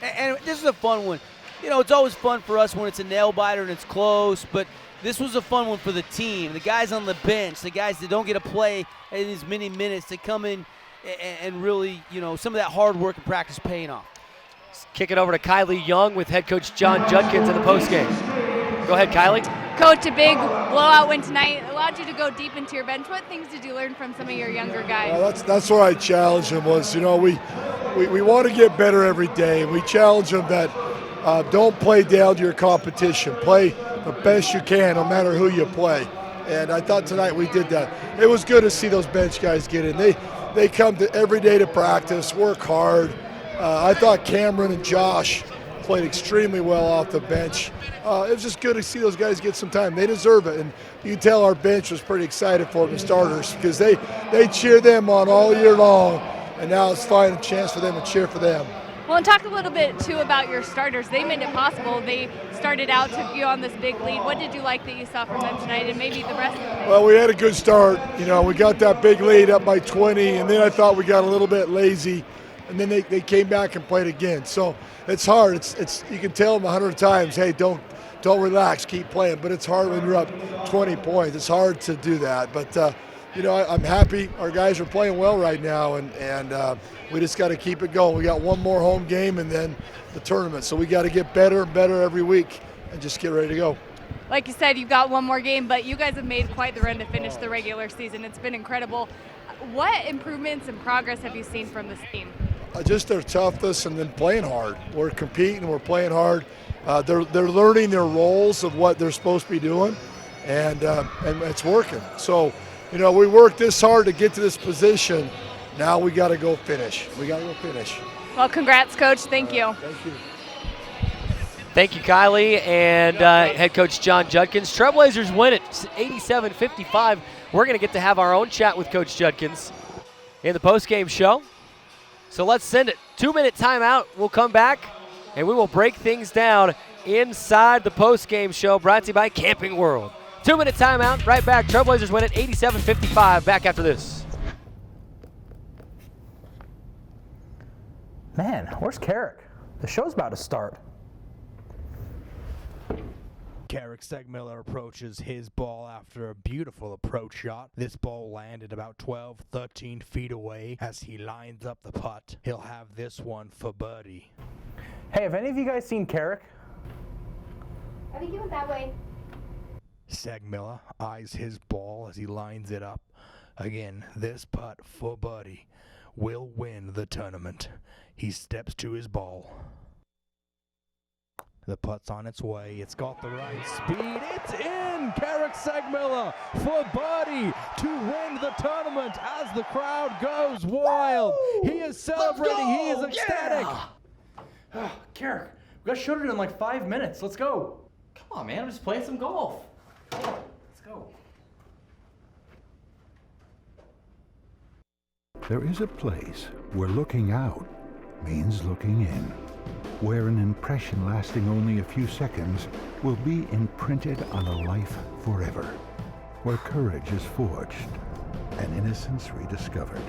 And this is a fun one. You know, it's always fun for us when it's a nail-biter and it's close, but this was a fun one for the team. The guys on the bench, the guys that don't get to play in as many minutes, they come in and really, you know, some of that hard work and practice paying off. Let's kick it over to Kylie Young with head coach John Judkins in the postgame. Go ahead, Kylie. Coach, a big blowout win tonight allowed you to go deep into your bench. What things did you learn from some of your younger guys? Well, that's what I challenged them was, you know, we want to get better every day. We challenge them that don't play down to your competition. Play the best you can no matter who you play. And I thought tonight we did that. It was good to see those bench guys get in. They come to every day to practice, work hard. I thought Cameron and Josh played extremely well off the bench. It was just good to see those guys get some time. They deserve it, and you can tell our bench was pretty excited for them, the starters, because they cheer them on all year long, and now it's finally a chance for them to cheer for them. Well, and talk a little bit, too, about your starters. They made it possible. They started out to be on this big lead. What did you like that you saw from them tonight, and maybe the rest of the day? Well, we had a good start. You know, we got that big lead up by 20, and then I thought we got a little bit lazy, and then they came back and played again. So it's hard. It's you can tell them 100 times, hey, don't relax, keep playing. But it's hard when you're up 20 points. It's hard to do that. But you know, I'm happy. Our guys are playing well right now, and we just got to keep it going. We got one more home game and then the tournament. So we got to get better and better every week and just get ready to go. Like you said, you've got one more game, but you guys have made quite the run to finish the regular season. It's been incredible. What improvements and progress have you seen from this team? Just their toughness and then playing hard. We're competing, we're playing hard. They're learning their roles of what they're supposed to be doing, and it's working. So, you know, we worked this hard to get to this position. Now we got to go finish. Well, congrats, Coach. Thank you. Thank you. Thank you, Kylie, and head coach John Judkins. Trailblazers win it 87-55. We're going to get to have our own chat with Coach Judkins in the postgame show. So let's send it. 2-minute timeout. We'll come back, and we will break things down inside the postgame show brought to you by Camping World. 2-minute timeout. Right back. Trailblazers win it 87-55. Back after this. Man, where's Carrick? The show's about to start. Carrick Segmiller approaches his ball after a beautiful approach shot. This ball landed about 12, 13 feet away as he lines up the putt. He'll have this one for birdie. Hey, have any of you guys seen Carrick? I think he went that way. Segmiller eyes his ball as he lines it up. Again, this putt for birdie will win the tournament. He steps to his ball. The putt's on its way. It's got the right speed. It's in! Carrick Segmiller for birdie to win the tournament as the crowd goes wild. He is celebrating. He is ecstatic. Yeah. Carrick, we got shooting in like 5 minutes. Let's go. Come on, man. I'm just playing some golf. Let's go. There is a place where looking out means looking in, where an impression lasting only a few seconds will be imprinted on a life forever, where courage is forged and innocence rediscovered,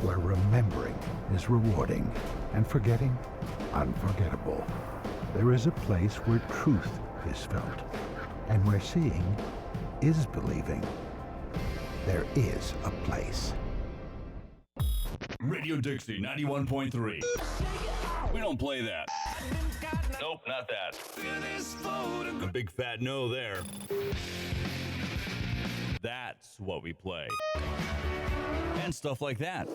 where remembering is rewarding and forgetting unforgettable. There is a place where truth is felt and where seeing is believing. There is a place. Radio Dixie 91.3. We don't play that. Nope, not that. A big fat no there. That's what we play. And stuff like that.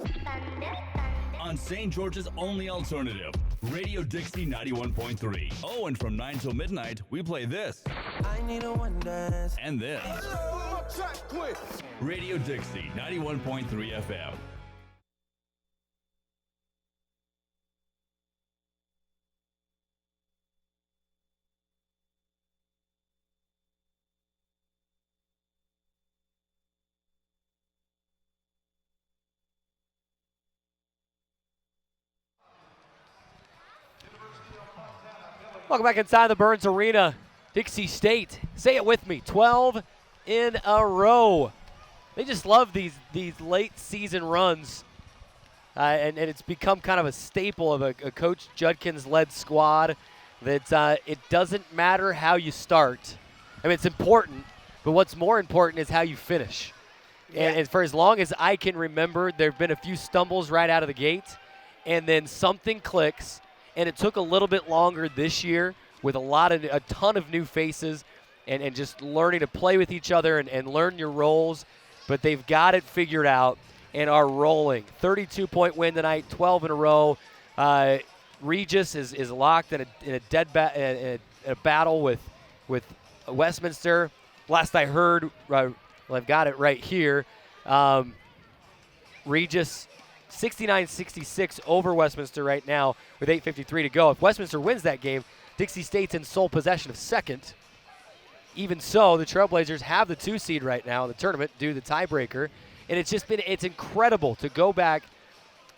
On St. George's only alternative, Radio Dixie 91.3. Oh, and from 9 till midnight, we play this. I need a one dance. And this. Radio Dixie 91.3 FM. Welcome back inside the Burns Arena. Dixie State, say it with me, 12 in a row. They just love these late season runs, and it's become kind of a staple of a Coach Judkins-led squad. That it doesn't matter how you start. I mean, it's important, but what's more important is how you finish. Yeah. And for as long as I can remember, there have been a few stumbles right out of the gate, and then something clicks, and it took a little bit longer this year with a ton of new faces and just learning to play with each other and learn your roles. But they've got it figured out and are rolling. 32-point win tonight, 12 in a row. Regis is locked in a battle with Westminster. Last I heard, well, I've got it right here. Regis 69-66 over Westminster right now with 8:53 to go. If Westminster wins that game, Dixie State's in sole possession of second. Even so, the Trailblazers have the 2 seed right now in the tournament due to the tiebreaker. And it's incredible to go back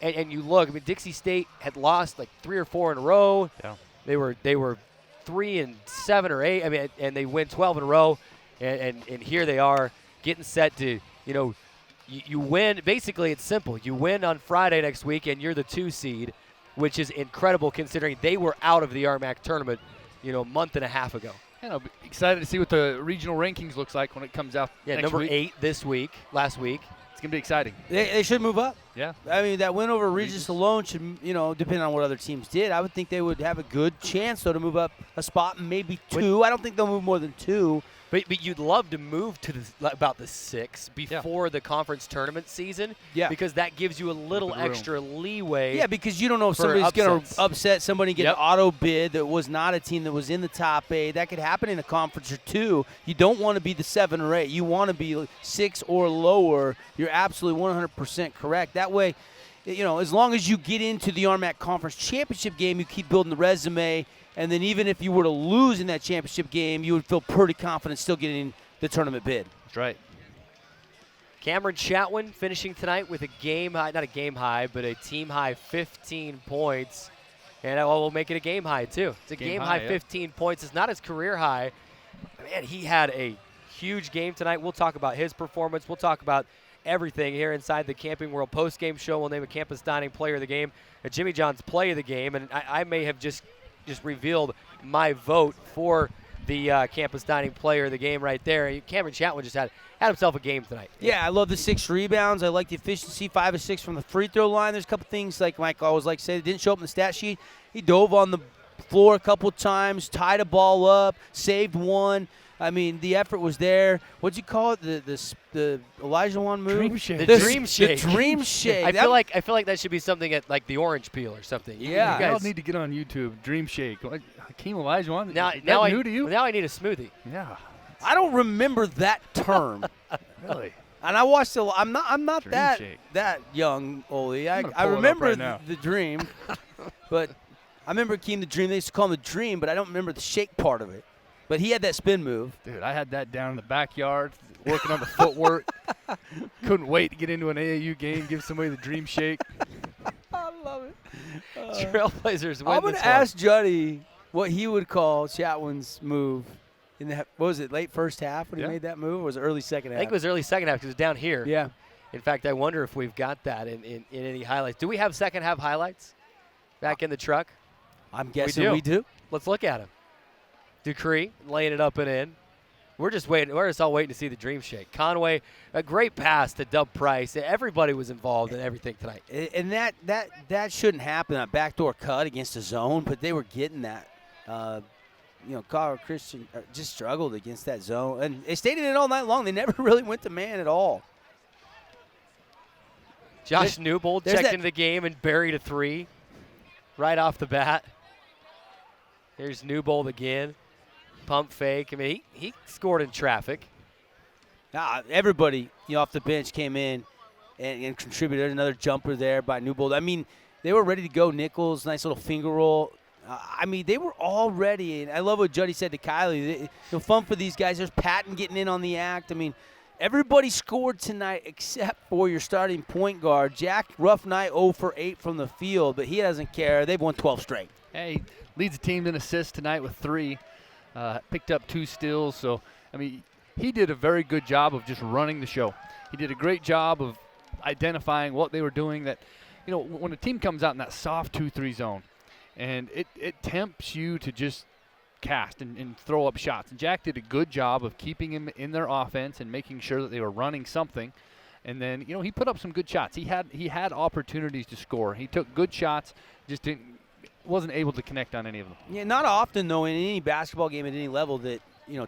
and you look. I mean, Dixie State had lost like 3 or 4 in a row. Yeah. They were 3-7 or 8. I mean, and they win 12 in a row. And here they are getting set to, you win. Basically, it's simple. You win on Friday next week, and you're the 2 seed, which is incredible considering they were out of the RMAC tournament, a month and a half ago. Yeah, I'll be excited to see what the regional rankings looks like when it comes out. Yeah, next number week. 8 last week. It's gonna be exciting. They should move up. Yeah. I mean, that win over Regis alone should, depending on what other teams did, I would think they would have a good chance, though, to move up a spot, maybe 2. I don't think they'll move more than 2. But you'd love to move to about the 6 before the conference tournament season. Yeah. Because that gives you a little extra leeway. Yeah, because you don't know if for somebody's going upsets. to upset somebody, get an auto bid that was not a team that was in the top 8. That could happen in a conference or 2. You don't want to be the 7 or 8. You want to be 6 or lower. You're absolutely 100% correct. That way, as long as you get into the RMAC Conference Championship game, you keep building the resume. And then even if you were to lose in that championship game, you would feel pretty confident still getting the tournament bid. That's right. Cameron Chatwin finishing tonight with a game high, not a game high, but a team high 15 points. And we'll make it a game high, too. It's a game high 15 points. It's not his career high. Man, he had a huge game tonight. We'll talk about his performance. We'll talk about everything here inside the Camping World post-game show. We'll name a Campus Dining Player of the Game, a Jimmy John's Play of the Game. And I may have just revealed my vote for the Campus Dining Player of the Game right there. Cameron Chatwin just had himself a game tonight. Yeah, I love the 6 rebounds. I like the efficiency, 5 of 6 from the free throw line. There's a couple things like Mike always likes to say that didn't show up in the stat sheet. He dove on the floor a couple times, tied a ball up, saved one. I mean, the effort was there. What'd you call it? The Elijah Wan move? Dream shake. The dream shake. The dream shake. I feel like that should be something at like the Orange Peel or something. Yeah, you guys all need to get on YouTube. Dream shake. Hakeem Olajuwon. Now new to you? Now I need a smoothie. Yeah. I don't remember that term. Really? And I watched a lot. I'm not Dream that shake. young, Oli. I pull it up remember right now. the dream, but I remember Hakeem the Dream. They used to call him the Dream, but I don't remember the shake part of it. But he had that spin move. Dude, I had that down in the backyard, working on the footwork. Couldn't wait to get into an AAU game, give somebody the dream shake. I love it. Trailblazers win I'm going this to ask Juddy what he would call Chatwin's move. In the, what was it, late first half when he made that move, or was it early second half? I think it was early second half because it was down here. Yeah. In fact, I wonder if we've got that in any highlights. Do we have second half highlights back in the truck? I'm guessing we do. Let's look at them. Dupree laying it up and in. We're just waiting. We're just all waiting to see the dream shake. Conway, a great pass to Dub Price. Everybody was involved in everything tonight. And that shouldn't happen, that backdoor cut against the zone, but they were getting that. Colorado Christian just struggled against that zone. And they stayed in it all night long. They never really went to man at all. Josh Newbold checked into the game and buried a 3 right off the bat. Here's Newbold again. Pump fake. I mean, he scored in traffic. Everybody off the bench came in and contributed. Another jumper there by Newbold. I mean, they were ready to go. Nichols, nice little finger roll. They were all ready. And I love what Juddy said to Kylie. Fun for these guys. There's Patton getting in on the act. I mean, everybody scored tonight except for your starting point guard. Jack, rough night, 0 for 8 from the field, but he doesn't care. They've won 12 straight. Hey, leads the team in assists tonight with 3. Picked up 2 steals. So, he did a very good job of just running the show. He did a great job of identifying what they were doing. That, when a team comes out in that soft 2-3 zone, and it tempts you to just cast and throw up shots. And Jack did a good job of keeping him in their offense and making sure that they were running something. And then, he put up some good shots. He had opportunities to score. He took good shots, just wasn't able to connect on any of them. Yeah, not often, though, in any basketball game at any level that,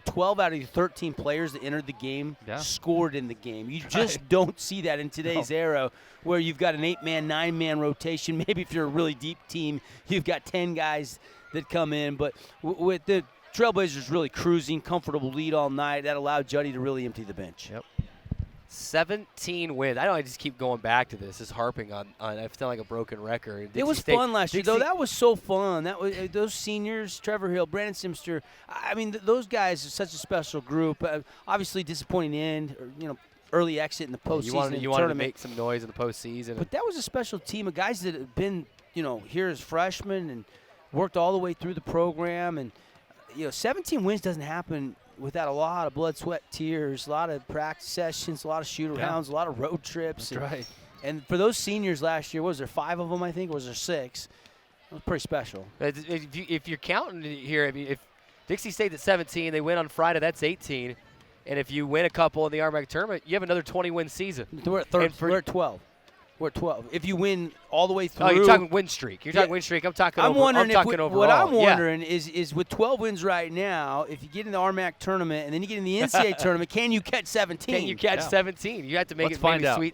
12 out of the 13 players that entered the game scored in the game. You just don't see that in today's era where you've got an 8-man, 9-man rotation. Maybe if you're a really deep team, you've got 10 guys that come in. But with the Trailblazers really cruising, comfortable lead all night, that allowed Juddy to really empty the bench. Yep. 17 wins. I know I just keep going back to this, just harping on I feel like a broken record. It was fun last year, though. That was so fun. That was those seniors, Trevor Hill, Brandon Simster. I mean, those guys are such a special group. Obviously, disappointing end, early exit in the postseason. You wanted to make some noise in the postseason. But that was a special team of guys that have been, here as freshmen and worked all the way through the program. And 17 wins doesn't happen without a lot of blood, sweat, tears, a lot of practice sessions, a lot of shoot-arounds, a lot of road trips. That's right. And for those seniors last year, was there 5 of them, I think, or was there 6? It was pretty special. If you're counting here, I mean, if Dixie State at 17, they win on Friday, that's 18. And if you win a couple in the RMAC tournament, you have another 20-win season. We're at 12. We're at 12. If you win all the way through. Oh, you're talking win streak. You're talking win streak. I'm talking overall. What I'm wondering is with 12 wins right now, if you get in the RMAC tournament and then you get in the NCAA tournament, can you catch 17? Can you catch 17? You have to make it maybe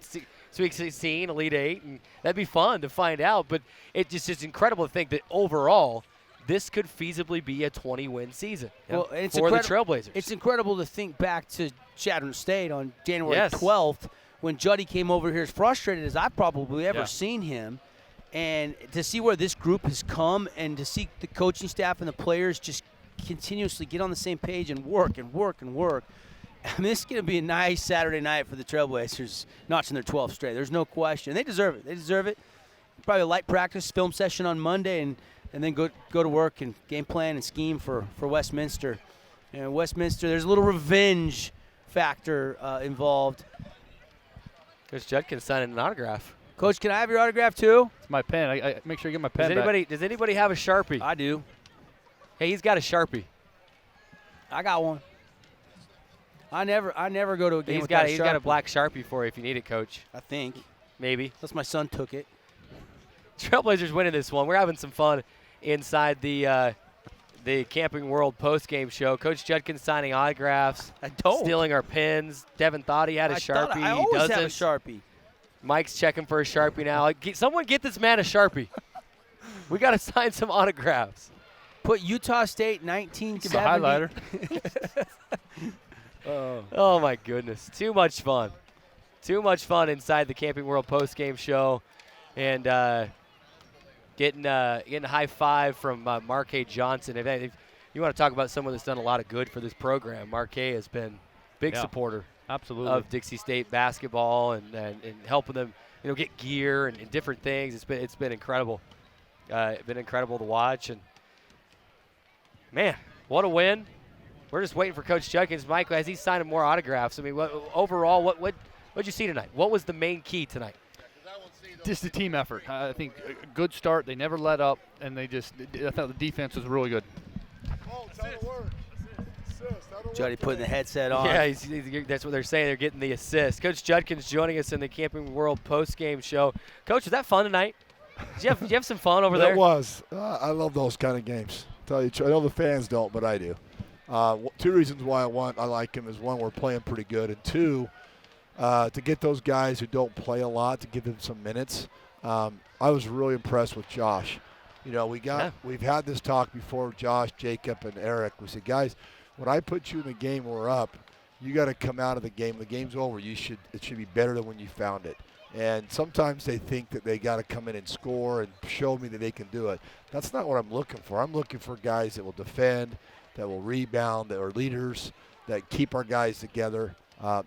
Sweet 16, Elite 8, and that'd be fun to find out. But it's incredible to think that overall, this could feasibly be a 20-win season for the Trailblazers. It's incredible to think back to Chadron State on January 12th, when Juddy came over here as frustrated as I've probably ever seen him. And to see where this group has come and to see the coaching staff and the players just continuously get on the same page and work and work and work. I mean, this is going to be a nice Saturday night for the Trailblazers, notching their 12th straight. There's no question. They deserve it. They deserve it. Probably a light practice, film session on Monday, and then go to work and game plan and scheme for Westminster. And Westminster, there's a little revenge factor involved. Coach Judkins signing an autograph. Coach, can I have your autograph too? It's my pen. I make sure I get my pen back. Does anybody have a Sharpie? I do. Hey, he's got a Sharpie. I got one. I never go to a game without a Sharpie. He's got a black Sharpie for you if you need it, Coach. I think. Maybe. Unless my son took it. Trailblazers winning this one. We're having some fun inside the Camping World post-game show. Coach Judkins signing autographs. Stealing our pens. Devin thought he had a Sharpie. I always have a Sharpie. Mike's checking for a Sharpie now. Someone get this man a Sharpie. We got to sign some autographs. Put Utah State 1970. Give him a highlighter. Oh, my goodness. Too much fun. Too much fun inside the Camping World post-game show. And getting a high five from Marquet Johnson. If you want to talk about someone that's done a lot of good for this program, Marquet has been big supporter of Dixie State basketball and helping them get gear and different things. It's been incredible. Been incredible to watch. And, man, what a win. We're just waiting for Coach Judkins. Michael, as he's signing more autographs, I mean, overall, what did you see tonight? What was the main key tonight? Just a team effort. I think a good start. They never let up, and I thought the defense was really good. Juddy putting the headset on. Yeah, that's what they're saying. They're getting the assist. Coach Judkins joining us in the Camping World post-game show. Coach, was that fun tonight? Did you have some fun over there? It was. I love those kind of games. Tell you, I know the fans don't, but I do. 2 reasons why I like him is, one, we're playing pretty good, and 2, to get those guys who don't play a lot, to give them some minutes. I was really impressed with Josh. We've had this talk before, Josh, Jacob, and Eric. We said, guys, when I put you in the game, we're up. You got to come out of the game. The game's over. It should be better than when you found it. And sometimes they think that they got to come in and score and show me that they can do it. That's not what I'm looking for. I'm looking for guys that will defend, that will rebound, that are leaders, that keep our guys together.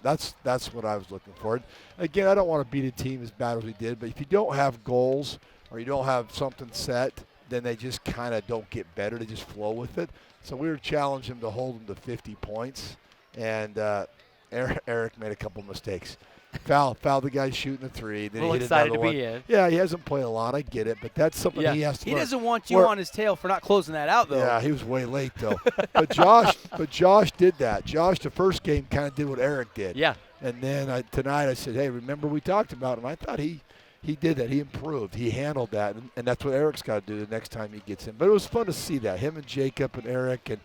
That's what I was looking for. Again, I don't want to beat a team as bad as we did, but if you don't have goals or you don't have something set, then they just kind of don't get better. They just flow with it. So we were challenging them to hold them to 50 points, and Eric made a couple mistakes. Fouled the guy shooting the three. Then a little he hit excited another to one. be in. Yeah, he hasn't played a lot. I get it, but that's something he has to He learn. doesn't want you on his tail for not closing that out, though. Yeah, he was way late, though. but Josh did that. Josh, the first game, kind of did what Eric did. Yeah. And then tonight I said, hey, remember we talked about him. I thought he did that. He improved. He handled that. And that's what Eric's got to do the next time he gets in. But it was fun to see that. Him and Jacob and Eric and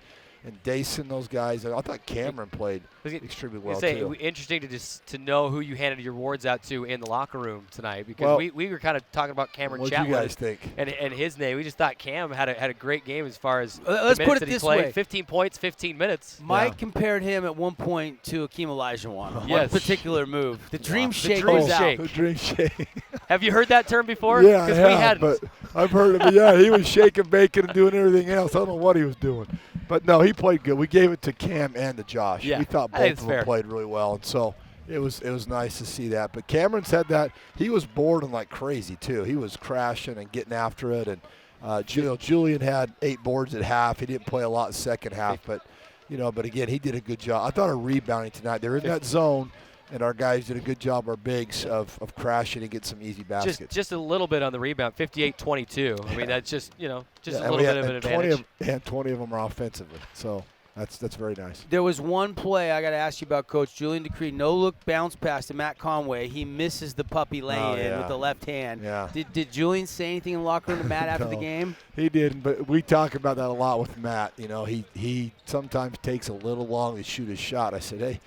Dason, those guys. I thought Cameron played extremely well, too. Interesting to know who you handed your awards out to in the locker room tonight, because we were kind of talking about Cameron What do you guys think? And his name. We just thought Cam had a great game as far as Let's the put minutes it that he this played. way. 15 points, 15 minutes. Mike compared him at one point to Akeem Olajuwon on one Yes. particular move. The dream shake dream was out. shake. The dream shake. Have you heard that term before? Yeah, we I have, hadn't. but I've heard of it. Yeah, he was shaking, baking, and doing everything else. I don't know what he was doing. But, no, he played good. We gave it to Cam and to Josh. Yeah, we thought I both think of it's them fair. played really well, and so it was nice to see that. But Cameron said that he was boarding like crazy, too. He was crashing and getting after it. And Julian had 8 boards at half. He didn't play a lot in second half, but again, he did a good job. I thought our rebounding tonight, they're in that zone, and our guys did a good job, our bigs, of crashing and get some easy baskets. Just a little bit on the rebound, 58-22. I mean, that's just a little and bit of an advantage. 20 of them are offensively, so that's very nice. There was one play I got to ask you about, Coach. Julian Decree, no-look bounce pass to Matt Conway. He misses the puppy lay-in with the left hand. Yeah. Did Julian say anything in the locker room to Matt after the game? He didn't, but we talk about that a lot with Matt. He sometimes takes a little long to shoot his shot. I said, hey,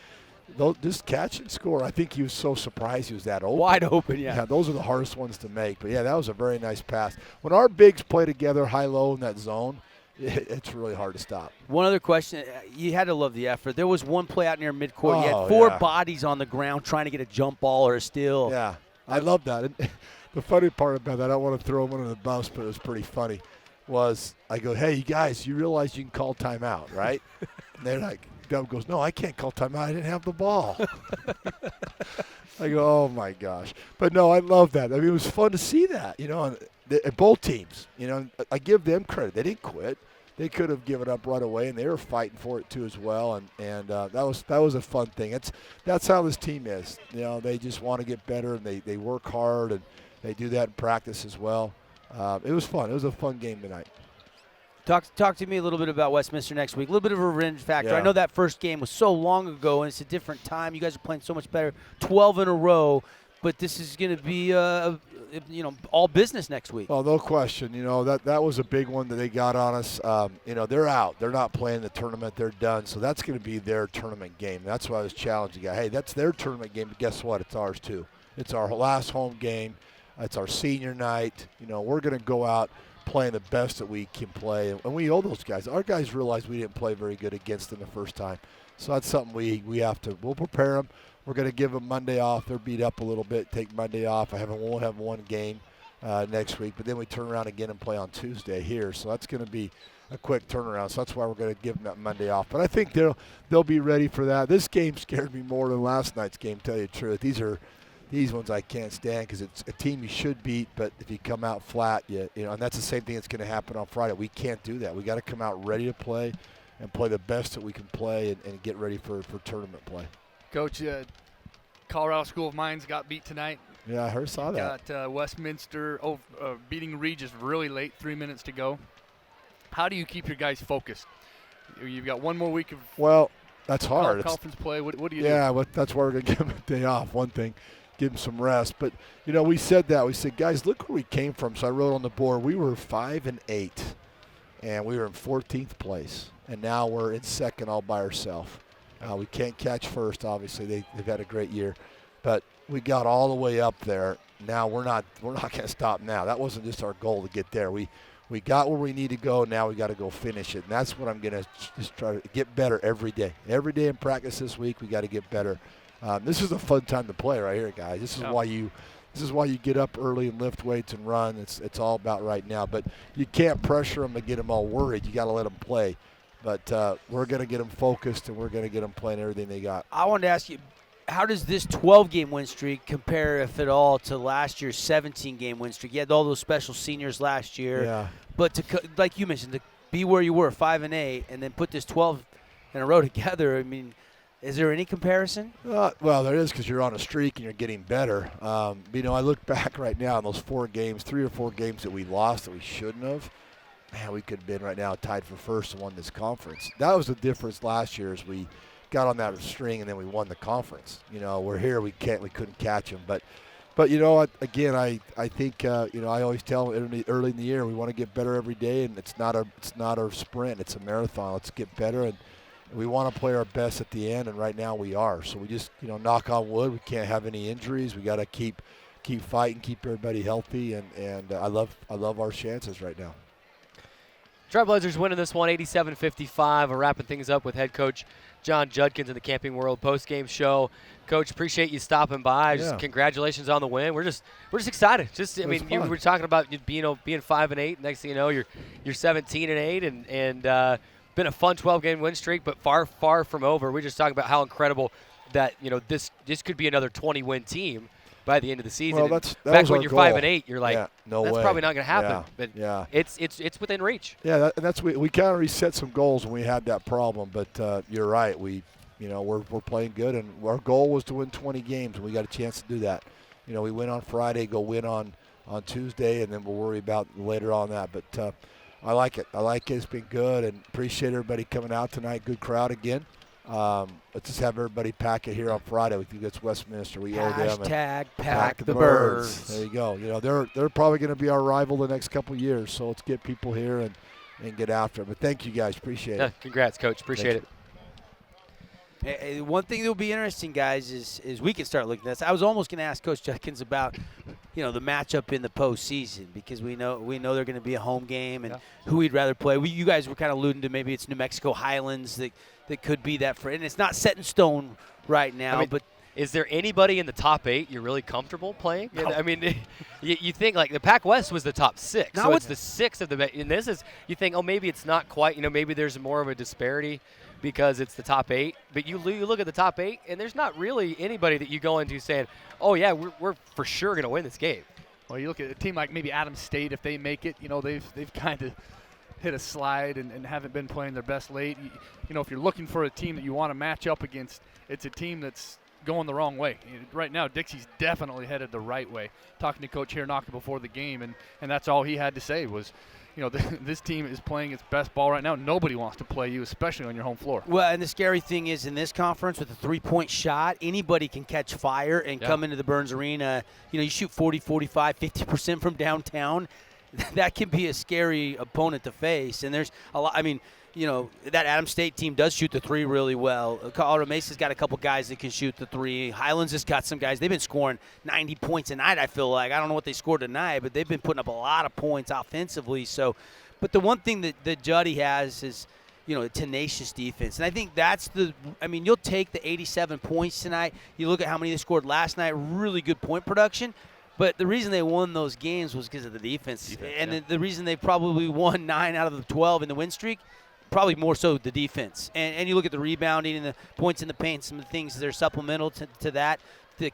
just catch and score. I think he was so surprised he was that open. Wide open, yeah. Yeah, those are the hardest ones to make. But, yeah, that was a very nice pass. When our bigs play together high-low in that zone, it's really hard to stop. One other question. You had to love the effort. There was one play out near midcourt. You had 4 bodies on the ground trying to get a jump ball or a steal. Yeah, I love that. And the funny part about that, I don't want to throw him under the bus, but it was pretty funny, was I go, hey, you guys, you realize you can call timeout, right? And they're like, Dub goes, no, I can't call timeout. I didn't have the ball. I go, oh, my gosh. But, no, I love that. I mean, it was fun to see that, and both teams. I give them credit. They didn't quit. They could have given up right away, and they were fighting for it too as well. And that was a fun thing. That's how this team is. They just want to get better, and they work hard, and they do that in practice as well. It was fun. It was a fun game tonight. Talk to me a little bit about Westminster next week. A little bit of a revenge factor. Yeah. I know that first game was so long ago, and it's a different time. You guys are playing so much better, 12 in a row. But this is going to be, all business next week. Oh, no question. That was a big one that they got on us. They're out. They're not playing the tournament. They're done. So that's going to be their tournament game. That's why I was challenging. Hey, that's their tournament game. But guess what? It's ours too. It's our last home game. It's our senior night. We're going to go out playing the best that we can play. And we owe those guys. Our guys realized we didn't play very good against them the first time. So that's something we have to. We'll prepare them. We're going to give them Monday off. They're beat up a little bit. Take Monday off. Won't have one game next week. But then we turn around again and play on Tuesday here. So that's going to be a quick turnaround. So that's why we're going to give them that Monday off. But I think they'll be ready for that. This game scared me more than last night's game, to tell you the truth. These ones I can't stand because it's a team you should beat, but if you come out flat, and that's the same thing that's going to happen on Friday. We can't do that. We got to come out ready to play and play the best that we can play and get ready for tournament play. Coach, Colorado School of Mines got beat tonight. Yeah, I saw that. Got Westminster beating Regis really late, 3 minutes to go. How do you keep your guys focused? You've got one more week of that's hard. Conference play. What do you do? Yeah, that's why we're going to give them a day off. One thing, give them some rest. But, we said that. We said, guys, look where we came from. So I wrote on the board, we were 5-8, and we were in 14th place. And now we're in second all by ourselves. We can't catch first, obviously. They've had a great year. But we got all the way up there. Now we're not going to stop now. That wasn't just our goal to get there. We got where we need to go. Now we got to go finish it. And that's what I'm going to just try to get better every day. Every day in practice this week, we got to get better. This is a fun time to play right here, guys. This is why you get up early and lift weights and run. It's all about right now. But you can't pressure them to get them all worried. You got to let them play. But we're going to get them focused, and we're going to get them playing everything they got. I wanted to ask you, how does this 12-game win streak compare, if at all, to last year's 17-game win streak? You had all those special seniors last year. Yeah. But like you mentioned, to be where you were, 5-8, and then put this 12 in a row together, I mean, Is there any comparison? Well, there is because you're on a streak and you're getting better. I look back right now on those 4 games, 3 or 4 games that we lost that we shouldn't have. Man, we could have been right now tied for first and won this conference. That was the difference last year is we got on that string and then we won the conference. We're here, we couldn't catch them. But you know what? Again, I think I always tell them early in the year we want to get better every day, and it's not a sprint, it's a marathon. Let's get better, and we want to play our best at the end, and right now we are. So we just knock on wood. We can't have any injuries. We got to keep fighting, keep everybody healthy, and I love our chances right now. Trailblazers winning this one 87-55. We're wrapping things up with head coach John Judkins in the Camping World post-game show. Coach, appreciate you stopping by. Just congratulations on the win. We're just excited. You were talking about being 5-8. Next thing you know, you're 17-8, and been a fun 12-game win streak, but far from over. We're just talking about how incredible that this could be another 20-win team by the end of the season. Well, back when you're 5-8, you're like, no that's way. probably not going to happen. But it's within reach. Yeah, we kind of reset some goals when we had that problem. But you're right. We're playing good, and our goal was to win 20 games, and we got a chance to do that. We win on Friday, go win on Tuesday, and then we'll worry about later on that. But I like it. It's been good, and appreciate everybody coming out tonight. Good crowd again. Let's just have everybody pack it here on Friday. We think it's Westminster. We owe them. Hashtag pack the birds. There you go. They're probably going to be our rival the next couple of years. So let's get people here and get after it. But thank you guys. Appreciate it. Congrats, Coach. Appreciate it. One thing that will be interesting, guys, is we can start looking at this. I was almost going to ask Coach Judkins about, the matchup in the postseason because we know they're going to be a home game and who we'd rather play. You guys were kind of alluding to maybe it's New Mexico Highlands that could be that and it's not set in stone right now. But is there anybody in the top 8 you're really comfortable playing? No. You think like the Pac West was the top 6, now so it's the 6 of the. And this is you think maybe it's not quite. Maybe there's more of a disparity because it's the top 8. But you look at the top 8, and there's not really anybody that you go into saying, oh, yeah, we're for sure going to win this game. Well, you look at a team like maybe Adams State, if they make it, they've kind of hit a slide and haven't been playing their best late. If you're looking for a team that you want to match up against, it's a team that's going the wrong way. Right now, Dixie's definitely headed the right way. Talking to Coach Hironaka before the game, and that's all he had to say was, this team is playing its best ball right now. Nobody wants to play you, especially on your home floor. Well, and the scary thing is in this conference with a three-point shot, anybody can catch fire and come into the Burns Arena. You shoot 40, 45, 50% from downtown. That can be a scary opponent to face. And there's a lot. That Adams State team does shoot the 3 really well. Colorado Mesa's got a couple guys that can shoot the 3. Highlands has got some guys. They've been scoring 90 points a night, I feel like. I don't know what they scored tonight, but they've been putting up a lot of points offensively. So, but the one thing that Juddy has is, a tenacious defense. And I think that's you'll take the 87 points tonight. You look at how many they scored last night, really good point production. But the reason they won those games was because of the defense. And the reason they probably won 9 out of the 12 in the win streak, probably more so the defense. And you look at the rebounding and the points in the paint, some of the things that are supplemental to that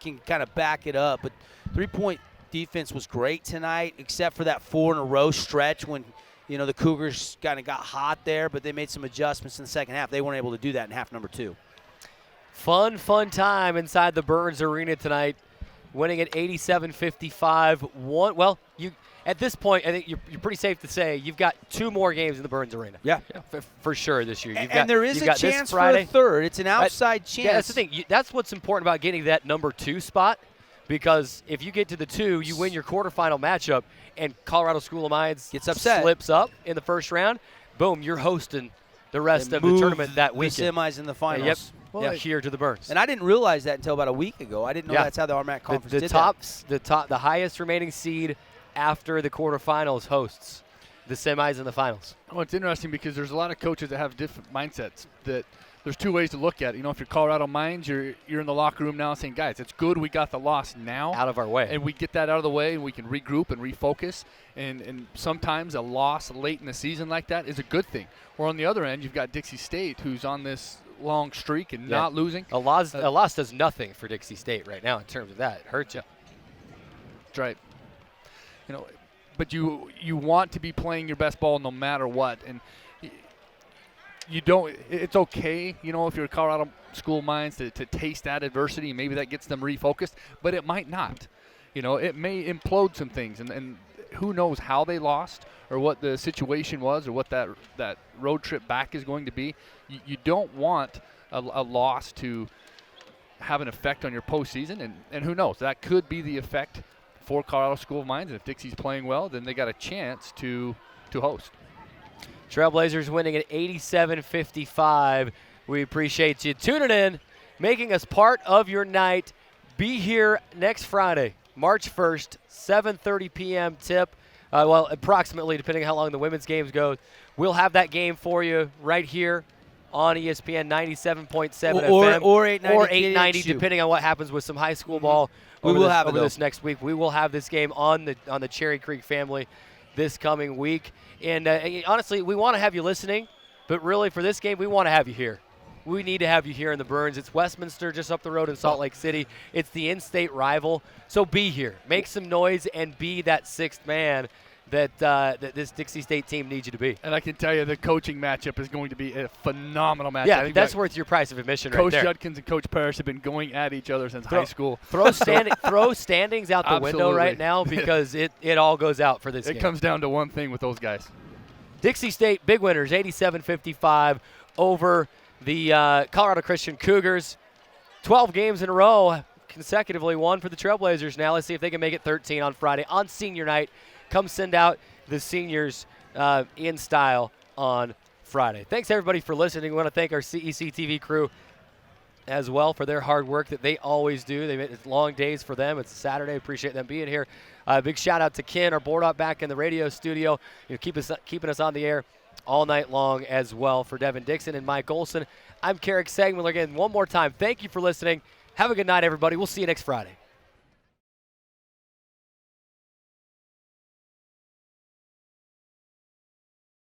can kind of back it up. But 3-point defense was great tonight, except for that 4-in-a-row stretch when, the Cougars kind of got hot there, but they made some adjustments in the second half. They weren't able to do that in half number 2. Fun time inside the Burns Arena tonight, winning at 87-55. At this point, I think you're pretty safe to say you've got 2 more games in the Burns Arena. Yeah. For sure this year. And there is a chance for a third. It's an outside chance. Yeah, that's the thing. That's what's important about getting that number 2 spot, because if you get to the 2, you win your quarterfinal matchup, and Colorado School of Mines gets upset, slips up in the first round, boom, you're hosting the rest of the tournament that weekend. The semis and the finals. Here to the Burns. And I didn't realize that until about a week ago. I didn't know that's how the RMAC conference did that. The highest remaining seed after the quarterfinals hosts the semis and the finals. Well, it's interesting because there's a lot of coaches that have different mindsets. That there's 2 ways to look at it. If you're Colorado Mines, you're in the locker room now saying, guys, it's good we got the loss now out of our way, and we get that out of the way, and we can regroup and refocus. And sometimes a loss late in the season like that is a good thing. Or on the other end, you've got Dixie State, who's on this long streak and not losing. A loss does nothing for Dixie State right now in terms of that. It hurts you. That's right. But you want to be playing your best ball no matter what. And It's okay, if you're a Colorado School of Mines to taste that adversity. Maybe that gets them refocused, but it might not. It may implode some things, and who knows how they lost or what the situation was or what that road trip back is going to be. You don't want a loss to have an effect on your postseason, and who knows, that could be the effect for Colorado School of Mines. And if Dixie's playing well, then they got a chance to host. Trailblazers winning at 87-55. We appreciate you tuning in, making us part of your night. Be here next Friday, March 1st, 7:30 p.m. tip. Approximately, depending on how long the women's games go. We'll have that game for you right here on ESPN 97.7 FM or 890, depending on what happens with some high school ball. We will have it this next week. We will have this game on the Cherry Creek family this coming week. And honestly, we want to have you listening, but really for this game, we want to have you here. We need to have you here in the Burns. It's Westminster just up the road in Salt Lake City. It's the in-state rival. So be here. Make some noise and be that sixth man that this Dixie State team needs you to be. And I can tell you the coaching matchup is going to be a phenomenal matchup. Yeah, that's worth your price of admission right there. Coach Judkins and Coach Parrish have been going at each other since high school. Throw standings out the window right now because it all goes out for this game. It comes down to one thing with those guys. Dixie State, big winners, 87-55 over the Colorado Christian Cougars. 12 games in a row consecutively won for the Trailblazers. Now let's see if they can make it 13 on Friday on senior night. Come send out the seniors in style on Friday. Thanks, everybody, for listening. We want to thank our CEC TV crew as well for their hard work that they always do. It's long days for them. It's Saturday. Appreciate them being here. Big shout-out to Ken, our board op back in the radio studio. Keeping us on the air all night long as well. For Devin Dixon and Mike Olson, I'm Carrick Segmiller. Again, one more time, thank you for listening. Have a good night, everybody. We'll see you next Friday.